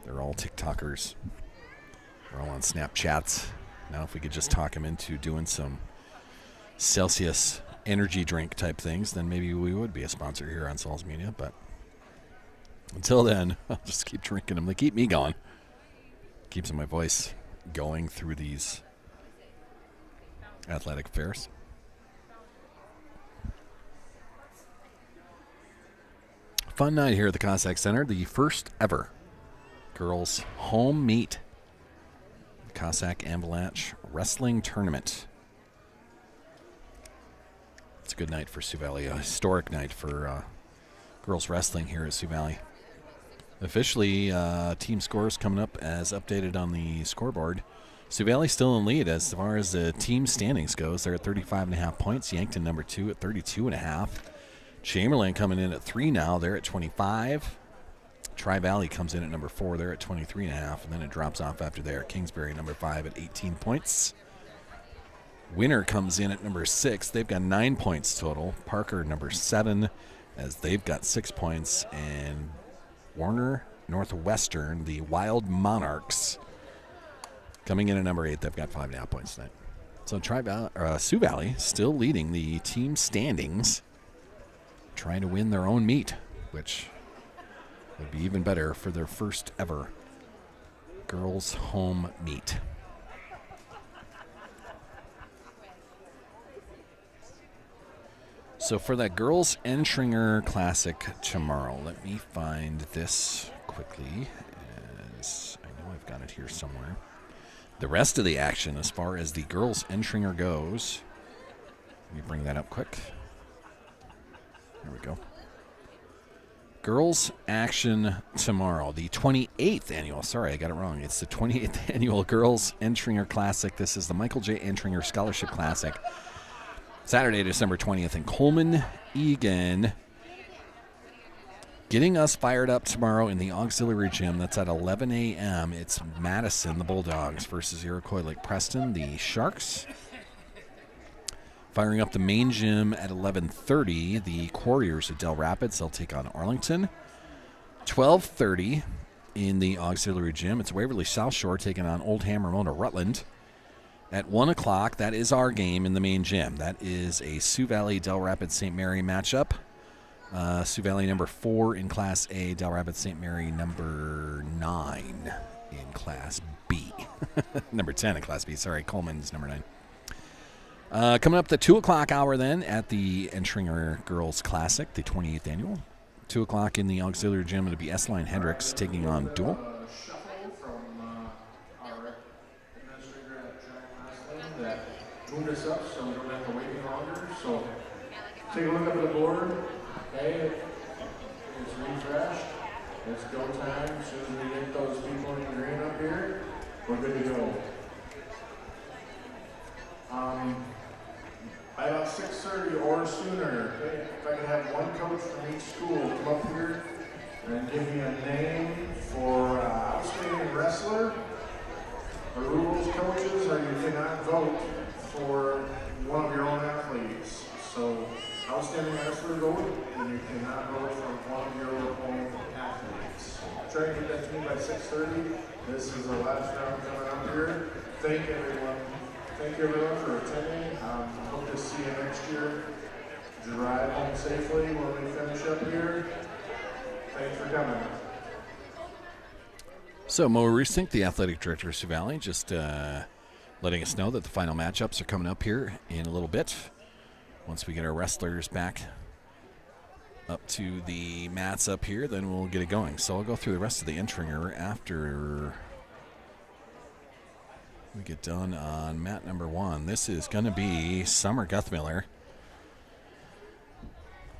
They're all TikTokers. They're all on Snapchats. Now, if we could just talk them into doing some Celsius energy drink type things, then maybe we would be a sponsor here on Sol's Media. But until then, I'll just keep drinking them. They keep me going. Keeps my voice going through these athletic fairs. Fun night here at the Cossack Center. The first ever girls home meet. The Cossack Avalanche Wrestling Tournament. It's a good night for Sioux Valley. A historic night for girls wrestling here at Sioux Valley. Officially, team scores coming up as updated on the scoreboard. Sioux Valley still in lead as far as the team standings goes. They're at 35.5 points. Yankton number 2 at 32.5. Chamberlain coming in at 3 now. They're at 25. Tri-Valley comes in at number 4. They're at 23.5. And then it drops off after there. Kingsbury number 5 at 18 points. Winner comes in at number 6. They've got 9 points total. Parker number 7 as they've got 6 points. And Warner Northwestern, the Wild Monarchs, coming in at number 8. They've got 5.5 points tonight. So Sioux Valley still leading the team standings, trying to win their own meet, which would be even better for their first ever girls home meet. So for that Girls Entringer Classic tomorrow, let me find this quickly, as I know I've got it here somewhere. The rest of the action as far as the Girls Entringer goes, let me bring that up quick. There we go. Girls action tomorrow, the 28th annual, sorry, I got it wrong. It's the 28th annual Girls Entringer Classic. This is the Michael J. Entringer Scholarship Classic. Saturday, December 20th in Coleman, Egan. Getting us fired up tomorrow in the auxiliary gym. That's at 11 a.m. It's Madison, the Bulldogs, versus Iroquois Lake Preston, the Sharks. Firing up the main gym at 11:30, the Quarriers of Del Rapids. They'll take on Arlington. 12:30 in the auxiliary gym. It's Waverly South Shore taking on Oldham Ramona Rutland. At 1 o'clock, that is our game in the main gym. That is a Sioux Valley Del Rapids St. Mary matchup. Sioux Valley number 4 in Class A, Del Rapids St. Mary number 9 in Class B. Number 10 in Class B, sorry, Coleman's number 9. Coming up the 2 o'clock hour then at the Entringer Girls Classic, the 28th annual. 2 o'clock in the auxiliary gym, it'll be S-Line Hendricks taking on Dual. That moved us up so we don't have to wait any longer. So take a look up at the board. Okay, it's refreshed. It's go time. As soon as we get those people in green up here, we're good to go. By about 6:30 or sooner, okay, if I could have one coach from each school come up here and give me a name for outstanding wrestler, the rules coaches, or you cannot vote for one of your own athletes. So outstanding wrestler vote, and you cannot vote for one of your own athletes. Try to get that to me by 6:30. This is the last round coming up here. Thank everyone. Thank you everyone for attending. Hope to see you next year. Drive home safely when we finish up here. Thanks for coming. So Mo Rusink, the athletic director of Sioux Valley, just letting us know that the final matchups are coming up here in a little bit. Once we get our wrestlers back up to the mats up here, then we'll get it going. So I'll go through the rest of the entering order after we get done on mat number 1. This is going to be Summer Guthmiller.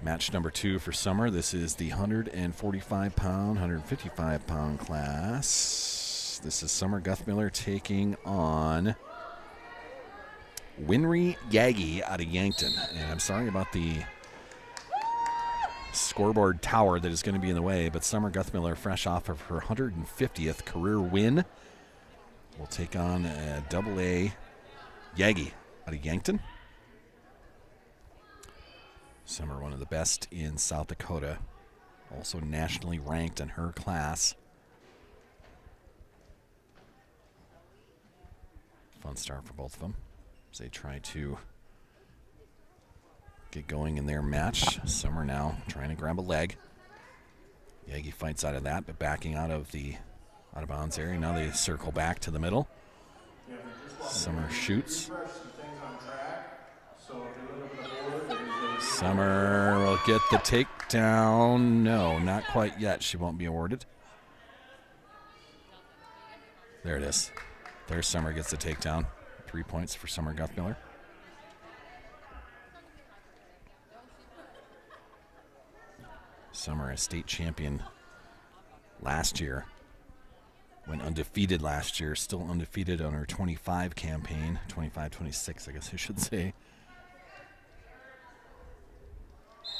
Match number 2 for Summer. This is the 145-pound, 155-pound class. This is Summer Guthmiller taking on Winry Yagi out of Yankton. And I'm sorry about the scoreboard tower that is going to be in the way, but Summer Guthmiller, fresh off of her 150th career win, will take on AA Yagi out of Yankton. Summer, one of the best in South Dakota, also nationally ranked in her class. Fun start for both of them as they try to get going in their match. Summer now trying to grab a leg. Yagi fights out of that, but backing out of the out-of-bounds area. Now they circle back to the middle. Summer shoots. Summer will get the takedown. No, not quite yet. She won't be awarded. There it is. There's Summer gets the takedown. 3 points for Summer Guthmiller. Summer, a state champion last year. Went undefeated last year. Still undefeated on her 25 campaign. 25-26, I guess I should say.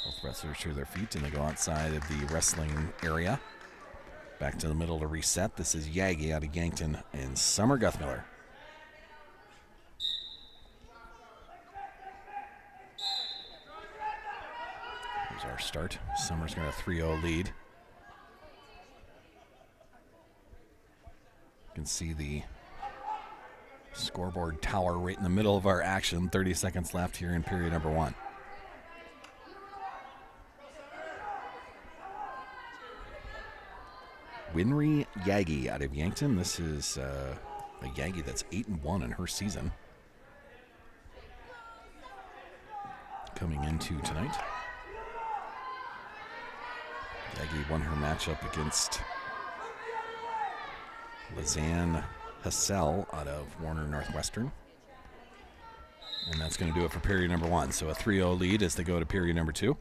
Both wrestlers to their feet, and they go outside of the wrestling area. Back to the middle to reset. This is Yagi out of Yankton and Summer Guthmiller. Here's our start. Summer's got a 3-0 lead. You can see the scoreboard tower right in the middle of our action. 30 seconds left here in period number 1. Winry Yagi out of Yankton. This is a Yagi that's 8-1 in her season. Coming into tonight. Yagi won her matchup against Lizanne Hassell out of Warner Northwestern. And that's going to do it for period number 1. So a 3-0 lead as they go to period number 2.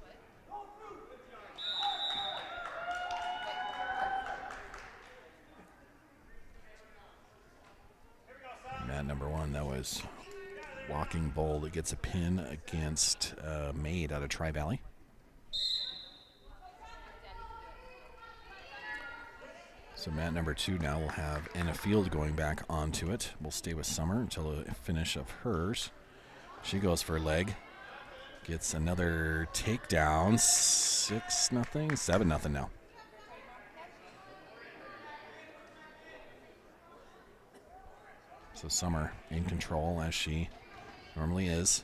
Mat number 1, that was Walking Bull that gets a pin against Maid out of Tri-Valley. So mat number 2 now will have Anna Field going back onto it. We'll stay with Summer until the finish of hers. She goes for a leg. Gets another takedown. 6-0, 7-0 now. So Summer in control as she normally is.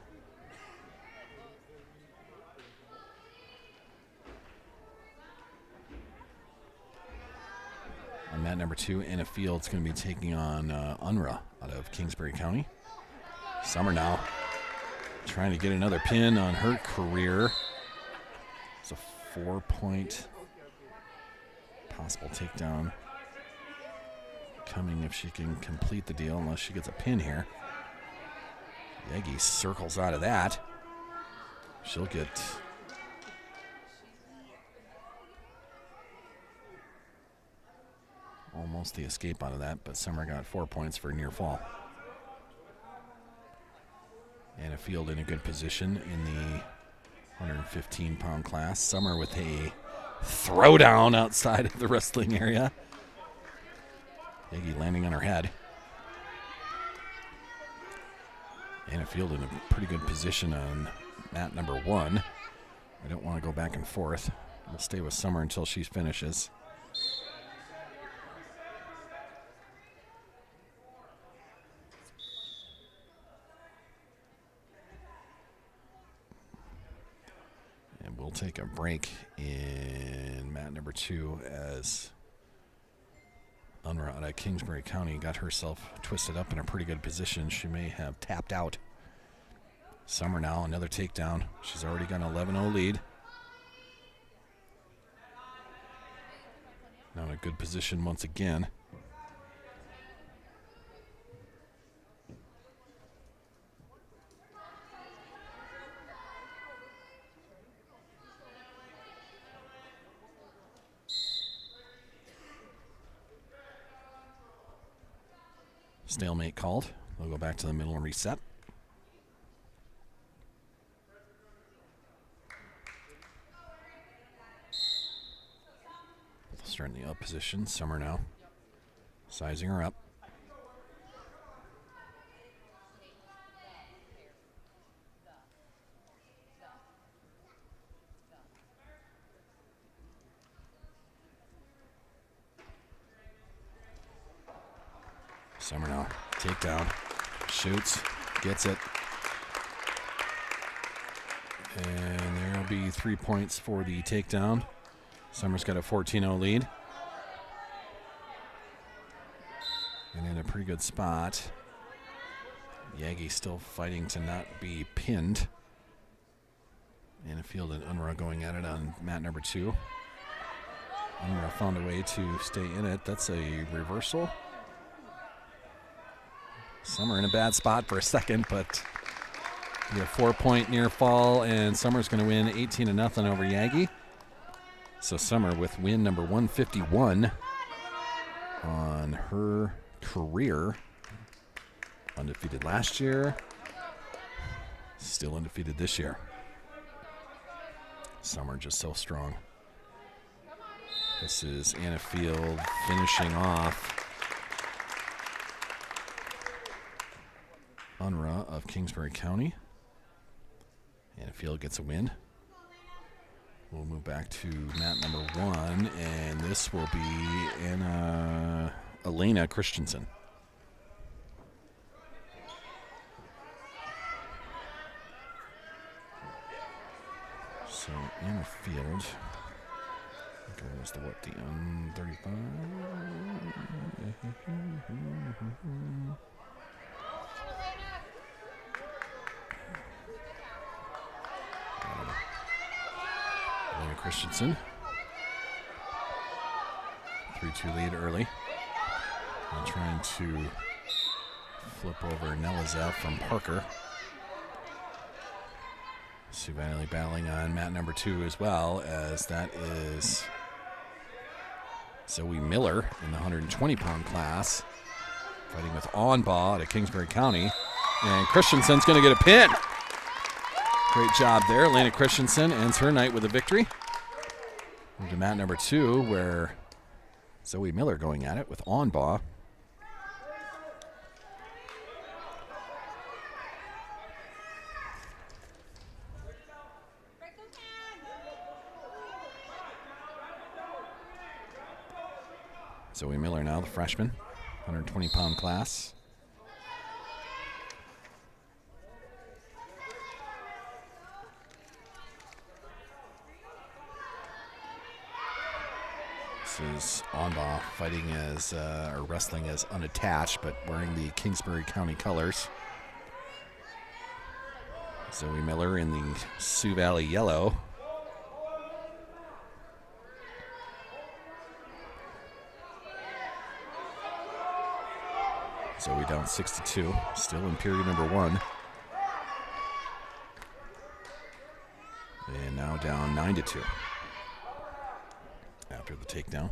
On mat number 2, Anna Field's going to be taking on Unra out of Kingsbury County. Summer now trying to get another pin on her career. It's a 4-point possible takedown coming if she can complete the deal, unless she gets a pin here. Yagi circles out of that. She'll get almost the escape out of that, but Summer got 4 points for a near fall. Anna Field in a good position in the 115-pound class. Summer with a throwdown outside of the wrestling area. Yagi landing on her head. Anna Field in a pretty good position on mat number 1. I don't want to go back and forth. We'll stay with Summer until she finishes. And we'll take a break in on mat number 2 as Unra out of Kingsbury County got herself twisted up in a pretty good position. She may have tapped out. Summer now, another takedown. She's already got an 11-0 lead. Now in a good position once again. Stalemate called. We'll go back to the middle and reset. Start in the up position. Summer now. Sizing her up. Summer now. Takedown. Shoots. Gets it. And there'll be 3 points for the takedown. Summer's got a 14-0 lead. And in a pretty good spot. Yagi still fighting to not be pinned. Annafield and Unra going at it on mat number 2. Unra found a way to stay in it. That's a reversal. Summer in a bad spot for a second, but a 4-point near fall, and Summer's going to win 18-0 over Yagi. So Summer with win number 151 on her career. Undefeated last year. Still undefeated this year. Summer just so strong. This is Annafield finishing off Unra of Kingsbury County. Annafield gets a win. We'll move back to mat number 1, and this will be Elena Christensen. So Annafield goes to what, the 35? Elena Christensen. 3-2 lead early. And trying to flip over Nelazev from Parker. Sioux Valley battling on mat number 2 as well, as that is Zoe Miller in the 120-pound class, fighting with Onbaugh out of Kingsbury County. And Christensen's going to get a pin. Great job there. Elena Christensen ends her night with a victory. Move to mat number 2, where Zoe Miller going at it with Onbaugh. Zoe Miller now, the freshman, 120-pound class. This is Onbaugh fighting as, or wrestling as unattached, but wearing the Kingsbury County colors. Zoe Miller in the Sioux Valley yellow. Zoe down 6-2, still in period number 1. And now down 9-2 after the takedown.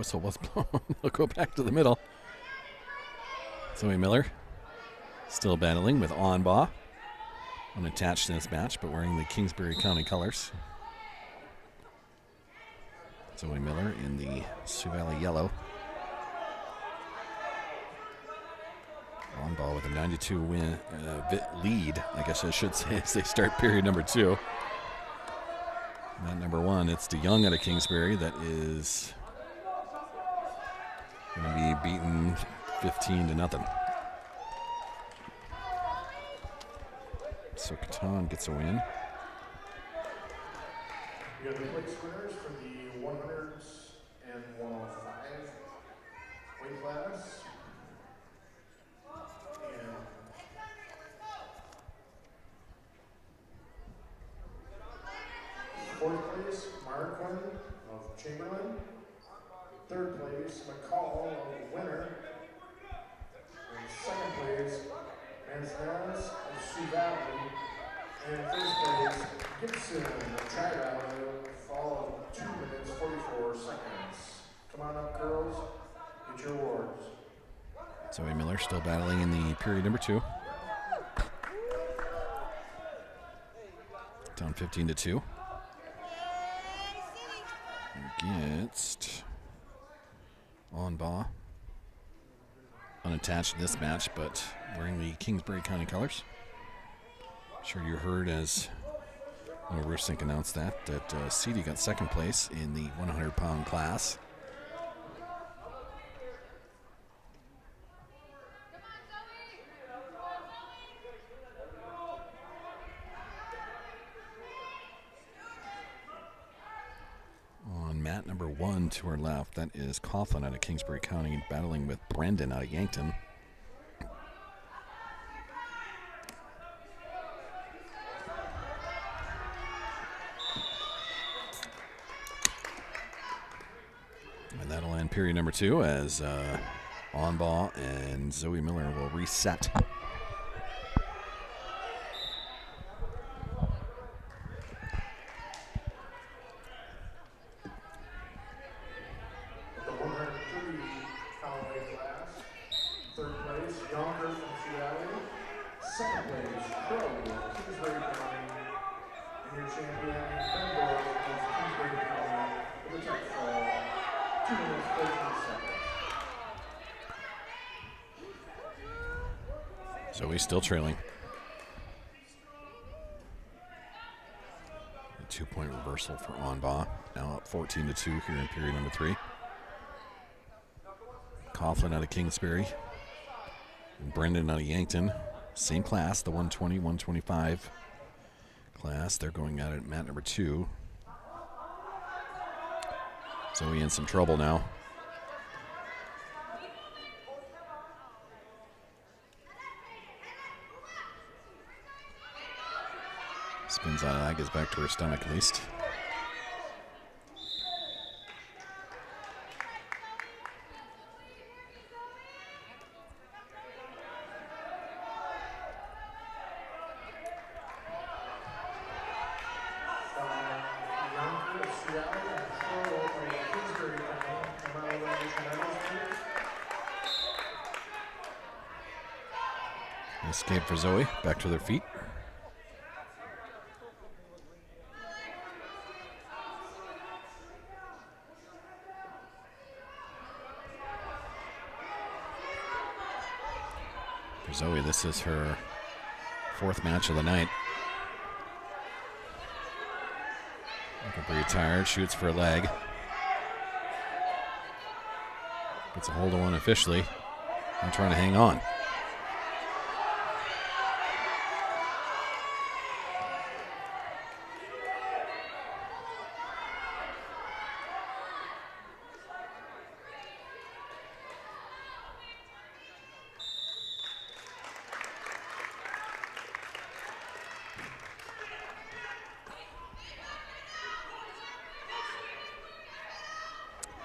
whistle was blown. They'll go back to the middle. Zoe Miller still battling with Onbaugh. Unattached in this match, but wearing the Kingsbury County colors. Zoe Miller in the Sioux Valley yellow. Onbaugh with a 92 win lead, I guess I should say, as they start period number 2. Not number 1, it's DeYoung out of Kingsbury that is going to be beaten 15-0. So Catan gets a win. We have the place winners for the 100s and 105 weight class. And fourth place, Marquin of Chamberlain. Third place, McCall of Winter. And second place, Manzanez of Sioux Valley. And first place, Gibson of Tri-Valley, followed 2 minutes, 44 seconds. Come on up, girls. Get your awards. Zoe Miller still battling in the period number 2. Down 15-2. Against Onbaugh. Unattached in this match, but wearing the Kingsbury County colors. Sure you heard as Rusink announced that CD got second place in the 100-pound class. On mat number 1 to our left, that is Coughlin out of Kingsbury County battling with Brendan out of Yankton. And that'll end period number 2 as Onbaugh and Zoe Miller will reset. The 103-pound weight class. Third place, Yonker from Sioux Valley. Second place, Crow of Kingsbury County. And your champion, Bendor of Kingsbury County with a tech fall. 2 minutes, 13 seconds. Zoe still trailing. A 2-point reversal for Onbaugh. Now up 14-2 here in period number 3. Coughlin out of Kingsbury. And Brendan out of Yankton. Same class, the 120, 125 class. They're going at it mat number 2. Zoe in some trouble now. Spins out of that, gets back to her stomach at least. Escape for Zoe, back to their feet. For Zoe, this is her 4th match of the night. Looking pretty tired, shoots for a leg. Gets a hold of one officially. I'm trying to hang on.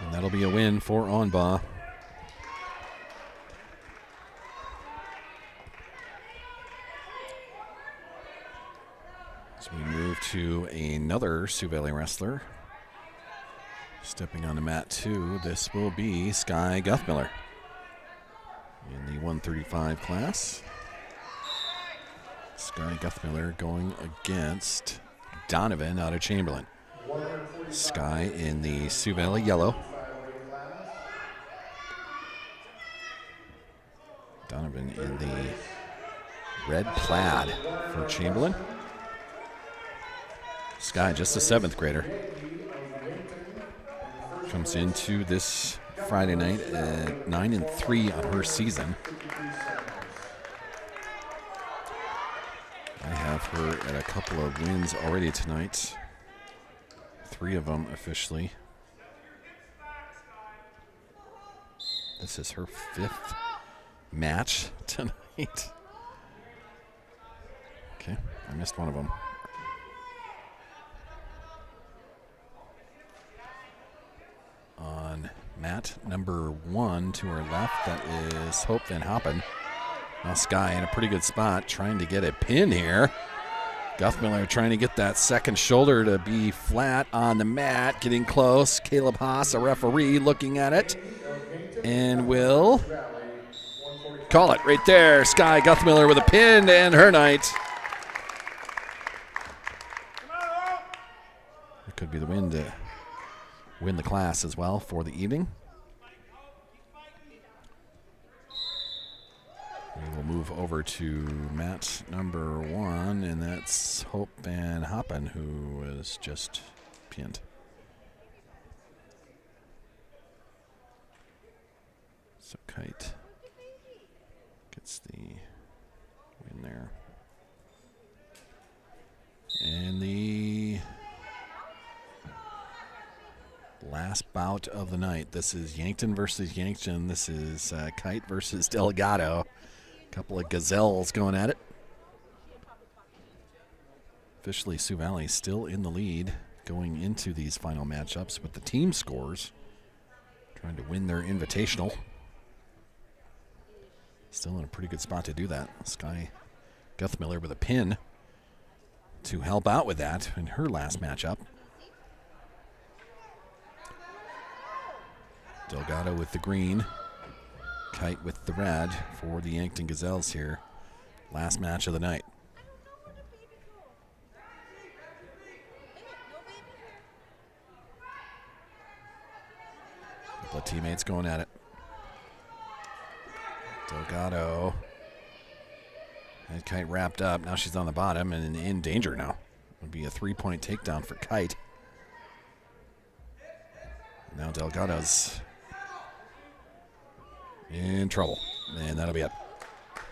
And that'll be a win for Onbaugh. As we move to another Sioux Valley wrestler. Stepping on the mat, too, this will be Sky Guthmiller in the 135 class. Sky Guthmiller going against Donovan out of Chamberlain. Sky in the Sioux Valley yellow. Donovan in the red plaid for Chamberlain. Sky, just a 7th grader. Comes into this Friday night at 9-3 on her season. I have her at a couple of wins already tonight. 3 of them officially. This is her 5th match tonight. Okay, I missed one of them. On mat number 1 to her left, that is Hope Van Hoppen. Now Sky in a pretty good spot, trying to get a pin here. Guthmiller trying to get that second shoulder to be flat on the mat, getting close. Caleb Haas, a referee, looking at it, and will call it right there. Sky Guthmiller with a pin and her night. It could be the win to win the class as well for the evening. We will move over to mat number 1, and that's Hope Van Hoppen, who was just pinned. So Kite gets the win there. And the last bout of the night. This is Yankton versus Yankton. This is Kite versus Delgado. Couple of gazelles going at it. Officially, Sioux Valley still in the lead going into these final matchups with the team scores. Trying to win their invitational. Still in a pretty good spot to do that. Sky Guthmiller with a pin to help out with that in her last matchup. Delgado with the green. Kite with the red for the Yankton Gazelles here. Last match of the night. Couple of teammates going at it. Delgado had Kite wrapped up. Now she's on the bottom and in danger now. It would be a 3-point takedown for Kite. Now Delgado's in trouble, and that'll be it.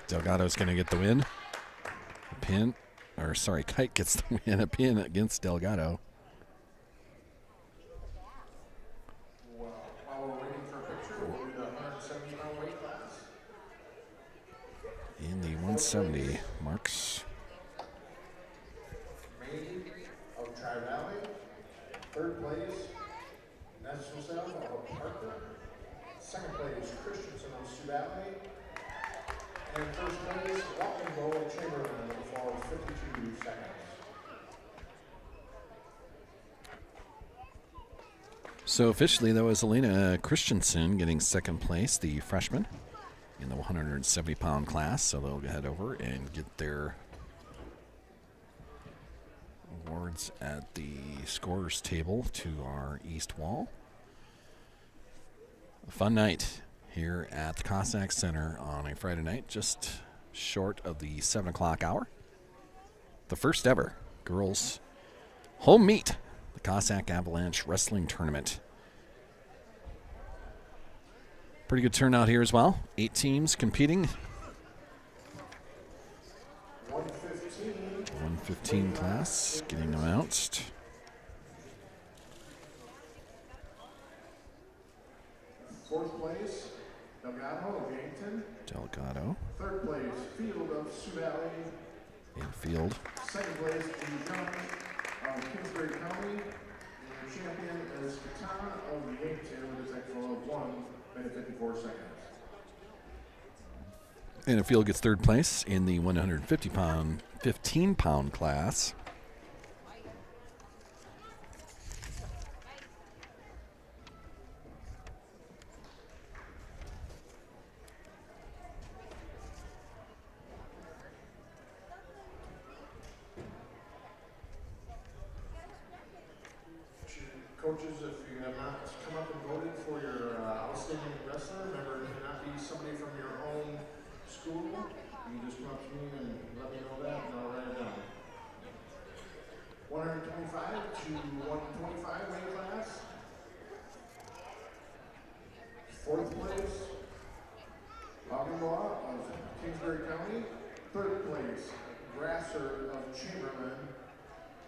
Delgado's going to get the win. Kite gets the win, a pin against Delgado. Well, while we're waiting for a picture, we'll do the 170-pound weight class. In the 170 marks. Maine of Tri-Valley. 3rd place, National Sales of Parker. 2nd place, Christensen of Sioux Valley. And 1st place, Walking Bowl of Chamberlain for 52 seconds. So officially, that was Elena Christensen getting 2nd place, the freshman, in the 170-pound class. So they'll head over and get their awards at the scorers table to our east wall. A fun night here at the Cossack Center on a Friday night, just short of the 7 o'clock hour. The first ever girls home meet, the Cossack Avalanche Wrestling Tournament. Pretty good turnout here as well. 8 teams competing. 115 class getting announced. Fourth place, Delgado of Yankton. Delgado. 3rd place, Field of Sioux Valley. In field. 2nd place, Dijon of Kingsbury County. And the champion is Katana of Yankton with a technical of 1 minute 54 seconds. And a field gets 3rd place in the 15-pound class. coaches, if you have not come up and voted for your outstanding wrestler, remember it cannot be somebody from your own school. You just come up to me and let me know that, and I'll write it down. 125 to 125 weight class. Fourth place, Augenbaugh of Kingsbury County. Third place, Grasser of Chamberlain.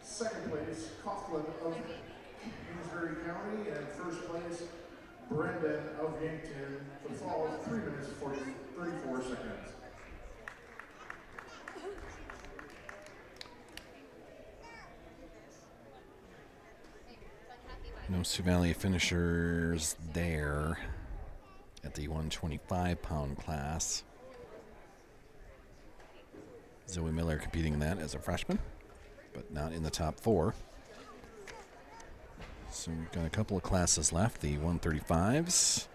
Second place, Coughlin of Kingsbury County. And first place, Brendan of Yankton for the fall of 3 minutes 34 seconds. No Sioux Valley finishers there at the 125-pound class. Zoe Miller competing in that as a freshman, but not in the top 4. So we've got a couple of classes left, the 135s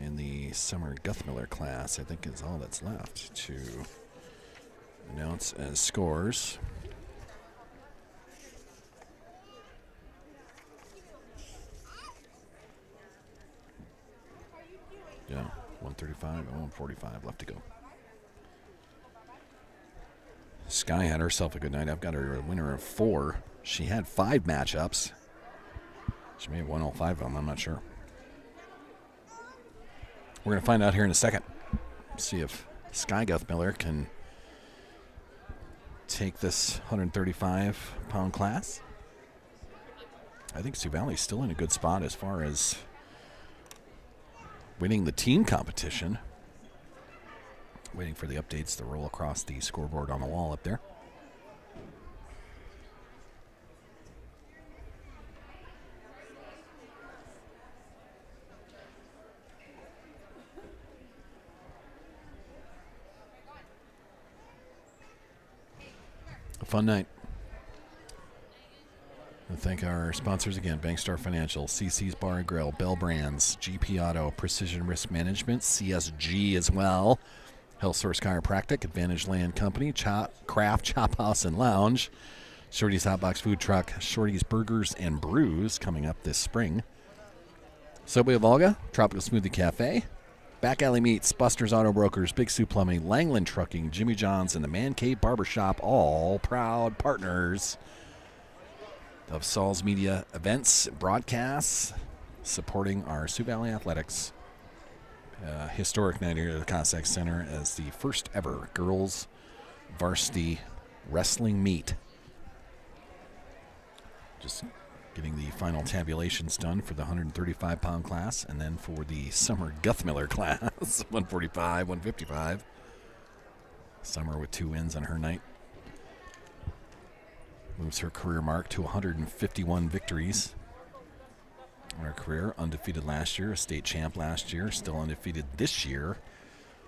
and the Summer Guthmiller class, I think is all that's left to announce as scores. Yeah, 135 and 145 left to go. Sky had herself a good night. I've got her a winner of 4. She had 5 matchups. She may have won all 5 of them. I'm not sure. We're going to find out here in a second. See if Sky Guthmiller can take this 135-pound class. I think Sioux Valley's still in a good spot as far as winning the team competition. Waiting for the updates to roll across the scoreboard on the wall up there. A fun night. And thank our sponsors again: Bankstar Financial, CC's Bar and Grill, Bell Brands, GP Auto, Precision Risk Management, CSG as well, Health Source Chiropractic, Advantage Land Company, Craft Chop House and Lounge, Shorty's Hot Box Food Truck, Shorty's Burgers and Brews coming up this spring, Subway of Volga, Tropical Smoothie Cafe, Back Alley Meats, Buster's Auto Brokers, Big Sue Plumbing, Langland Trucking, Jimmy John's, and the Man Cave Barbershop, all proud partners of Saul's Media events, broadcasts, supporting our Sioux Valley Athletics. Historic night here at the Cossack Center as the first ever girls varsity wrestling meet. Just getting the final tabulations done for the 135-pound class, and then for the Summer Guthmiller class, 145, 155. Summer with 2 wins on her night. Moves her career mark to 151 victories in her career. Undefeated last year, a state champ last year, still undefeated this year.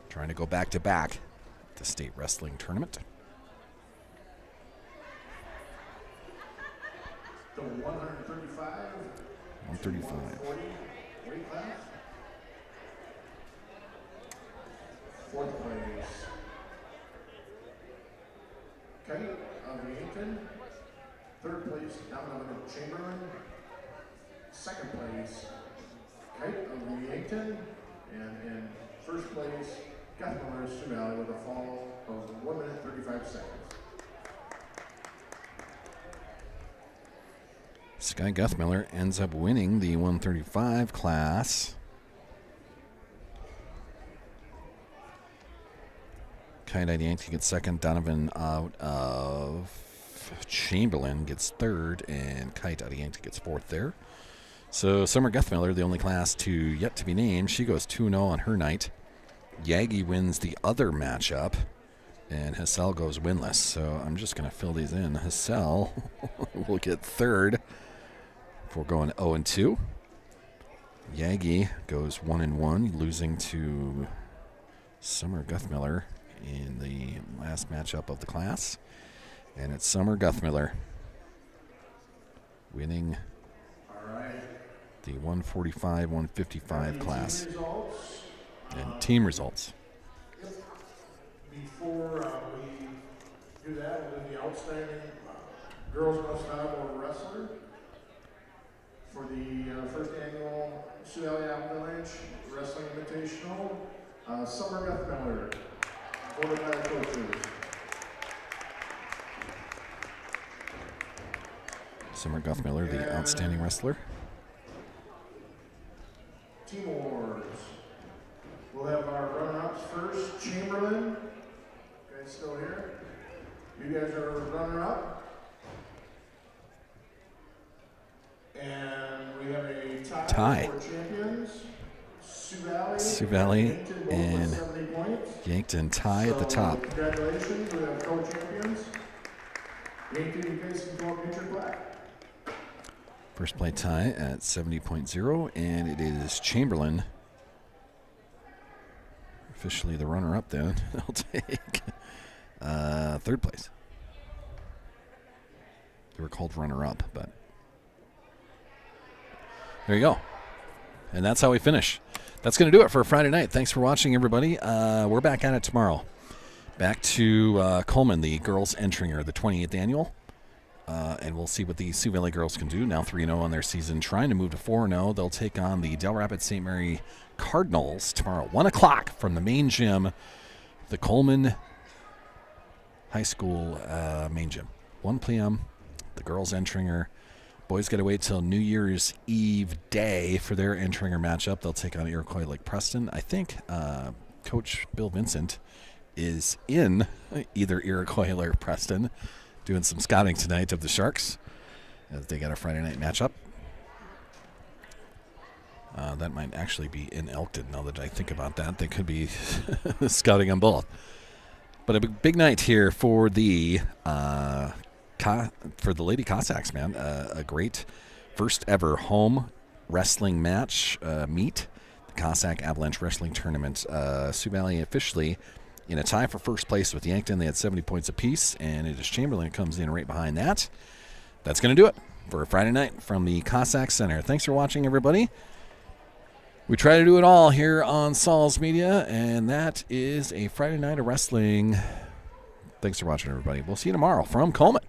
Trying to go back-to-back at the state wrestling tournament. The 135. 135. 140 weight class. Fourth place, Kate of Yankton. Third place, Donovan of Chamberlain. Second place, Kate of Yankton. And in first place, Guthmiller Sioux Valley with a fall of 1 minute 35 seconds. Sky Guthmiller ends up winning the 135 class. Kite out Yankton gets second. Donovan out of Chamberlain gets third. And Kite out of Yankton gets fourth there. So Summer Guthmiller, the only class to yet to be named, she goes 2-0 on her night. Yagi wins the other matchup. And Hassel goes winless. So I'm just going to fill these in. Hassel will get third. We're going 0-2. Yagi goes 1-1, losing to Summer Guthmiller in the last matchup of the class. And it's Summer Guthmiller winning the 145, 155 class. And team results. Before we do that, we'll do the outstanding girls most valuable wrestler. for the first annual Sioux Valley Avalanche Wrestling Invitational, Summer Guthmiller, voted by the coaches. Summer Guthmiller, the outstanding wrestler. Team awards. We'll have our runner-ups first. Chamberlain. Guys still here? You guys are runner-up. And we have a tie for champions. Sioux Valley and 70 points. Yankton tie at the top. Congratulations, we have co-champions. Yankton, you guys can go up and get your plaque. First play tie at 70.0, and it is Chamberlain. Officially the runner-up then. I'll take third place. They were called runner-up, but there you go. And that's how we finish. That's going to do it for Friday night. Thanks for watching, everybody. We're back at it tomorrow. Back to Coleman, the girls entering the 28th annual. And we'll see what the Sioux Valley girls can do. Now 3-0 on their season, trying to move to 4-0. They'll take on the Del Rapids St. Mary Cardinals tomorrow, 1 o'clock from the main gym, the Coleman High School main gym. 1 p.m. The girls entering boys got to wait till New Year's Eve day for their entering matchup. They'll take on Iroquois Lake Preston. I think Coach Bill Vincent is in either Iroquois or Preston, doing some scouting tonight of the Sharks as they got a Friday night matchup. That might actually be in Elkton now that I think about that. They could be scouting on both. But a big night here for the Lady Cossacks, man. A great first ever home wrestling match meet. The Cossack Avalanche Wrestling Tournament. Sioux Valley officially in a tie for first place with Yankton. They had 70 points apiece, and it is Chamberlain comes in right behind that. That's going to do it for Friday night from the Cossack Center. Thanks for watching, everybody. We try to do it all here on Saul's Media, and that is a Friday night of wrestling. Thanks for watching, everybody. We'll see you tomorrow from Coleman.